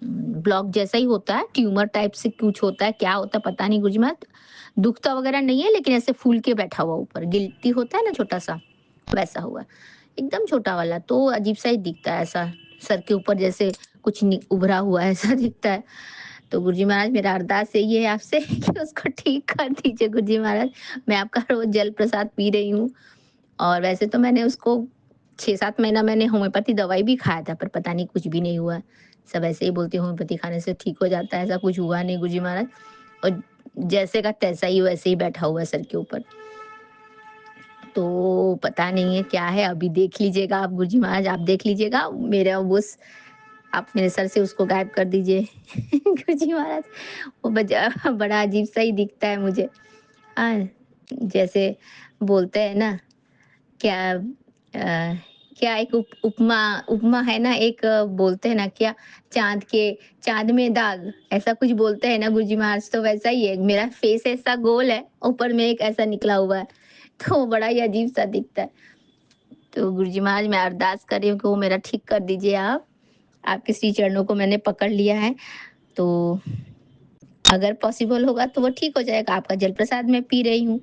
ब्लॉक जैसा ही होता है, ट्यूमर टाइप से कुछ होता है, क्या होता है पता नहीं गुरुजी महाराज। दुखता वगैरह नहीं है, लेकिन ऐसे फूल के बैठा हुआ ऊपर, गिलटी होता है ना छोटा-सा, वैसा हुआ। एकदम छोटा वाला, तो अजीब सा ही दिखता है, ऐसा सर के ऊपर जैसे कुछ उभरा हुआ ऐसा दिखता है। तो गुरुजी महाराज मेरा अरदास यही है आपसे कि उसको ठीक कर दीजिए गुरुजी महाराज। मैं आपका रोज़ जल प्रसाद पी रही हूँ, और वैसे तो मैंने उसको 6-7 महीना मैंने होम्योपैथी दवाई भी खाया था, पर पता नहीं कुछ भी नहीं हुआ। सब ऐसे ही बोलते हैं होम्योपैथी खाने से ठीक हो जाता है, ऐसा कुछ हुआ नहीं गुरुजी महाराज, और जैसे का तैसा ही वैसे ही बैठा हुआ है सर के ऊपर। तो पता नहीं है क्या है, अभी देख लीजिएगा आप गुरुजी महाराज, आप देख लीजिएगा मेरा आप मेरे सर से उसको गायब कर दीजिए गुरुजी महाराज। वो बड़ा अजीब सा ही दिखता है मुझे। हाँ, जैसे बोलते हैं ना, क्या क्या एक उपमा उपमा है ना, एक बोलते हैं ना क्या, चाँद में दाग, ऐसा कुछ बोलते हैं ना गुरुजी महाराज, तो वैसा ही है। मेरा फेस ऐसा गोल है, ऊपर में एक ऐसा निकला हुआ है, तो बड़ा ही अजीब-सा दिखता है। तो गुरुजी महाराज मैं अरदास कर रही हूँ कि वो मेरा ठीक कर दीजिए आप। आपके श्री चरणों को मैंने पकड़ लिया है, तो अगर पॉसिबल होगा तो वो ठीक हो जाएगा। आपका जल प्रसाद मैं पी रही हूँ,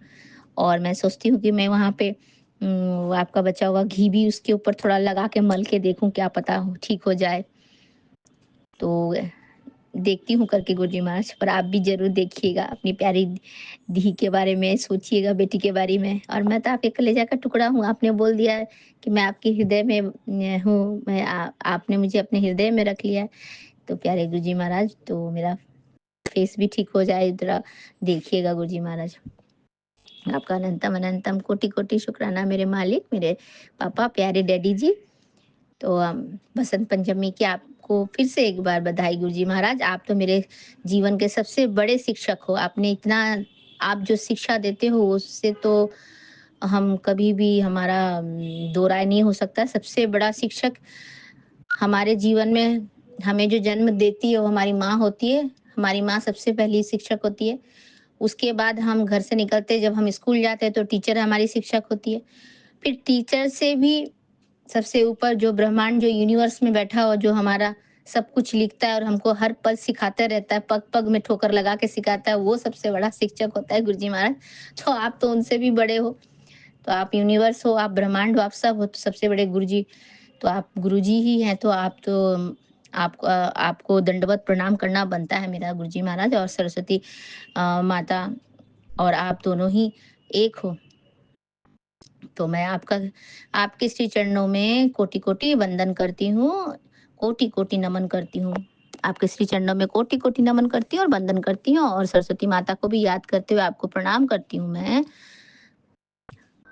और मैं सोचती हूँ कि मैं वहाँ पे वो आपका बचा हुआ घी भी उसके ऊपर थोड़ा लगा के मल के देखूँ, क्या पता ठीक हो जाए। तो देखती हूँ करके गुरुजी महाराज, पर आप भी ज़रूर देखिएगा, अपनी प्यारी धी के बारे में सोचिएगा, बेटी के बारे में। और मैं तो आपके कलेजा का टुकड़ा हूँ, आपने बोल दिया है कि मैं आपके हृदय में हूँ, आपने मुझे अपने हृदय में रख लिया है। तो प्यारे गुरुजी महाराज, तो मेरा फेस भी ठीक हो जाए, ज़रा देखिएगा गुरुजी महाराज। आपका अनंतम अनंतम कोटि-कोटि शुक्राना मेरे मालिक, मेरे पापा, प्यारे डैडी जी। तो बसंत पंचमी की आपको आपको फिर से एक बार बधाई गुरुजी महाराज। आप तो मेरे जीवन के सबसे बड़े शिक्षक हो। आपने इतना आप जो शिक्षा देते हो उससे तो हम कभी भी हमारा दो राय नहीं हो सकता। सबसे बड़ा शिक्षक हमारे जीवन में हमें जो जन्म देती है वो हमारी माँ होती है। हमारी माँ सबसे पहली शिक्षक होती है। उसके बाद हम घर से निकलते जब हम स्कूल जाते हैं तो टीचर हमारी शिक्षक होती है। फिर टीचर से भी सबसे ऊपर जो ब्रह्मांड जो यूनिवर्स में बैठा हो जो हमारा सब कुछ लिखता है और हमको हर पल सिखाता रहता है, पग पग में ठोकर लगा के सिखाता है, वो सबसे बड़ा शिक्षक होता है गुरुजी महाराज। तो आप तो उनसे भी बड़े हो। तो आप यूनिवर्स हो, आप ब्रह्मांड हो, आप सब हो, तो सबसे बड़े गुरुजी तो आप गुरुजी ही हैं। तो आप तो आपको आपको दंडवत प्रणाम करना बनता है मेरा गुरुजी महाराज। और सरस्वती माता और आप दोनों ही एक हो। तो मैं आपके श्री चरणों में कोटि कोटि वंदन करती हूँ, कोटि कोटि नमन करती हूँ। आपके श्री चरणों में कोटि कोटि नमन करती हूँ और वंदन करती हूँ, और सरस्वती माता को भी याद करते हुए आपको प्रणाम करती हूँ मैं।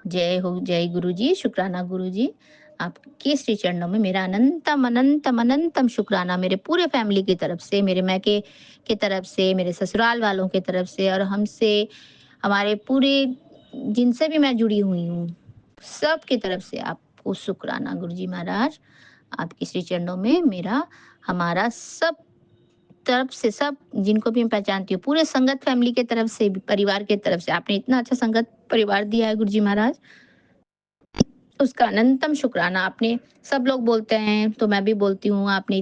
जय हो, जय गुरु जी, शुक्राना गुरु जी। आपके श्री चरणों में मेरा अनंतम अनंतम अनंतम शुक्राना, मेरे पूरे फैमिली की तरफ से, मेरे मैके की तरफ से, मेरे ससुराल वालों की तरफ से, और हमसे हमारे पूरे जिनसे भी मैं जुड़ी हुई हूँ सब की तरफ से आपको शुक्राना गुरुजी महाराज। आपके श्री चरणों में मेरा हमारा सब तरफ से, सब जिनको भी मैं पहचानती हूँ, पूरे संगत फैमिली के तरफ से, परिवार के तरफ से, आपने इतना अच्छा संगत परिवार दिया है गुरुजी महाराज, उसका अनंतम शुक्राना। आपने सब लोग बोलते हैं तो मैं भी बोलती हूँ, आपने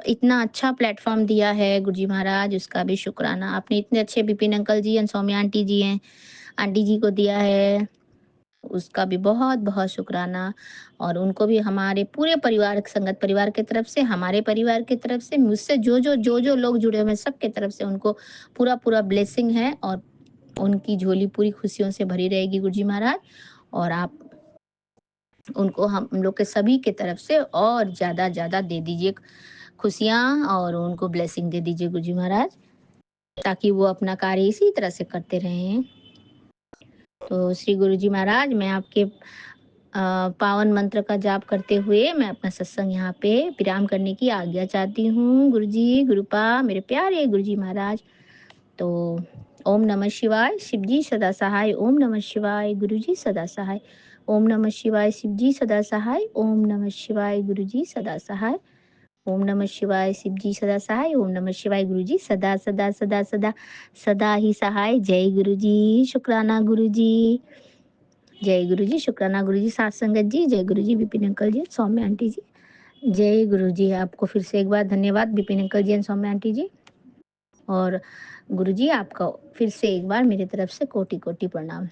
इतना अच्छा प्लेटफॉर्म दिया है गुरुजी महाराज, उसका भी शुक्राना। आपने इतने अच्छे Bipin uncle ji and Saumya aunty ji हैं, आंटी जी को दिया है, उसका भी बहुत बहुत शुक्राना। और उनको भी हमारे पूरे परिवार, संगत परिवार की तरफ से, हमारे परिवार की तरफ से, मुझसे जो लोग जुड़े हुए हैं सबके तरफ से उनको पूरा पूरा ब्लेसिंग है, और उनकी झोली पूरी खुशियों से भरी रहेगी गुरुजी महाराज। और आप उनको हम लोग के सभी की तरफ से और ज्यादा ज्यादा दे दीजिए खुशियाँ, और उनको ब्लेसिंग दे दीजिए गुरुजी महाराज, ताकि वो अपना कार्य इसी तरह से करते रहें। तो श्री गुरुजी महाराज, मैं आपके पावन मंत्र का जाप करते हुए मैं अपना सत्संग यहाँ पे विराम करने की आज्ञा चाहती हूँ। गुरुजी, गुरुपा, मेरे प्यारे गुरुजी महाराज। तो ओम नमः शिवाय, शिवजी सदा सहाय। ओम नमः शिवाय, गुरुजी सदा सहाय। ओम नमः शिवाय, शिवजी सदा सहाय। ओम नमः शिवाय, गुरुजी सदा सहाय। ओम नमः शिवाय, शिवजी सदा सहाय। ओम नमः शिवाय, गुरुजी सदा सदा सदा सदा सदा ही सहाय। जय गुरुजी, शुक्राना गुरुजी। जय गुरुजी, शुक्राना गुरुजी, साथ संगत जी। जय गुरुजी, विपिन अंकल जी, सौम्या आंटी जी। जय गुरुजी। आपको फिर से एक बार धन्यवाद Vipin uncle ji and Saumya aunty ji. और गुरुजी, आपका फिर से एक बार मेरी तरफ से कोटि कोटि प्रणाम।